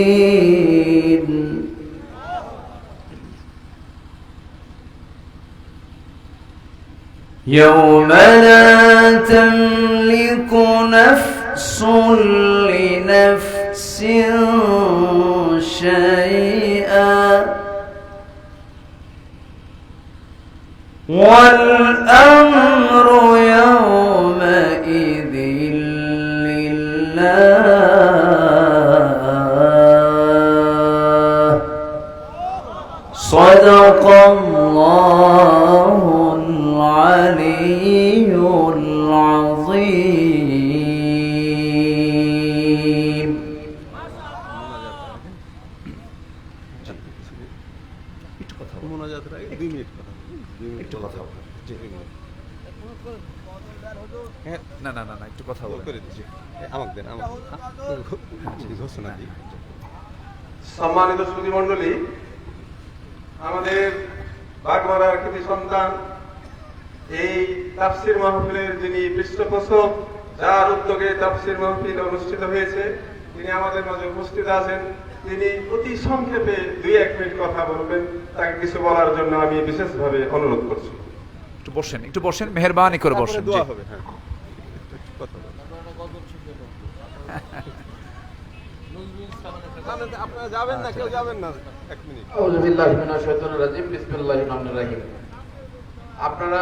يوم لا تملك نفس لنفس شيئا والأمر يومئذ لله صدق الله العلي العظيم মোনাজাতের আগে 2 মিনিট কথা একটু কথা বলো। জি। হ্যাঁ না না না না একটু কথা বলো। করে দিচ্ছি আমাকে দেন আমাকে ঘোষণা দিই। সম্মানিত সুধী মণ্ডলী, আমাদের বাগমারার কৃতি সন্তান এই তাফসির মাহফিলের যিনি পৃষ্ঠপোষক, যার উদ্যোগে তাফসির মাহফিল অনুষ্ঠিত হয়েছে, তিনি আমাদের মাঝে উপস্থিত আছেন। তিনি অতি সংক্ষেপে 2-1 মিনিট কথা বলবেন। তাকে কিছু বলার জন্য আমি বিশেষভাবে অনুরোধ করছি। একটু বসেন মেহেরবানি করে তারপরে বসেন। দোয়া জি। হবে। হ্যাঁ কথা বলুন। আপনারা যাবেন না, কেউ যাবেন না। 1 মিনিট। আউযু বিল্লাহি মিনাশ শাইতানির রাজিম। বিসমিল্লাহির রহমানির রহিম। আপনারা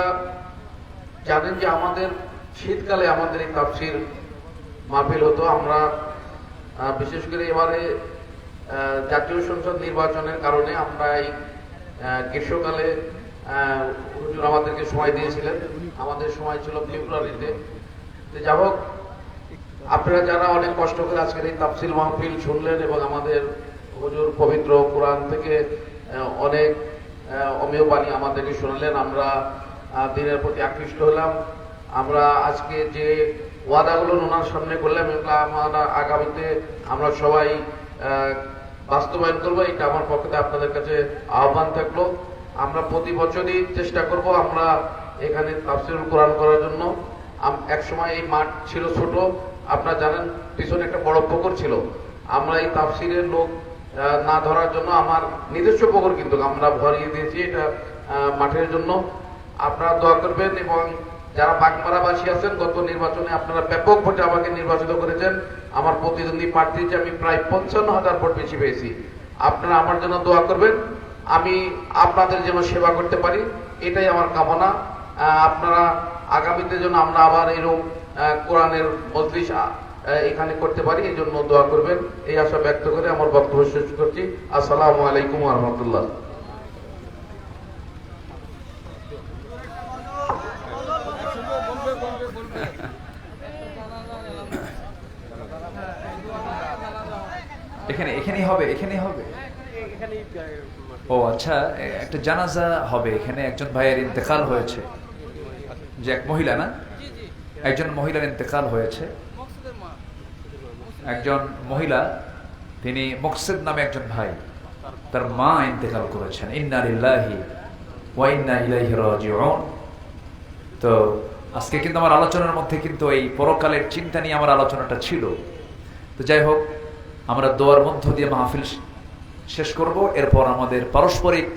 জানেন যে আমাদের শীতকালে আমাদের এই তাফসীর মাহফিল হতো। আমরা বিশেষ করে এবারে জাতীয় সংসদ নির্বাচনের কারণে আমরা এই গ্রীষ্মকালে হুজুর আমাদেরকে সময় দিয়েছিলেন। আমাদের সময় ছিল ফেব্রুয়ারিতে। যা হোক, আপনারা যারা অনেক কষ্ট করে আজকের এই তাফসীর মাহফিল শুনলেন এবং আমাদের হুজুর পবিত্র কোরআন থেকে অনেক অমেয় বাণী আমাদেরকে শোনালেন, আমরা দিনের প্রতি আকৃষ্ট হলাম। আমরা আজকে যে ওয়াদাগুলো ওনার সামনে করলাম, এগুলো আমরা আগামীতে আমরা সবাই বাস্তবায়ন করবো। এটা আমার পক্ষ থেকে আপনাদের কাছে আহ্বান থাকলো। আমরা প্রতি বছরই চেষ্টা করব আমরা এখানে তাফসীরুল কোরআন করার জন্য। এক সময় এই মাঠ ছিল ছোট, আপনারা জানেন পিছনে একটা বড় পুকুর ছিল। আমরা এই তাফসীরের লোক না ধরার জন্য আমার নিজস্ব পুকুর কিন্তু আমরা ভরিয়ে দিয়েছি এটা মাঠের জন্য। আপনারা দোয়া করবেন এবং যারা বাগমারাবাসী আছেন, গত নির্বাচনে আপনারা ব্যাপক ভোটে আমাকে নির্বাচিত করেছেন। আমার প্রতিদ্বন্দ্বী প্রার্থী যে আমি প্রায় 55,000 ভোট বেশি পেয়েছি। আপনারা আমার জন্য দোয়া করবেন, আমি আপনাদের যেন সেবা করতে পারি, এটাই আমার কামনা। আপনারা আগামীতে যেন আমরা আবার এরকম কোরআনের মজলিস এখানে করতে পারি, এই জন্য দোয়া করবেন। এই আশা ব্যক্ত করে আমার বক্তব্য শেষ করছি। আসসালামু আলাইকুম ওয়া রাহমাতুল্লাহ। এখানেই হবে। ও আচ্ছা, একটা জানাজা হবে এখানে। একজন ভাইয়ের ইন্তেকাল হয়েছে, যে এক মহিলা না, একজন মহিলার ইন্তেকাল হয়েছে। একজন মহিলা, তিনি মুকসিদ নামে একজন ভাই, তার মা ইন্তেকাল করেছেন। ইন্না লিল্লাহি ওয়া ইন্না ইলাইহি রাজিউন। তো আজকে কিন্তু আমার আলোচনার মধ্যে কিন্তু এই পরকালের চিন্তা নিয়ে আমার আলোচনাটা ছিল। তো যাই হোক, আমরা দোয়ার মধ্য দিয়ে মাহফিল শেষ করব। এরপর আমাদের পারস্পরিক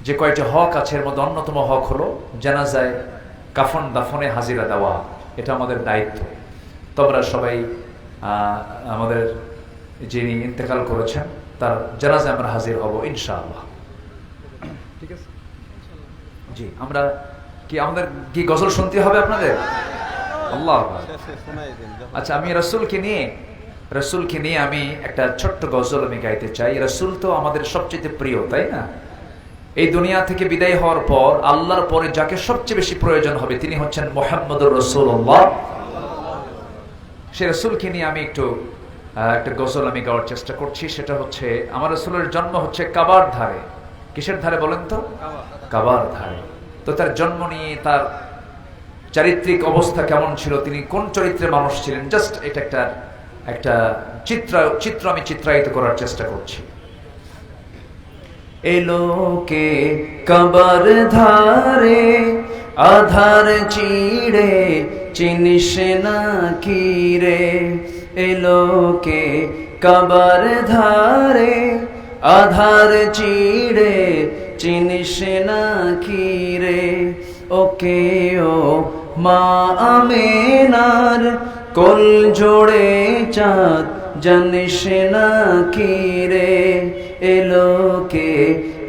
যে কয়টি হক আছে, এর মধ্যে অন্যতম হক হলো জানাজায় কাফন দাফনে হাজিরা দেওয়া। এটা আমাদের দায়িত্ব। তোমরা সবাই আমাদের যিনি ইন্তেকাল করেছেন তার জানাজায় আমরা হাজির হব ইনশাআল্লাহ। ঠিক আছে জি। আমরা কি আমাদের কি গজল শুনতে হবে আপনাদের? আল্লাহ। আচ্ছা, আমি রাসূলকে নিয়ে রাসূলকে নিয়ে আমি একটা ছোট্ট গজল আমি গাইতে চাই। রাসূল তো আমাদের সবচেয়ে প্রিয়, তাই না? এই দুনিয়া থেকে বিদায় হওয়ার পর আল্লাহর পরে যাকে সবচেয়ে বেশি প্রয়োজন হবে তিনি হচ্ছেন মুহাম্মদুর রাসূলুল্লাহ। সেই রাসূলকে নিয়ে আমি একটা গজল আমি গাওয়ার চেষ্টা করছি। সেটা হচ্ছে, আমার রাসূলের জন্ম হচ্ছে কাবার ধারে। কিসের ধারে বলেন তো? কাবার ধারে। তো তার জন্ম নিয়ে তার চারিত্রিক অবস্থা কেমন ছিল, তিনি কোন চরিত্রের মানুষ ছিলেন, জাস্ট এটা একটা চিত্র আমি চিত্রায়িত করার চেষ্টা করছি। এলোকে কাবার ধারে আধার চিড়ে চিনিস না কি রে, এলোকে কাবার ধারে আধার চিড়ে চিনিস না কি রে, ওকে ও মা আমেনার কোল জোড়ে চাঁদ জানিস না কি রে, এলোকে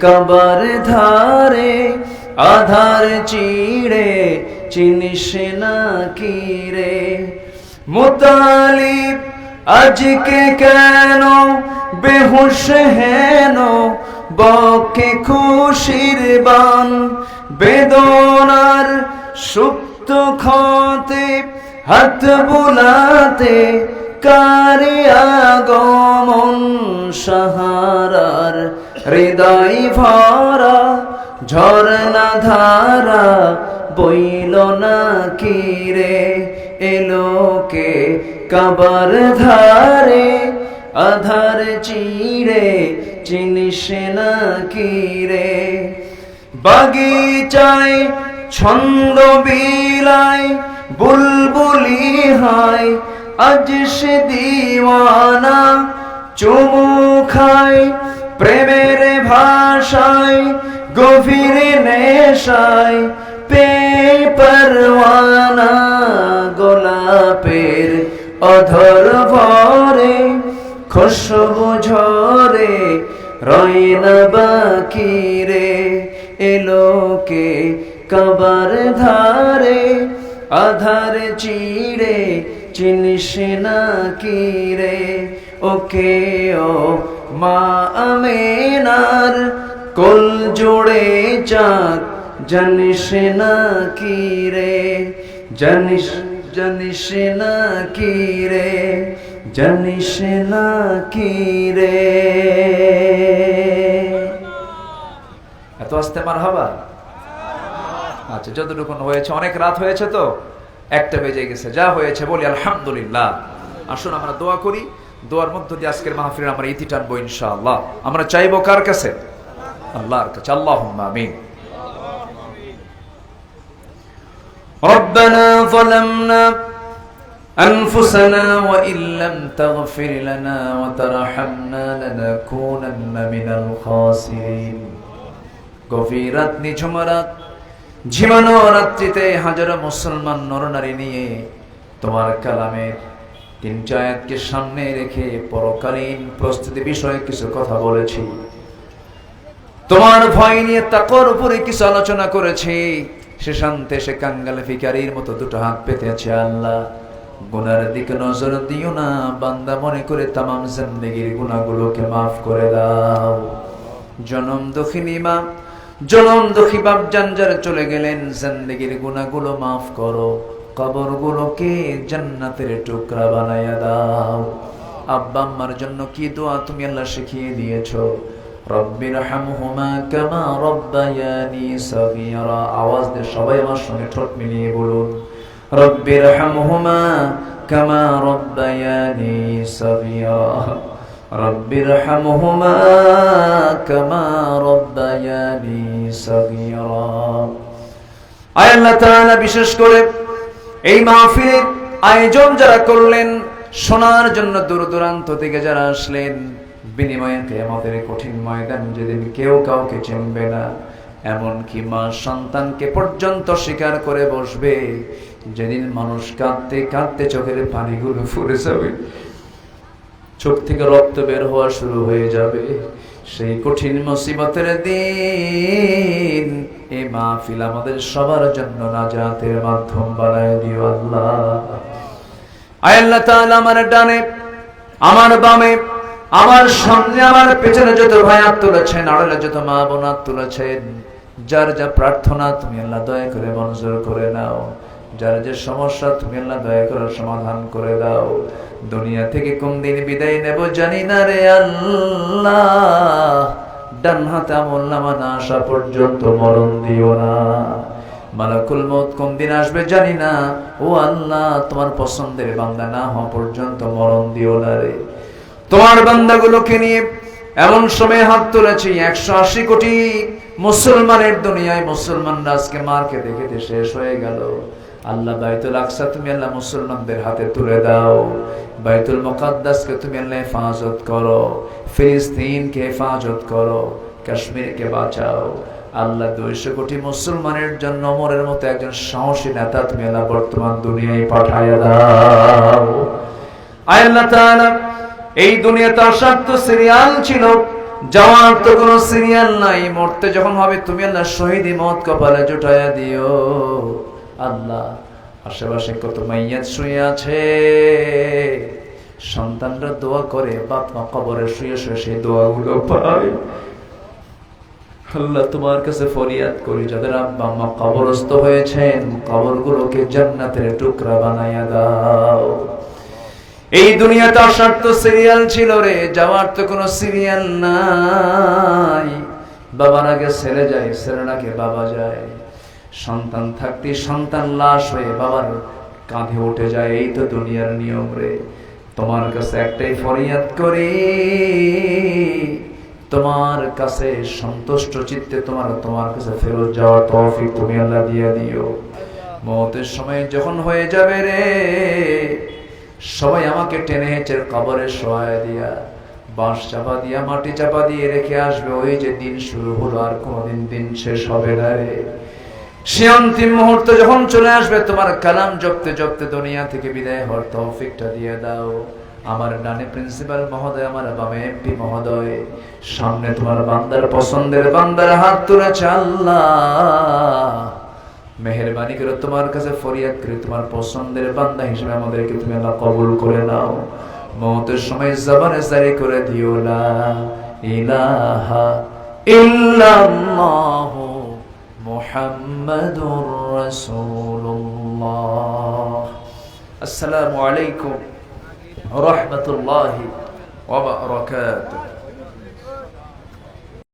কাবার ধারে আধার চিড়ে চিনিস না কি রে। মুতালিব আজকে কেন বেহুশ হেন বকে খুশির বান, বেদনার সুপ্ত ক্ষতে হাত বুলাতে কারে আগমন, সাহারার হৃদয় ভরা ঝরনা ধারা বইল না কি রে, এলোকে কাবার ধারে আধার চিড়ে চিনিস না কি রে। বাগিচায় ছন্দ বিলায় বুলবুলি হায়, আজ সে দিওয়ানা চুমু খায় প্রেমের ভাষায় গভীর নেশায়, পে পরওয়ানা গোলাপের অধর ভরে খুশবু ঝরে রয় না বাকি রে, এলোকে কাবার ধারে আধার চিড়ে চিনিস না কি রে, ওকে ও মা আমেনার কোল জোড়ে চাঁদ জানিস না কি রে, জানিস না কি রে, জানিস না কি রে। এত আস্তে মারহাবা। আচ্ছা, যতটুকু হয়েছে, অনেক রাত হয়েছে তো, 1টা বেজে গেছে, যা হয়েছে বলি আলহামদুলিল্লাহ। আসুন আমরা দোয়া করি, দোয়ার মধ্য দিয়ে আজকের মাহফিলে আমরা ইতি টানবো ইনশাআল্লাহ। আমরা চাইবো কার কাছে? আল্লাহর কাছে। আল্লাহুম্মা আমিন। ربنا ظلمنا أنفسنا وإن لم تغفر لنا وترحمنا لنكونن من الخاسرين। গভীর রাত, নিঝুম রাত, ঝিমানো রাত্রিতে হাজারো মুসলমান নরনারী নিয়ে তোমার কালামের 3টা আয়াতকে সামনে রেখে পরকালীন প্রস্তুতি বিষয়ে কিছু কথা বলেছি, তোমার ভয় নিয়ে তাকওয়ার উপরে কিছু আলোচনা করেছি। সে শান্তে সে কাঙ্গাল ভিখারির মতো 2টো হাত পেতে আছে। আল্লাহ, গুনার দিকে নজর দিও না, বান্দা মনে করে তামাম জিন্দেগির গুনাহগুলোকে মাফ করে দাও। জনম দুঃখিনী মা, জনম দুঃখী বাপ জানজার চলে গেলেন, জিন্দেগির গুনাহগুলো মাফ করো, কবরগুলোকে জান্নাতের টুকরা বানায়া দাও। আব্বা আম্মার জন্য কি দোয়া তুমি আল্লাহ শিখিয়ে দিয়েছো, রব্বিরহামহুমা কামা রব্বায়ানি সগীরা। আওয়াজ দিয়ে সবাই আমার সঙ্গে ঠোঁট মিলিয়ে বলুন, রব্বিরহামহুমা কামা রব্বায়ানি সগীরা, রব্বিরহামহুমা কামা রব্বায়ানি সগীরা। আয় আল্লাহ তাআলা, বিশেষ করে এই মাহফিলের আয়োজন যারা করলেন, শোনার জন্য দূর দূরান্ত থেকে যারা আসলেন, বিনিময়ে কিয়ামতের কঠিন ময়দান যেদিন কেউ কাউকে চিনবে না, এমনকি মা সন্তানকে পর্যন্ত স্বীকার করে বসবে, যেদিন মানুষ কাঁদতে কাঁদতে চোখের পানিগুলো ফুরে যাবে, চোখ থেকে রক্ত বের হওয়া শুরু হয়ে যাবে, সেই কঠিন মুসিবতের দিন এই মাহফিল আমাদের সবার জন্য নাজাতের মাধ্যম বানায় দিও আল্লাহ। আয় আল্লাহ তাআলা, আমার ডানে আমার বামে, আমার সামনে, আমার পেছনে যত ভাই হাত তুলেছেন, আড়ালে যত মা বোন হাত তুলেছেন, যার যা প্রার্থনা তুমি আল্লাহ দয়া করে মঞ্জুর করে নাও। যার যে সমস্যা তুমি আল্লাহ দয়া করে সমাধান করে দাও। দুনিয়া থেকে কোন দিন বিদায় নেব জানি না রে আল্লাহ, ডান হাতে আমলনামা না আসা পর্যন্ত মরণ দিও না। মালাকুল মউত কোন দিন আসবে জানি না, ও আল্লাহ তোমার পছন্দের বান্দা না হওয়া পর্যন্ত মরণ দিও না রে। তোমার বান্দাগুলোকে নিয়ে এমন সময় হাত তুলেছি, 180 কোটি মুসলমানের দুনিয়ায় মুসলমানরা আজকে মারকে দেখে শেষ হয়ে গেল। আল্লাহ বাইতুল আকসা তুমি আল্লাহ মুসলমানদের হাতে তুলে দাও। বাইতুল মুকাদ্দাসকে তুমি আল্লাহ হেফাজত করো, ফিলিস্তিনকে হেফাজত করো, কাশ্মীরকে বাঁচাও। আল্লাহ 200 কোটি মুসলমানের জন্য ওমরের মতো একজন সাহসী নেতা তুমি আল্লাহ বর্তমান দুনিয়ায় পাঠাইয়া দাও। আয় আল্লাহ তাআলা, এই দুনিয়াতে আসার তো সিরিয়াল ছিল, যাওয়ার তো কোনো সিরিয়াল নাই। মরতে যখন হবে তুমি আল্লাহ শহীদি মত কপালে জুটাইয়া দিও। আল্লাহ আশেপাশে কত মাইয়াত শুয়ে আছে, সন্তানরা দোয়া করে, বাপ মা কবরে শুয়ে শুয়ে সেই দোয়াগুলো পায়। আল্লাহ তোমার কাছে ফরিয়াদ করি, যাদের আব্বা মা কবরস্থ হয়েছেন কবরগুলোকে জান্নাতের টুকরা বানাইয়া দাও। এই দুনিয়াতে আসার তো সিরিয়াল ছিল রে, যাওয়ার তো কোনো সিরিয়াল নাই। বাবার আগে ছেলে যায়, ছেলের আগে বাবা যায়। সন্তান থাকতে সন্তান লাশ হয়ে বাবার কাঁধে উঠে যায়, এই তো দুনিয়ার নিয়ম রে। তোমার কাছে একটাই ফরিয়াদ করি, তোমার কাছে সন্তুষ্ট চিত্তে তোমার কাছে ফেরত যাওয়ার তৌফিক তুমি আল্লাহ দিয়ে দিও। মওতের সময় যখন হয়ে যাবে রে, সবাই আমাকে টেনে হেঁচে কবরে শোয়া দিয়া, বাঁশ চাপা দিয়া, মাটি চাপা দিয়ে রেখে আসবে। ওই যে দিন শুরু হলো, আর কোনদিন দিন শেষ হবে না রে। সে অন্তিম মুহূর্তে যখন চলে আসবে, তোমার কালাম জপতে জপতে দুনিয়া থেকে বিদায় হওয়ার তৌফিকটা দিয়ে দাও। আমার ডানে প্রিন্সিপাল মহোদয়, আমার বামে এমপি মহোদয়, সামনে তোমার বান্দার পছন্দের বান্দার হাত তুলেছে। আল্লাহ মেহেরবানি করে তোমার কাছে ফরিয়াদ করে, তোমার পছন্দের বান্দা হিসেবে আমাদেরকে তুমি আল্লাহ কবুল করে নাও। মওতের সময় জবানে জারি করে দিও লা ইলাহা ইল্লাল্লাহু মুহাম্মাদুর রাসূলুল্লাহ। আসসালামু আলাইকুম ওয়া রাহমাতুল্লাহি ওয়া বারাকাতুহু।